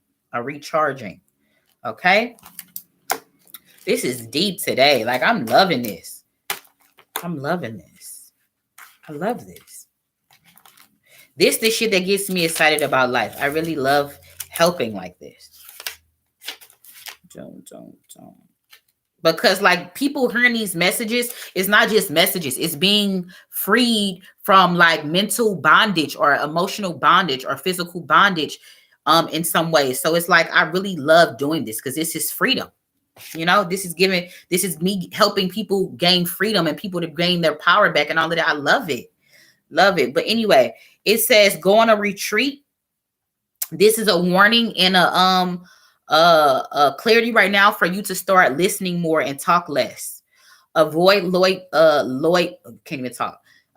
Okay. This is deep today. Like, I'm loving this. I love this. This the shit that gets me excited about life. I really love helping like this. Don't. Because like people hearing these messages, it's not just messages. It's being freed from like mental bondage or emotional bondage or physical bondage in some ways. So it's like, I really love doing this because this is freedom. You know, this is me helping people gain freedom and people to gain their power back and all of that. I love it. But anyway, it says go on a retreat. This is a warning and a clarity right now for you to start listening more and talk less. Avoid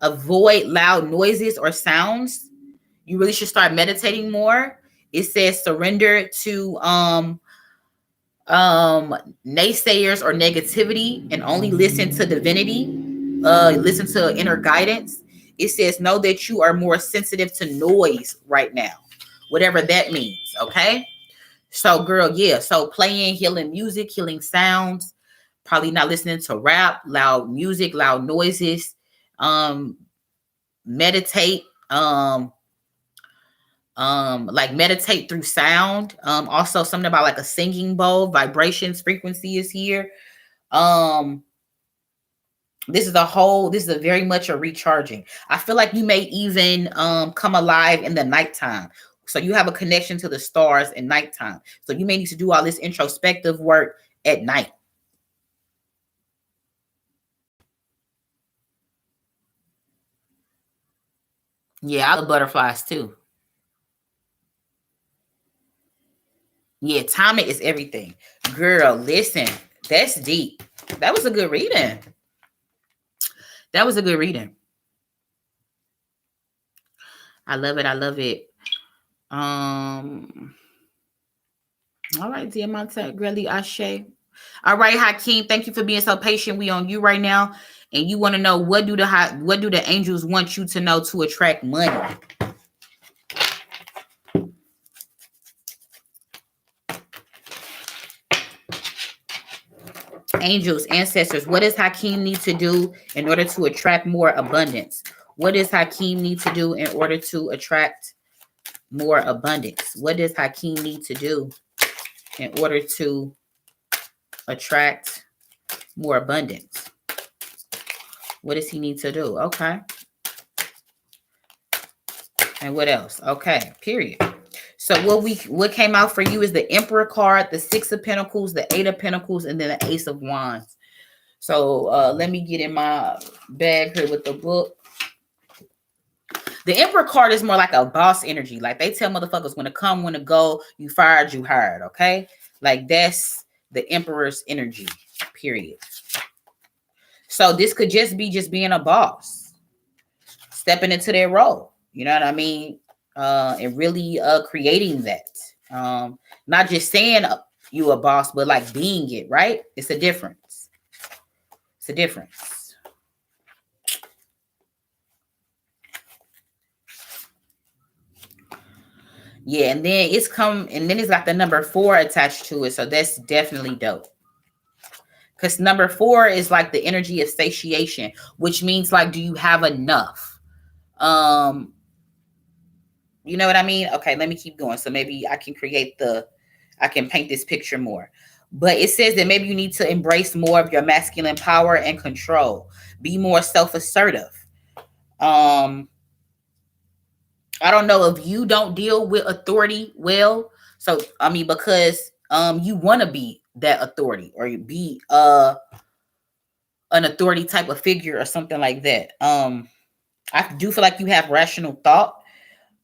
Avoid loud noises or sounds. You really should start meditating more. It says surrender to naysayers or negativity and only listen to divinity. Listen to inner guidance. It says know that you are more sensitive to noise right now, whatever that means. Okay. So girl, yeah. So playing healing music, healing sounds, probably not listening to rap, loud music, loud noises, meditate, like meditate through sound. Also something about like a singing bowl, vibrations, frequency is here. This is a very much a recharging. I feel like you may even come alive in the nighttime. So you have a connection to the stars in nighttime. So you may need to do all this introspective work at night. Yeah, I love butterflies too. Yeah, timing is everything. Girl, listen, that's deep. That was a good reading. That was a good reading. I love it. I love it. All right, Diamante, Grelly Ashe. All right, Hakeem, thank you for being so patient. We on you right now. And you want to know what do the angels want you to know to attract money? Angels, ancestors, what does Hakeem need to do in order to attract more abundance? What does Hakeem need to do in order to attract more abundance? What does Hakeem need to do in order to attract more abundance? What does he need to do? Okay. And what else? Okay, period. So what came out for you is the Emperor card, the Six of Pentacles, the Eight of Pentacles, and then the Ace of Wands. So let me get in my bag here with the book. The Emperor card is more like a boss energy. Like they tell motherfuckers when to come, when to go, you fired, you hired, okay? Like that's the Emperor's energy, period. So this could just be being a boss, stepping into their role. You know what I mean? And really creating that. Not just saying you a boss, but like being it, right? It's a difference. It's a difference. Yeah, and then it's got the number 4 attached to it. So that's definitely dope. Because number 4 is like the energy of satiation, which means like, do you have enough? You know what I mean? Okay, let me keep going. So maybe I can paint this picture more. But it says that maybe you need to embrace more of your masculine power and control. Be more self-assertive. I don't know if you don't deal with authority well. So, I mean, because you want to be that authority or you be an authority type of figure or something like that. I do feel like you have rational thought.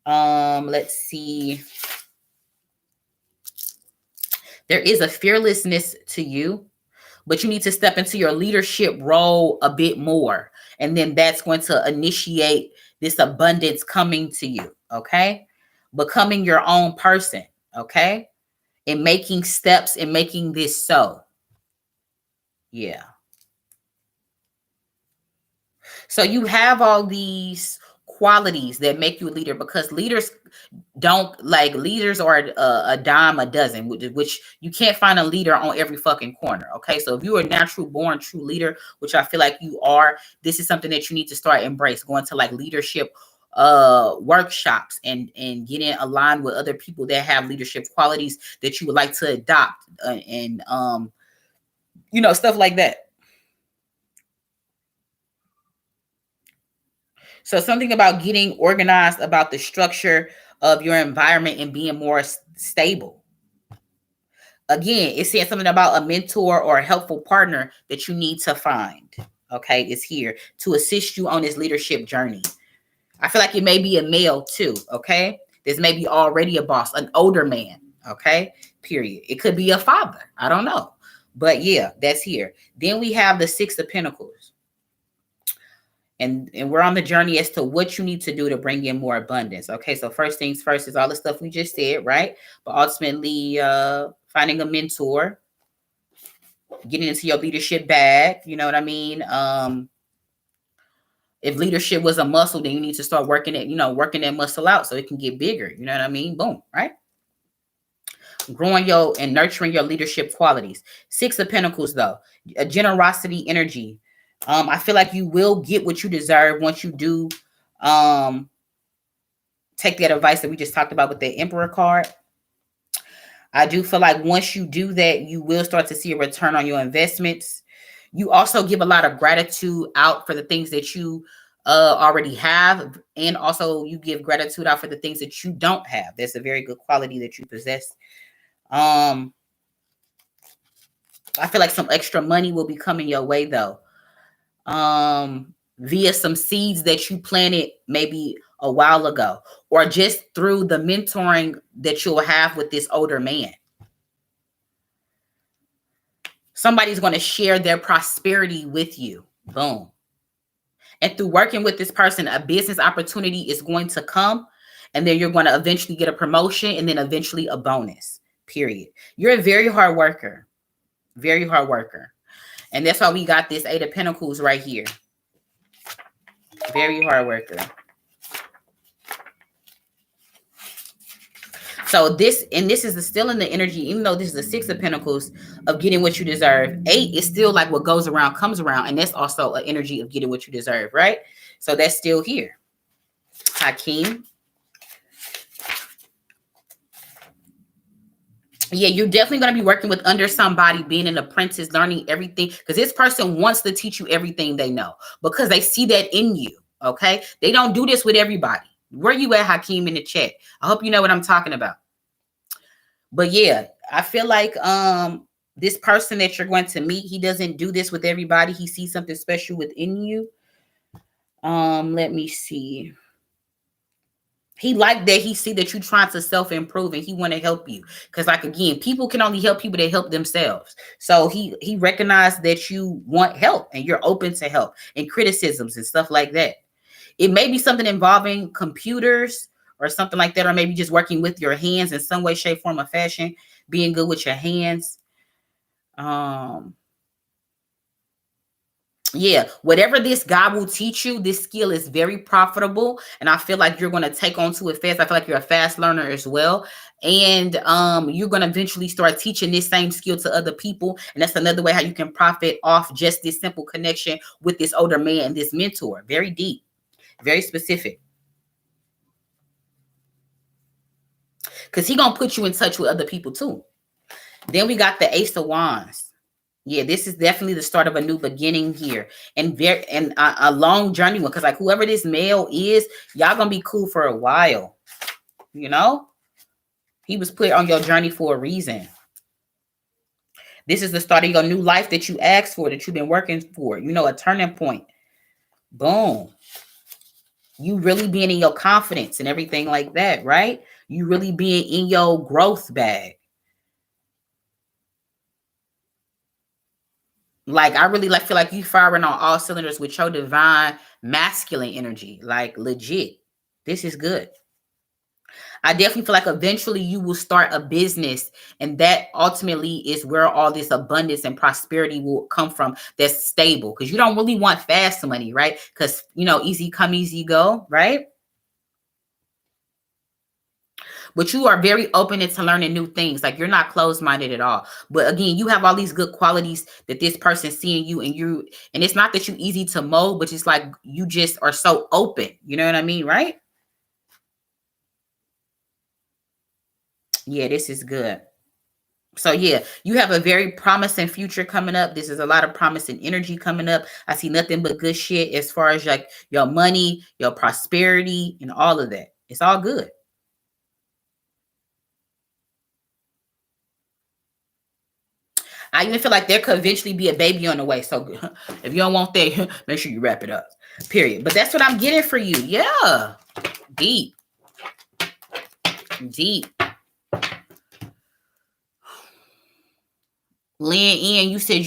Let's see. There is a fearlessness to you, but you need to step into your leadership role a bit more. And then that's going to initiate this abundance coming to you. Okay. Becoming your own person. Okay. And making steps and making this so. Yeah. So you have all these qualities that make you a leader because leaders are a dime a dozen, which you can't find a leader on every fucking corner. Okay. So if you're a natural born true leader, which I feel like you are, this is something that you need to start embrace, going to like leadership workshops and getting aligned with other people that have leadership qualities that you would like to adopt and stuff like that. So something about getting organized about the structure of your environment and being more stable. Again, it says something about a mentor or a helpful partner that you need to find. Okay, is here to assist you on this leadership journey. I feel like it may be a male too. Okay, there's maybe already a boss, an older man. Okay, period. It could be a father. I don't know, but yeah, that's here. Then we have the Six of Pentacles. And we're on the journey as to what you need to do to bring in more abundance. Okay, so first things first is all the stuff we just said, right? But ultimately, finding a mentor, getting into your leadership bag. You know what I mean? If leadership was a muscle, then you need to start working it, working that muscle out so it can get bigger. You know what I mean? Boom, right? Growing and nurturing your leadership qualities. Six of Pentacles, though, a generosity energy. I feel like you will get what you deserve once you do take that advice that we just talked about with the Emperor card. I do feel like once you do that, you will start to see a return on your investments. You also give a lot of gratitude out for the things that you already have, and also you give gratitude out for the things that you don't have. That's a very good quality that you possess. I feel like some extra money will be coming your way though, via some seeds that you planted maybe a while ago, or just through the mentoring that you'll have with this older man. Somebody's going to share their prosperity with you. Boom. And through working with this person, a business opportunity is going to come, and then you're going to eventually get a promotion and then eventually a bonus, period. You're a very hard worker, very hard worker. And that's why we got this Eight of Pentacles right here. Very hard worker. So this is still in the energy, even though this is the Six of Pentacles of getting what you deserve. 8 is still like what goes around comes around. And that's also an energy of getting what you deserve, right? So that's still here. Hakeem. Yeah, you're definitely going to be working with under somebody, being an apprentice, learning everything. Because this person wants to teach you everything they know. Because they see that in you, okay? They don't do this with everybody. Where you at, Hakeem, in the chat? I hope you know what I'm talking about. But yeah, I feel like this person that you're going to meet, he doesn't do this with everybody. He sees something special within you. Let me see. He like that he see that you're trying to self-improve and he want to help you. Because like, again, people can only help people that help themselves. So he recognized that you want help and you're open to help and criticisms and stuff like that. It may be something involving computers or something like that, or maybe just working with your hands in some way, shape, form, or fashion, being good with your hands. Yeah, whatever this guy will teach you, this skill is very profitable, and I feel like you're going to take on to it fast. I feel like you're a fast learner as well, and you're going to eventually start teaching this same skill to other people, and that's another way how you can profit off just this simple connection with this older man and this mentor. Very deep, very specific, because he's going to put you in touch with other people too. Then we got the Ace of Wands. Yeah, this is definitely the start of a new beginning here, and a long journey one. Because like whoever this male is, y'all gonna be cool for a while. You know, he was put on your journey for a reason. This is the start of your new life that you asked for, that you've been working for. You know, a turning point. Boom. You really being in your confidence and everything like that, right? You really being in your growth bag. Like, I really feel like you firing on all cylinders with your divine masculine energy. Like, legit. This is good. I definitely feel like eventually you will start a business, and that ultimately is where all this abundance and prosperity will come from. That's stable, because you don't really want fast money, right? Because, you know, easy come, easy go, right? But you are very open into learning new things. Like, you're not closed-minded at all. But again, you have all these good qualities that this person's seeing you, and it's not that you easy to mold, but it's like you just are so open. You know what I mean, right? Yeah, this is good. So yeah, you have a very promising future coming up. This is a lot of promising energy coming up. I see nothing but good shit as far as like your money, your prosperity, and all of that. It's all good. I even feel like there could eventually be a baby on the way. So if you don't want that, make sure you wrap it up. Period. But that's what I'm getting for you. Yeah. Deep. Deep. Lynn in, you said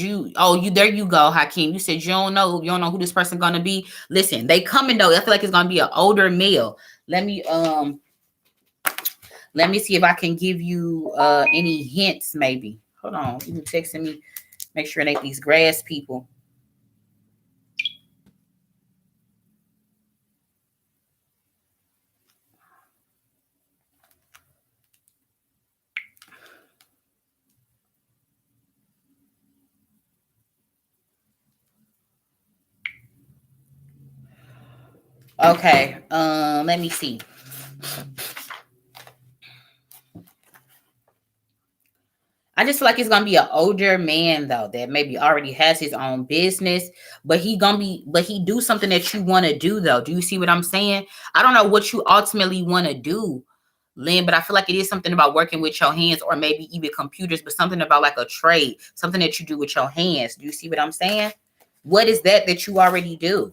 there you go, Hakeem. You said you don't know who this person gonna be. Listen, they coming though. I feel like it's gonna be an older male. Let me see if I can give you any hints, maybe. Hold on, you texting me. Make sure it ain't these grass people. Okay, let me see. I just feel like it's gonna be an older man though that maybe already has his own business, but he do something that you want to do though. Do you see what I'm saying? I don't know what you ultimately want to do, Lynn, but I feel like it is something about working with your hands or maybe even computers, but something about like a trade, something that you do with your hands. Do you see what I'm saying? What is that you already do?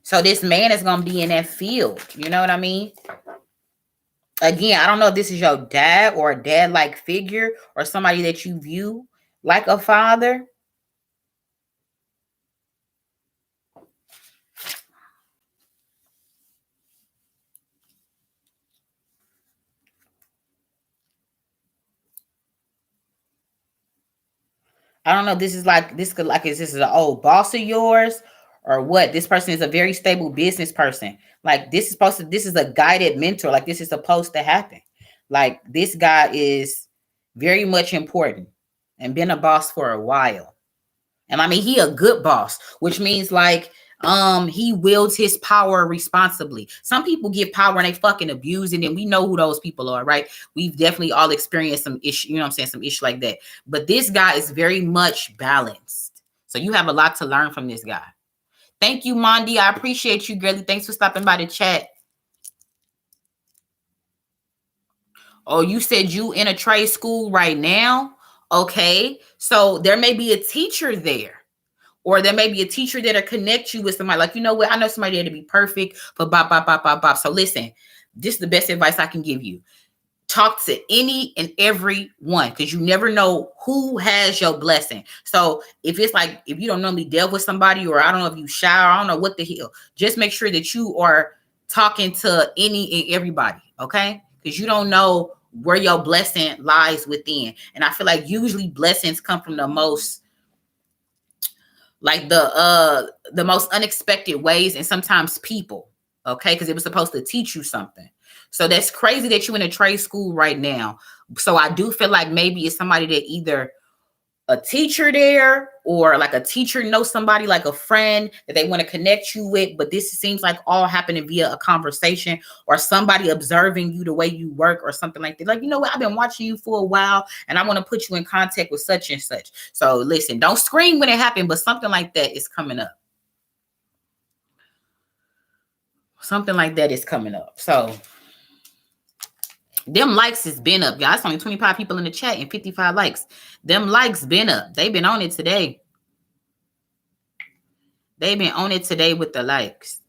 So this man is gonna be in that field. You know what I mean? Again, I don't know if this is your dad or a dad-like figure or somebody that you view like a father. I don't know if this is like this could like is this is an old boss of yours or what? This person is a very stable business person. Like this is a guided mentor. Like this is supposed to happen. Like this guy is very much important and been a boss for a while. And I mean, he a good boss, which means like he wields his power responsibly. Some people get power and they fucking abuse it, and we know who those people are, right? We've definitely all experienced some issue, you know what I'm saying, some issue like that. But this guy is very much balanced. So you have a lot to learn from this guy. Thank you, Mondi. I appreciate you, girlie. Thanks for stopping by the chat. Oh, you said you in a trade school right now? Okay. So there may be a teacher there. Or there may be a teacher that'll connect you with somebody. Like, you know what? I know somebody there to be perfect for bop, bop, bop, bop, bop. So listen, this is the best advice I can give you. Talk to any and every one because you never know who has your blessing. So if it's like, if you don't normally deal with somebody, or I don't know if you shower, I don't know what the hell, just make sure that you are talking to any and everybody, okay? Because you don't know where your blessing lies within. And I feel like usually blessings come from the most like the most unexpected ways, and sometimes people, okay, because it was supposed to teach you something. So that's crazy that you're in a trade school right now. So I do feel like maybe it's somebody that either a teacher there or like a teacher knows somebody like a friend that they want to connect you with, but this seems like all happening via a conversation or somebody observing you the way you work or something like that. Like, you know what, I've been watching you for a while and I want to put you in contact with such and such. So listen, don't scream when it happened, but something like that is coming up. Something like that is coming up. So them likes has been up, guys. Only 25 people in the chat and 55 likes. Them likes been up. They've been on it today. They've been on it today with the likes.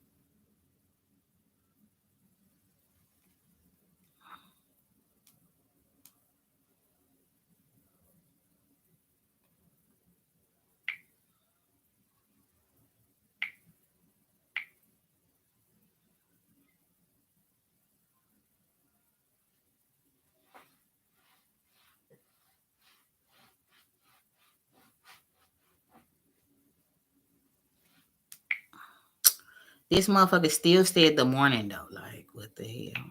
This motherfucker still said the morning though. Like, what the hell?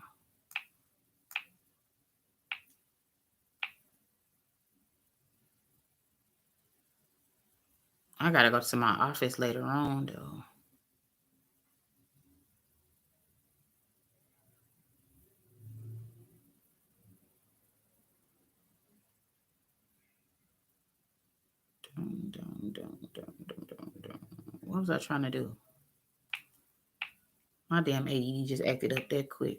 I gotta go to my office later on though. What was I trying to do? My damn ADD just acted up that quick.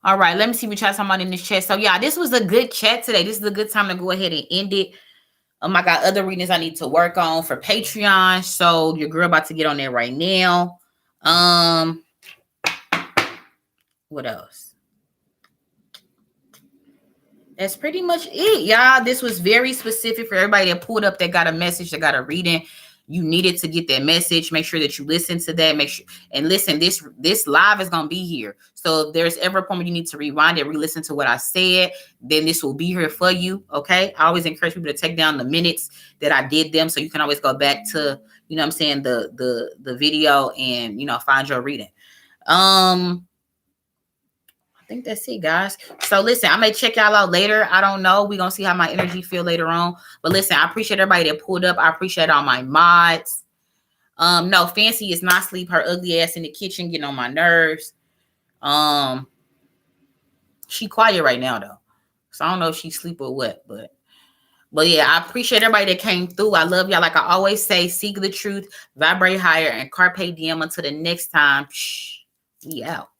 All right, let me see what y'all talking about in this chat. So yeah, this was a good chat today. This is a good time to go ahead and end it. I got other readings I need to work on for Patreon. So your girl about to get on there right now. What else? That's pretty much it, y'all. This was very specific for everybody that pulled up, that got a message, that got a reading. You needed to get that message. Make sure that you listen to that. Make sure and listen. This live is gonna be here. So if there's ever a point where you need to rewind it, re-listen to what I said, then this will be here for you. Okay. I always encourage people to take down the minutes that I did them, so you can always go back to, you know what I'm saying, the video and, you know, find your reading. I think that's it, guys. So listen, I may check y'all out later. I don't know. We're gonna see how my energy feel later on. But listen, I appreciate everybody that pulled up. I appreciate all my mods. No, Fancy is not sleep. Her ugly ass in the kitchen getting on my nerves. She quiet right now though. So I don't know if she sleep or what, but yeah, I appreciate everybody that came through. I love y'all. Like I always say, seek the truth, vibrate higher, and carpe diem until the next time. Shh, we out.